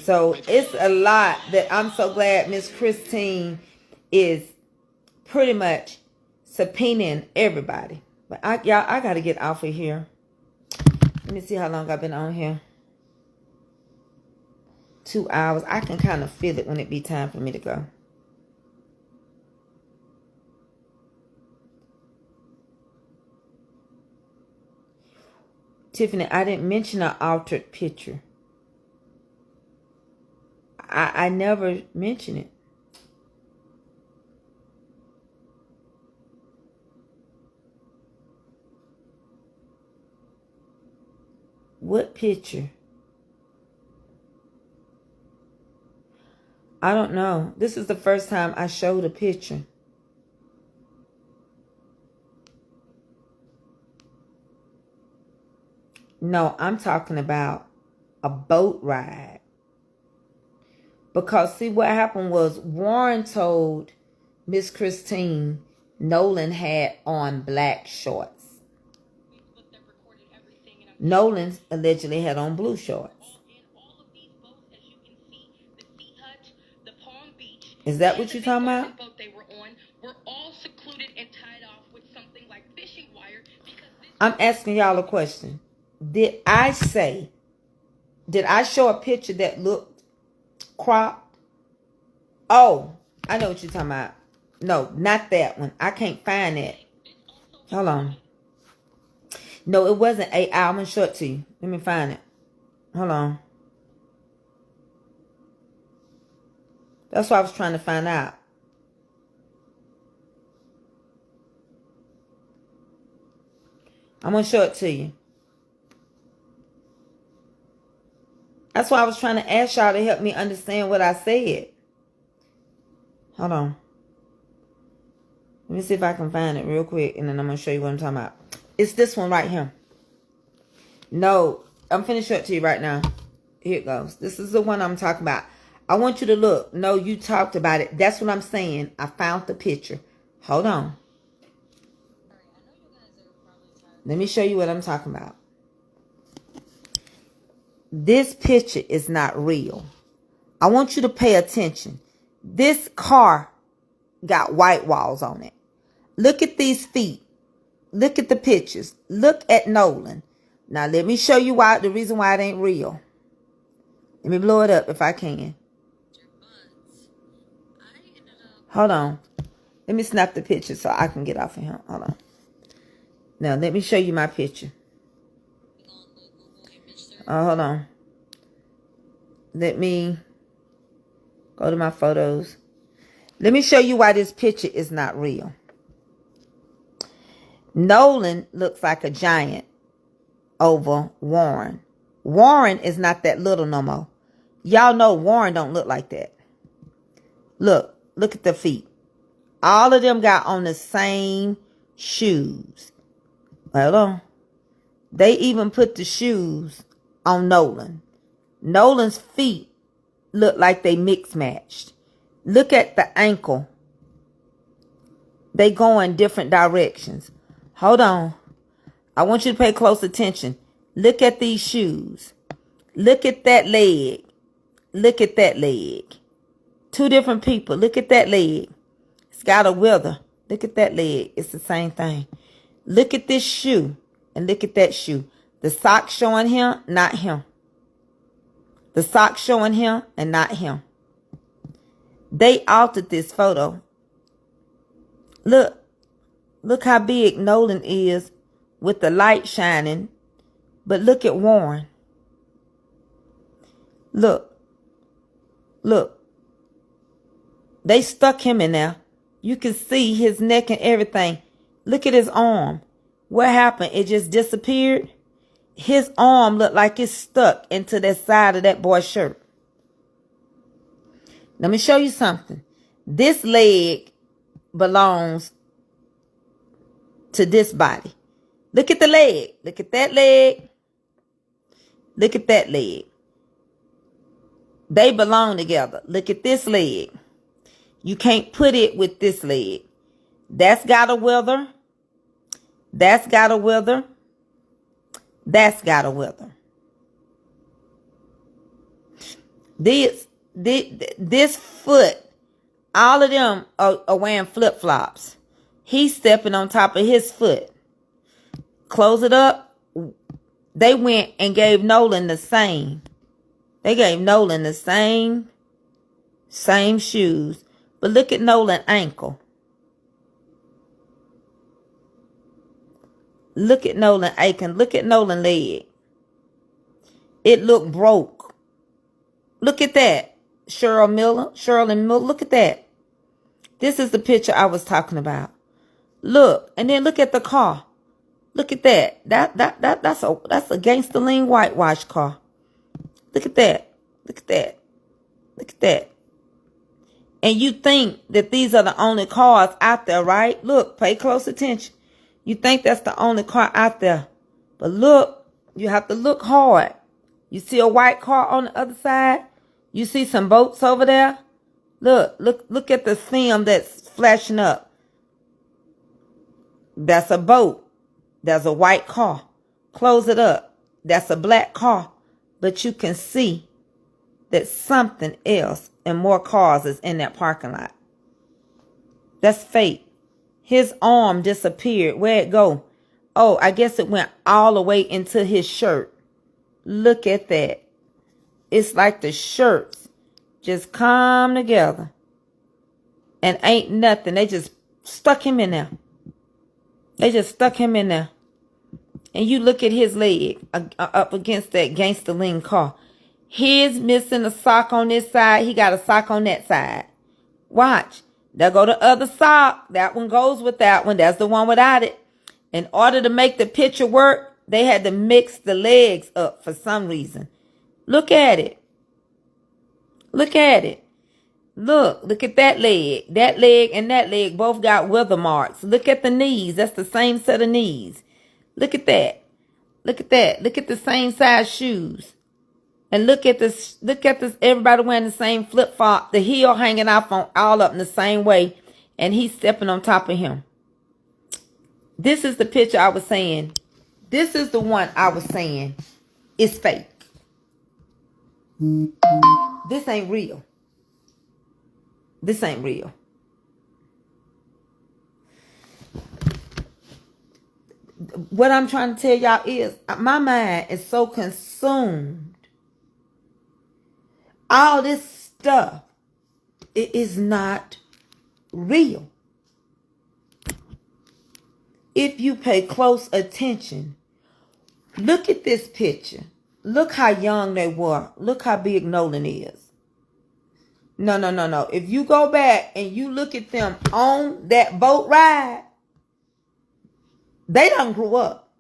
Speaker 1: So it's a lot that I'm so glad Miss Christine is pretty much subpoenaing everybody. But y'all, I got to get off of here. Let me see how long I've been on here. 2 hours. I can kind of feel it when it be time for me to go. Tiffany, I didn't mention an altered picture. I never mention it. What picture? I don't know. This is the first time I showed a picture. No, I'm talking about a boat ride. Because see, what happened was Warren told Miss Christine Nolan had on black shorts. Nolan allegedly had on blue shorts. Is that what you're talking about? I'm asking y'all a question. Did I show a picture that looked cropped? Oh, I know what you're talking about. No, not that one. I can't find it. Hold on. No, it wasn't AI. I'm going to show it to you. Let me find it. Hold on. That's what I was trying to find out. I'm going to show it to you. That's why I was trying to ask y'all to help me understand what I said. Hold on. Let me see if I can find it real quick, and then I'm going to show you what I'm talking about. It's this one right here. No, I'm finna show it to you right now. Here it goes. This is the one I'm talking about. I want you to look. No, you talked about it. That's what I'm saying. I found the picture. Hold on. Let me show you what I'm talking about. This picture is not real. I want you to pay attention. This car got white walls on it. Look at these feet. Look at the pictures. Look at Nolan. Now let me show you the reason why it ain't real. Let me blow it up if I can. Hold on. Let me snap the picture so I can get off of him. Hold on. Now let me show you my picture. Hold on. Let me go to my photos. Let me show you why this picture is not real. Nolan looks like a giant over Warren. Warren is not that little no more. Y'all know Warren don't look like that. Look at the feet. All of them got on the same shoes. Hold on. They even put the shoes on Nolan. Nolan's feet look like they mix matched. Look at the ankle. They go in different directions. Hold on. I want you to pay close attention. Look at these shoes. Look at that leg. Look at that leg. Two different people. Look at that leg. It's got a wither. Look at that leg. It's the same thing. Look at this shoe and look at that shoe. The sock showing him, not him. The sock showing him and not him. They altered this photo. Look. Look how big Nolan is with the light shining. But look at Warren. Look. Look. They stuck him in there. You can see his neck and everything. Look at his arm. What happened? It just disappeared. His arm looked like it's stuck into the side of that boy's shirt. Let me show you something. This leg belongs to this body. Look at the leg. Look at that leg. Look at that leg. They belong together. Look at this leg. You can't put it with this leg. That's got a wither. That's got a wither. That's got a wither. This foot, all of them are wearing flip-flops. He's stepping on top of his foot. Close it up. They went and gave Nolan the same. They gave Nolan the same shoes. But look at Nolan's ankle. Look at Nolan Aiken. Look at Nolan leg. It looked broke. Look at that. Shirley Miller. Look at that. This is the picture I was talking about. Look. And then look at the car. Look at that. That's a gangster lean whitewash car. Look at that. Look at that. Look at that. And you think that these are the only cars out there, right? Look, pay close attention. You think that's the only car out there. But look, you have to look hard. You see a white car on the other side? You see some boats over there? Look at the film that's flashing up. That's a boat. There's a white car. Close it up. That's a black car. But you can see that something else and more cars is in that parking lot. That's fate. His arm disappeared. Where'd it go? Oh, I guess it went all the way into his shirt. Look at that. It's like the shirts just come together. And ain't nothing. They just stuck him in there. They just stuck him in there. And you look at his leg up against that gangster lean car. His missing a sock on this side. He got a sock on that side. Watch. There go the other sock. That one goes with that one. That's the one without it. In order to make the picture work, they had to mix the legs up for some reason. Look at it. Look at it. Look at that leg. That leg and that leg both got wither marks. Look at the knees. That's the same set of knees. Look at that. Look at that. Look at the same size shoes. And look at this, everybody wearing the same flip-flop, the heel hanging off on all up in the same way, and he's stepping on top of him. This is the picture I was saying. This is the one I was saying is fake. This ain't real. This ain't real. What I'm trying to tell y'all is, my mind is so consumed. All this stuff, it is not real. If you pay close attention, look at this picture. Look how young they were. Look how big Nolan is. No. If you go back and you look at them on that boat ride, they done grew up.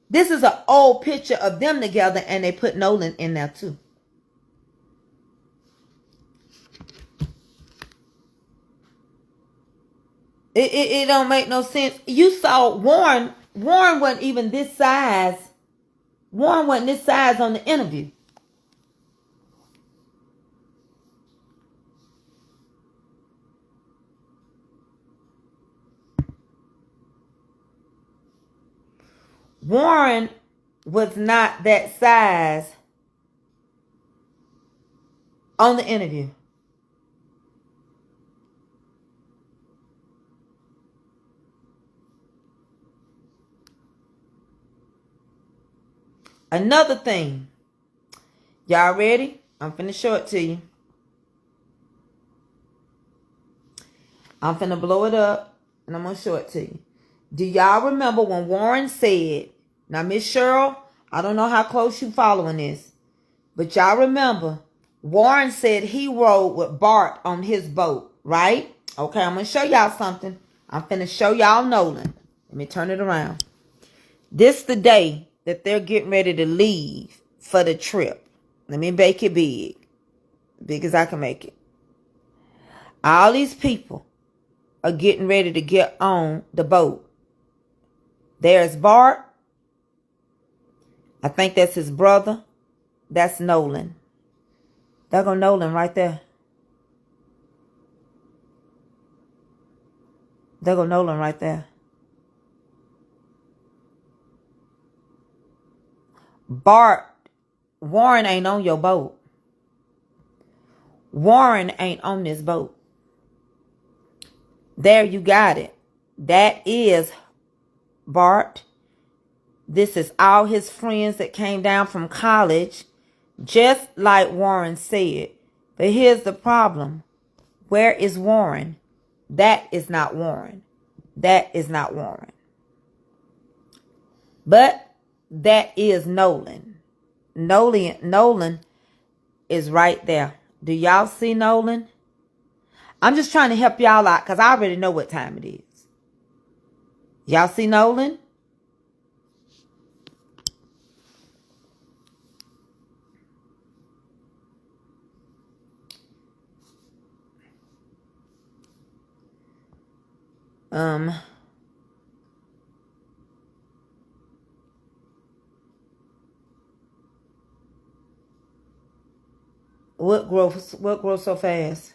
Speaker 1: This is an old picture of them together, and they put Nolan in there too. It don't make no sense. You saw Warren. Warren wasn't even this size. Warren wasn't this size on the interview. Warren was not that size on the interview. Another thing. Y'all ready? I'm finna show it to you. I'm finna blow it up and I'm gonna show it to you. Do y'all remember when Warren said, now Miss Cheryl, I don't know how close you following this, but y'all remember Warren said he rode with Bart on his boat, right? Okay, I'm gonna show y'all something. I'm finna show y'all Nolan. Let me turn it around. This the day that they're getting ready to leave for the trip. Let me make it big. Big as I can make it. All these people are getting ready to get on the boat. There's Bart. I think that's his brother. That's Nolan. There go Nolan right there. There go Nolan right there. Bart, Warren ain't on your boat. Warren ain't on this boat. There, you got it. That is Bart. This is all his friends that came down from college, just like Warren said. But here's the problem. Where is Warren? That is not Warren. That is not Warren. But that is Nolan. Nolan is right there. Do y'all see Nolan? I'm just trying to help y'all out because I already know what time it is. Y'all see Nolan? What grows so fast?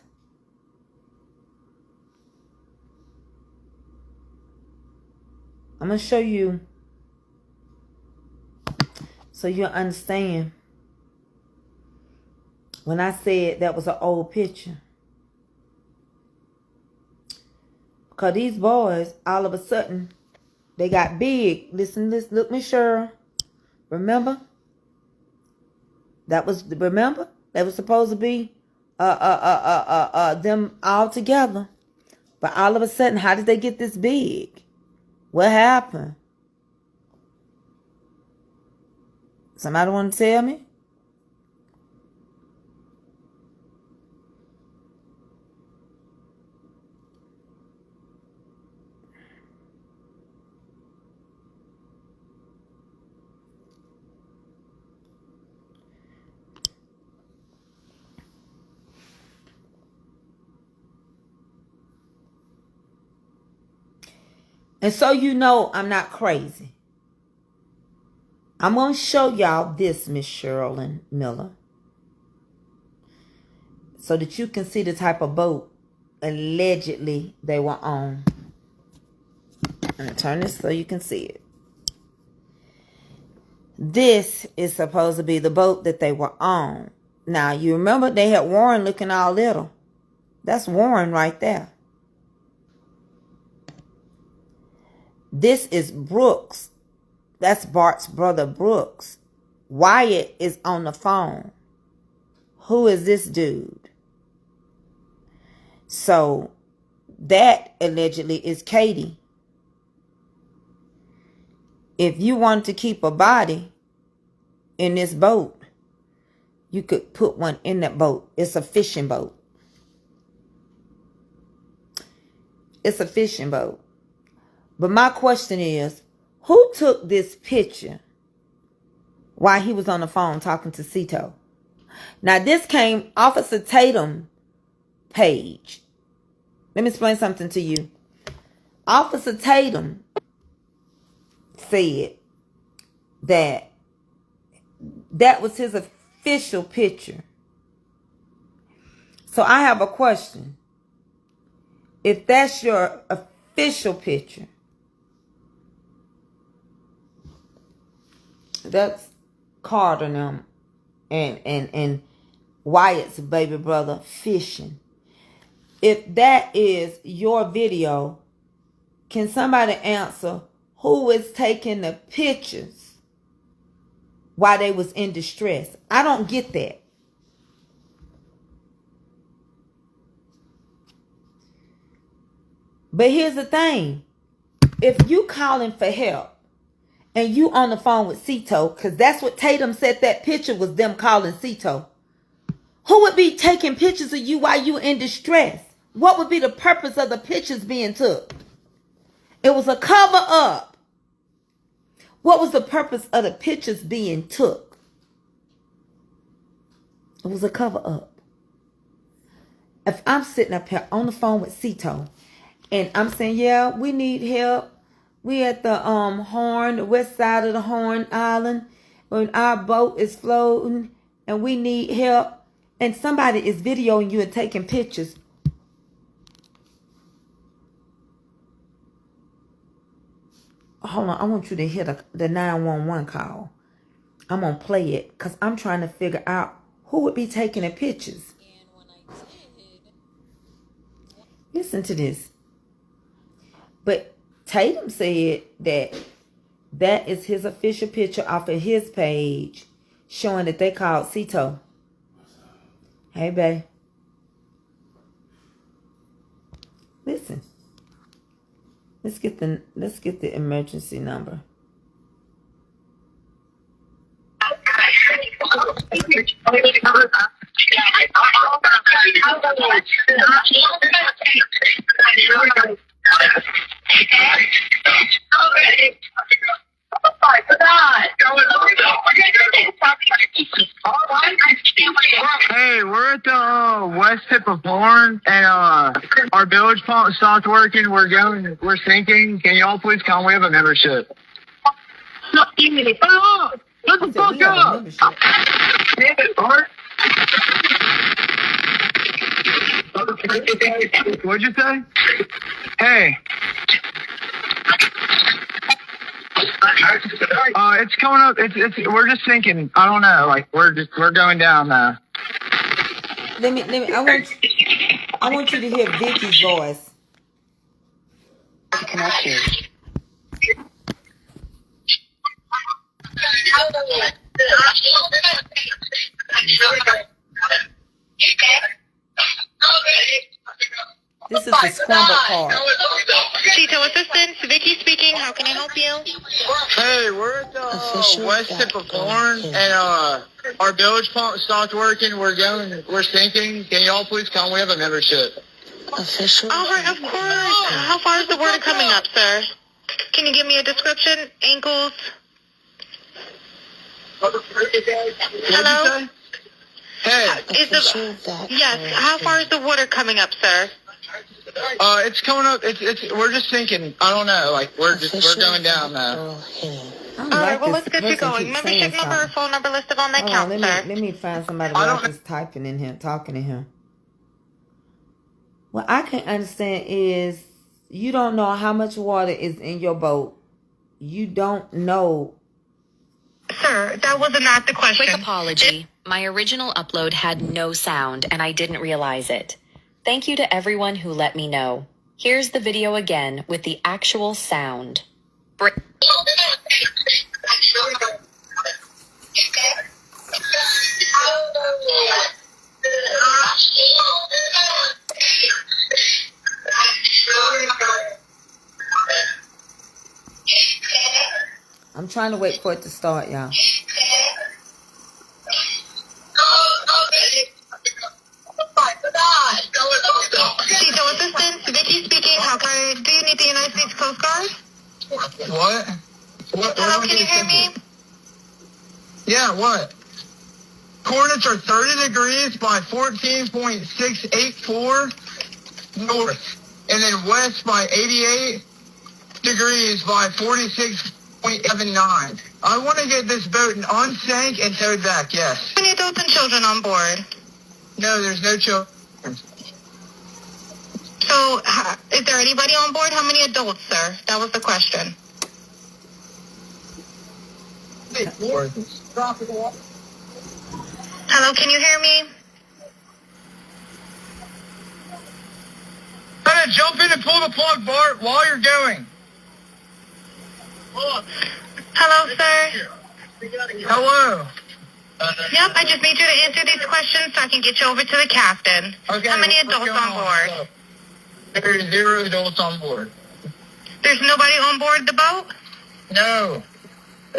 Speaker 1: I'm going to show you so you'll understand. When I said that was an old picture. Because these boys, all of a sudden, they got big. Listen, look, Miss Cheryl. Remember? Remember? They were supposed to be them all together. But all of a sudden, how did they get this big? What happened? Somebody want to tell me? And so you know I'm not crazy. I'm going to show y'all this, Miss Cheryl Miller. So that you can see the type of boat allegedly they were on. I'm going to turn this so you can see it. This is supposed to be the boat that they were on. Now, you remember they had Warren looking all little. That's Warren right there. This is Brooks. That's Bart's brother, Brooks. Wyatt is on the phone. Who is this dude? So, that allegedly is Katie. If you want to keep a body in this boat, you could put one in that boat. It's a fishing boat. It's a fishing boat. But my question is, who took this picture while he was on the phone talking to Cito? Now, this came Officer Tatum page. Let me explain something to you. Officer Tatum said that was his official picture. So I have a question. If that's your official picture, that's Carter and them and Wyatt's baby brother fishing. If that is your video, can somebody answer who is taking the pictures while they was in distress? I don't get that. But here's the thing. If you calling for help and you on the phone with Cito, because that's what Tatum said that picture was, them calling Cito, who would be taking pictures of you while you in distress? What would be the purpose of the pictures being took? It was a cover up. What was the purpose of the pictures being took? It was a cover up. If I'm sitting up here on the phone with Cito and I'm saying, yeah, we need help. We at the Horn, the west side of the Horn Island, when our boat is floating and we need help, and somebody is videoing you and taking pictures. Hold on, I want you to hear the 911 call. I'm going to play it because I'm trying to figure out who would be taking the pictures. Listen to this. But Tatum said that is his official picture off of his page showing that they called Cito. Hey, babe. Listen. Let's get the emergency number.
Speaker 8: Hey, we're at the west tip of Horn, and our bilge pump stopped working. We're sinking. Can y'all please come? We have a membership. Shut the fuck up! What'd you say? Hey. It's coming up. We're just sinking. I don't know. Like we're going down now.
Speaker 1: I want you to hear Vicky's voice.
Speaker 4: Connect you.
Speaker 1: This is the scrambled part.
Speaker 10: Cito Assistance, Vicky speaking. How can I help you?
Speaker 8: Hey, we're at the west tip of Horn, and our bilge pump stopped working. We're sinking. Can y'all please come? We have a membership.
Speaker 10: All right, of course. How far is the water coming up, sir? Can you give me a description? Ankles? Hello?
Speaker 8: Hey.
Speaker 10: Yes. How far is the water coming up, sir?
Speaker 8: It's coming up. We're just sinking. I don't know. Like we're going down now.
Speaker 10: All right. Well, let's get you going. Membership number or phone number listed on that count, sir.
Speaker 1: Let me find somebody else just typing in here, talking to him. What I can understand is you don't know how much water is in your boat. You don't know.
Speaker 10: Sir, that was not the question.
Speaker 11: Quick apology. My original upload had no sound and I didn't realize it. Thank you to everyone who let me know. Here's the video again with the actual sound.
Speaker 1: I'm trying to wait for it to start, y'all.
Speaker 10: Cito Assistance, Vicky speaking. Do you need the United States Coast Guard?
Speaker 8: What?
Speaker 10: Hello, can you hear me?
Speaker 8: Yeah, what? Coordinates are 30 degrees by 14.684 north, and then west by 88 degrees by 46.79. I want to get this boat unsank and towed back, yes.
Speaker 10: How many adults and children on board?
Speaker 8: No, there's no children.
Speaker 10: So, is there anybody on board? How many adults, sir? That was the question. Hello, can you hear me?
Speaker 8: Try to jump in and pull the plug, Bart, while you're going.
Speaker 10: Hello, sir.
Speaker 8: Hello.
Speaker 10: Yep, I just need you to answer these questions so I can get you over to the captain.
Speaker 8: Okay,
Speaker 10: How many
Speaker 8: what's
Speaker 10: adults
Speaker 8: going
Speaker 10: on board?
Speaker 8: There's 0 adults on board.
Speaker 10: There's nobody on board the boat?
Speaker 8: No.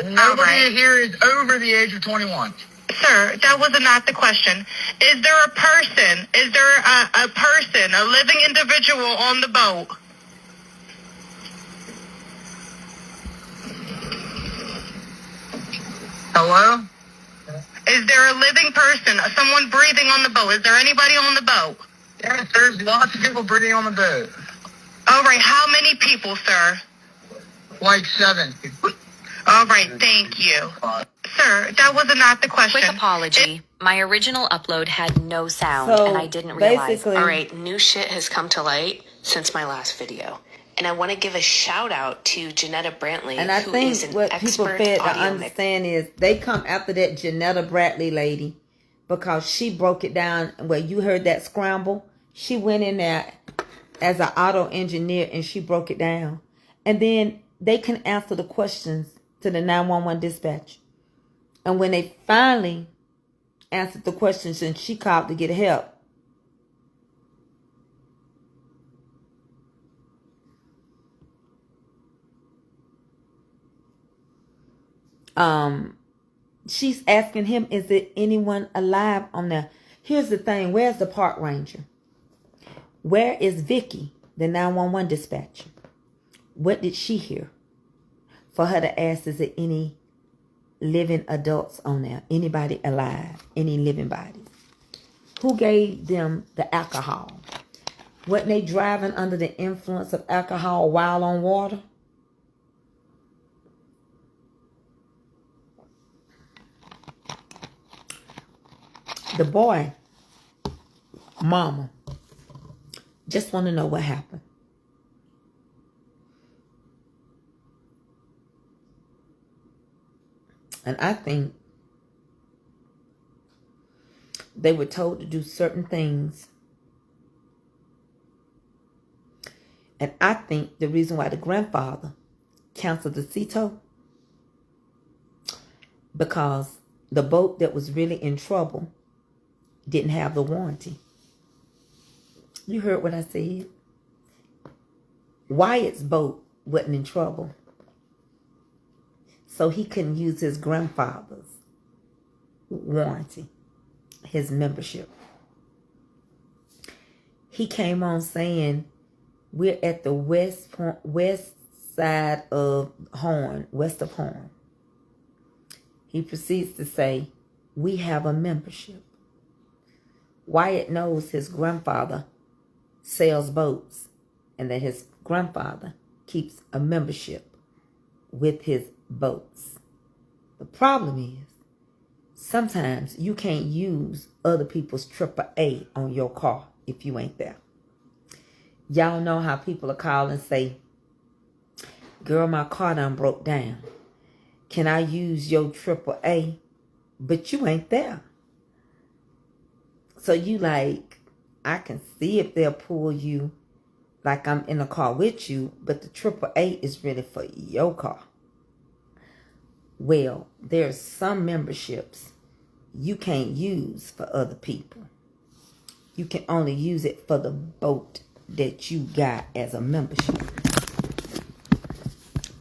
Speaker 8: Nobody here is over the age of 21.
Speaker 10: Sir, that was not the question. Is there a person? Is there a person, a living individual on the boat?
Speaker 8: Hello?
Speaker 10: Is there a living person, someone breathing on the boat? Is there anybody on the boat?
Speaker 8: Yes, there's lots of people breathing on the boat.
Speaker 10: All right, how many people, sir?
Speaker 8: Like 7.
Speaker 10: All right, thank you. Sir, that was not the question.
Speaker 11: Quick apology. My original upload had no sound,
Speaker 1: So,
Speaker 11: and I didn't realize.
Speaker 1: basically-
Speaker 11: All right, new shit has come to light since my last video. And I want to give a shout out to Janetta Brantley,
Speaker 1: And I
Speaker 11: who
Speaker 1: think
Speaker 11: is an
Speaker 1: what people
Speaker 11: expert
Speaker 1: fail to
Speaker 11: audio
Speaker 1: understand is they come after that Janetta Bradley lady because she broke it down. Where you heard that scramble, she went in there as an auto engineer and she broke it down. And then they can answer the questions to the 911 dispatch. And when they finally answered the questions and she called to get help, she's asking him, is there anyone alive on there? Here's the thing. Where's the park ranger? Where is Vicky, the 911 dispatcher? What did she hear for her to ask, is there any living adults on there? Anybody alive? Any living bodies? Who gave them the alcohol? Weren't they driving under the influence of alcohol while on water? The boy, mama, just want to know what happened. And I think they were told to do certain things. And I think the reason why the grandfather canceled the CETO, because the boat that was really in trouble didn't have the warranty. You heard what I said? Wyatt's boat wasn't in trouble, so he couldn't use his grandfather's warranty, his membership. He came on saying, we're at the west side of Horn, west of Horn. He proceeds to say, we have a membership. Wyatt knows his grandfather sells boats and that his grandfather keeps a membership with his boats. The problem is, sometimes you can't use other people's AAA on your car if you ain't there. Y'all know how people are calling and say, girl, my car done broke down. Can I use your AAA? But you ain't there. So you like, I can see if they'll pull you like I'm in a car with you, but the AAA is really for your car. Well, there's some memberships you can't use for other people. You can only use it for the boat that you got as a membership.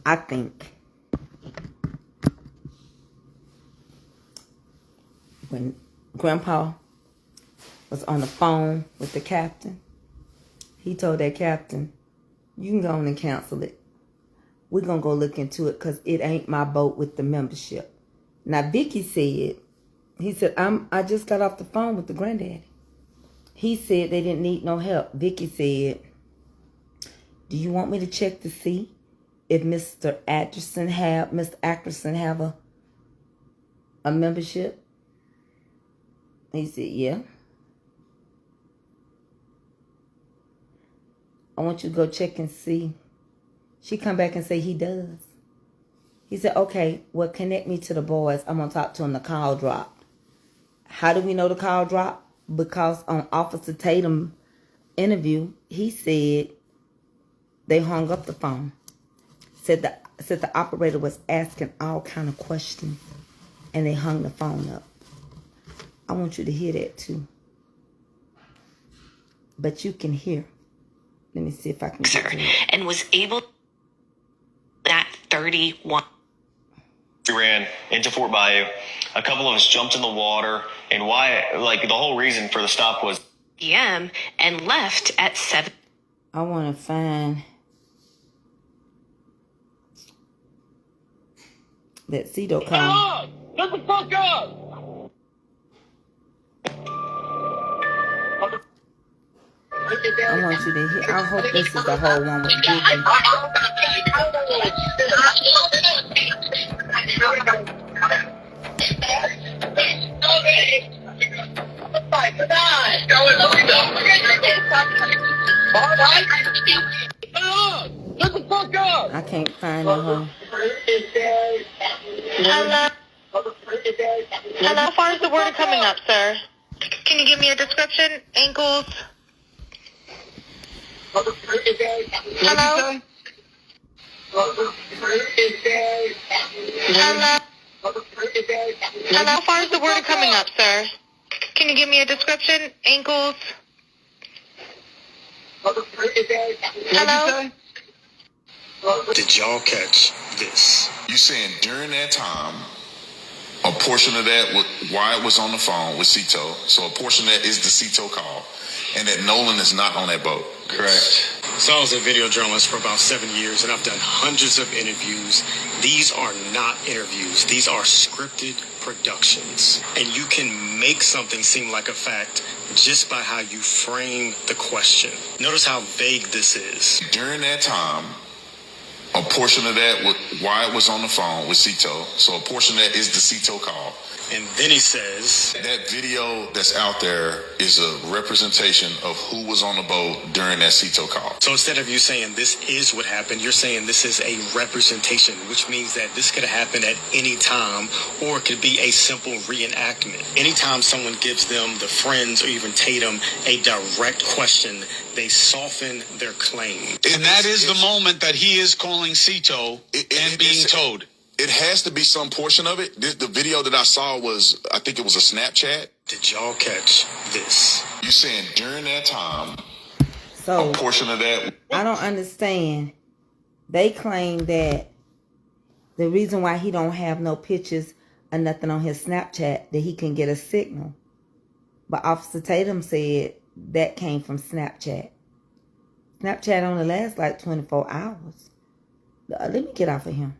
Speaker 1: I think when Grandpa was on the phone with the captain, he told that captain, you can go on and cancel it. We're going to go look into it because it ain't my boat with the membership. Now, Vicky said, he said, I just got off the phone with the granddaddy. He said they didn't need no help. Vicky said, do you want me to check to see if Mr. Atkinson have a membership. He said, yeah. I want you to go check and see. She come back and say he does. He said, okay, well, connect me to the boys. I'm going to talk to him. The call dropped. How do we know the call dropped? Because on Officer Tatum's interview, he said they hung up the phone. Said the operator was asking all kind of questions, and they hung the phone up. I want you to hear that too. But you can hear. Let me see if I can get to it.
Speaker 11: And was able at 31.
Speaker 12: We ran into Fort Bayou. A couple of us jumped in the water, and the whole reason for the stop was
Speaker 11: p.m. and left at 7.
Speaker 1: I want to find that Cito call.
Speaker 8: Shut the fuck up!
Speaker 1: I want you to hear. I hope this is the whole one with Vicky. I can't find her.
Speaker 10: Hello? Hello? How far is the water coming up, sir? Can you give me a description? Ankles? Hello? Hello? Hello? How far is the water coming up, sir? Can you give me a description? Ankles? Hello?
Speaker 6: Did y'all catch this?
Speaker 5: You saying during that time, a portion of that, Wyatt was on the phone with Cito, so a portion of that is the Cito call, and that Nolan is not on that boat.
Speaker 6: Correct. So I was a video journalist for about 7 years, and I've done hundreds of interviews. These are not interviews. These are scripted productions. And you can make something seem like a fact just by how you frame the question. Notice how vague this is.
Speaker 5: During that time, a portion of that, Wyatt was on the phone with Cito, so a portion of that is the Cito call.
Speaker 6: And then he says,
Speaker 5: that video that's out there is a representation of who was on the boat during that Cito call.
Speaker 6: so instead of you saying this is what happened, you're saying this is a representation, which means that this could have happened at any time, or it could be a simple reenactment. Anytime someone gives them, the friends or even Tatum, a direct question, they soften their claim.
Speaker 13: And that is the moment that he is calling Cito and being towed.
Speaker 5: It has to be some portion of it. The video that I saw was, I think it was a Snapchat.
Speaker 6: Did y'all catch this?
Speaker 5: You saying during that time,
Speaker 1: so
Speaker 5: a portion of that.
Speaker 1: I don't understand. They claim that the reason why he don't have no pictures or nothing on his Snapchat, that he can get a signal. But Officer Tatum said that came from Snapchat. Snapchat only lasts like 24 hours. Let me get off of him,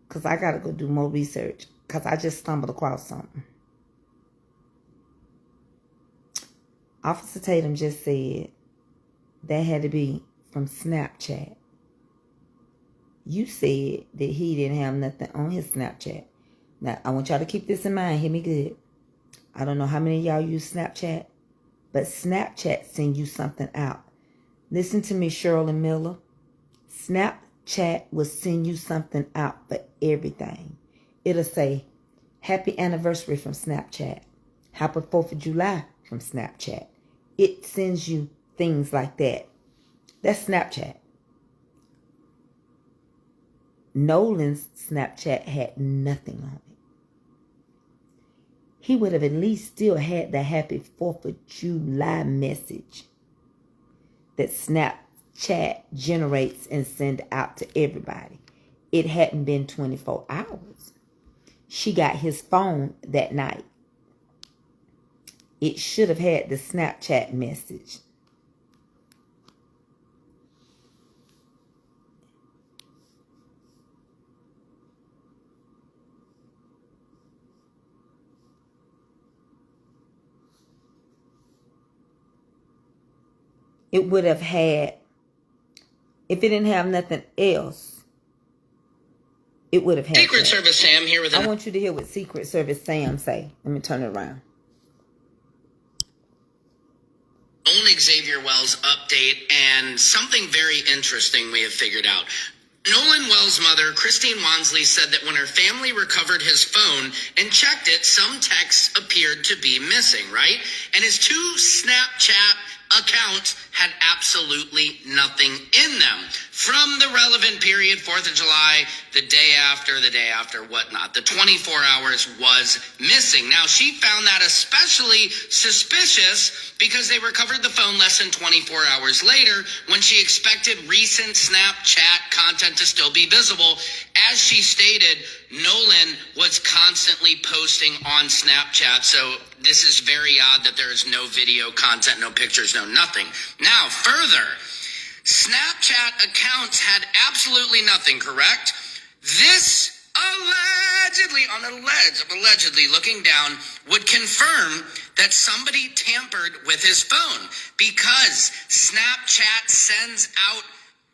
Speaker 1: because I got to go do more research, because I just stumbled across something. Officer Tatum just said that had to be from Snapchat. You said that he didn't have nothing on his Snapchat. Now, I want y'all to keep this in mind. Hear me good. I don't know how many of y'all use Snapchat, but Snapchat send you something out. Listen to me, Shirley Miller. Snapchat will send you something out for everything. It'll say, happy anniversary from Snapchat. Happy 4th of July from Snapchat. It sends you things like that. That's Snapchat. Nolan's Snapchat had nothing on it. He would have at least still had the happy 4th of July message that Snapchat generates and send out to everybody. It hadn't been 24 hours. She got his phone that night. It should have had the Snapchat message. It would have had If it didn't have nothing else, it would have had
Speaker 7: Secret
Speaker 1: that.
Speaker 7: Service Sam here with
Speaker 1: I want you to hear what Secret Service Sam say. Let me turn it around.
Speaker 7: Nolan Xavier Wells update and something very interesting we have figured out. Nolan Wells' mother, Christine Wansley, said that when her family recovered his phone and checked it, some texts appeared to be missing, right? And his 2 Snapchat accounts had absolutely nothing in them. From the relevant period, 4th of July, the day after, whatnot. The 24 hours was missing. Now, she found that especially suspicious because they recovered the phone less than 24 hours later when she expected recent Snapchat content to still be visible. As she stated, Nolan was constantly posting on Snapchat, so this is very odd that there is no video content, no pictures, no nothing. Now, further, Snapchat accounts had absolutely nothing, correct? This allegedly looking down, would confirm that somebody tampered with his phone because Snapchat sends out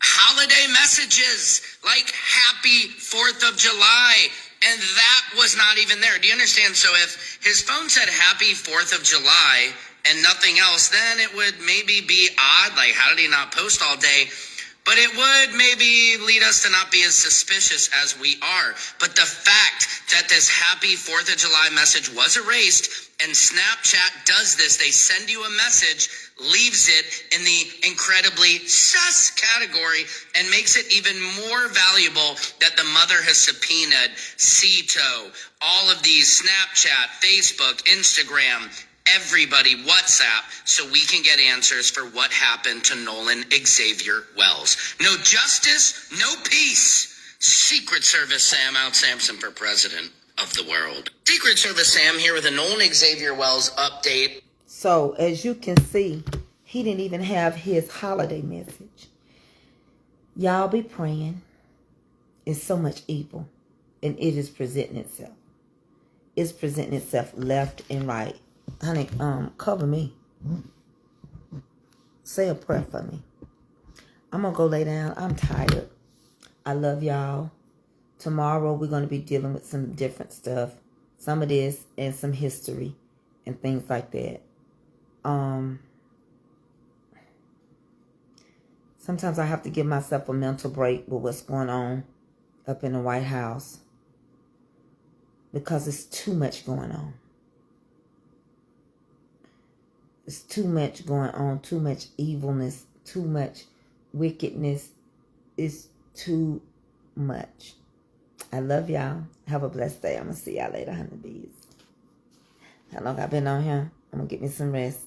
Speaker 7: holiday messages like Happy 4th of July, and that was not even there. Do you understand? So if his phone said Happy 4th of July and nothing else, then it would maybe be odd. Like, how did he not post all day? But it would maybe lead us to not be as suspicious as we are. But the fact that this Happy 4th of July message was erased, and Snapchat does this, they send you a message, leaves it in the incredibly sus category, and makes it even more valuable that the mother has subpoenaed Cito, all of these Snapchat, Facebook, Instagram, everybody, WhatsApp, so we can get answers for what happened to Nolan Xavier Wells. No justice, no peace. Secret Service Sam out Samson for president of the world. Secret Service Sam here with a Nolan Xavier Wells update.
Speaker 1: So, as you can see, he didn't even have his holiday message. Y'all be praying. It's so much evil, and it is presenting itself. It's presenting itself left and right. Honey, cover me. Say a prayer for me. I'm going to go lay down. I'm tired. I love y'all. Tomorrow we're going to be dealing with some different stuff. Some of this and some history and things like that. Sometimes I have to give myself a mental break with what's going on up in the White House. Because it's too much going on. It's too much going on, too much evilness, too much wickedness. It's too much. I love y'all. Have a blessed day. I'm going to see y'all later, honeybees. How long I've been on here? I'm going to get me some rest.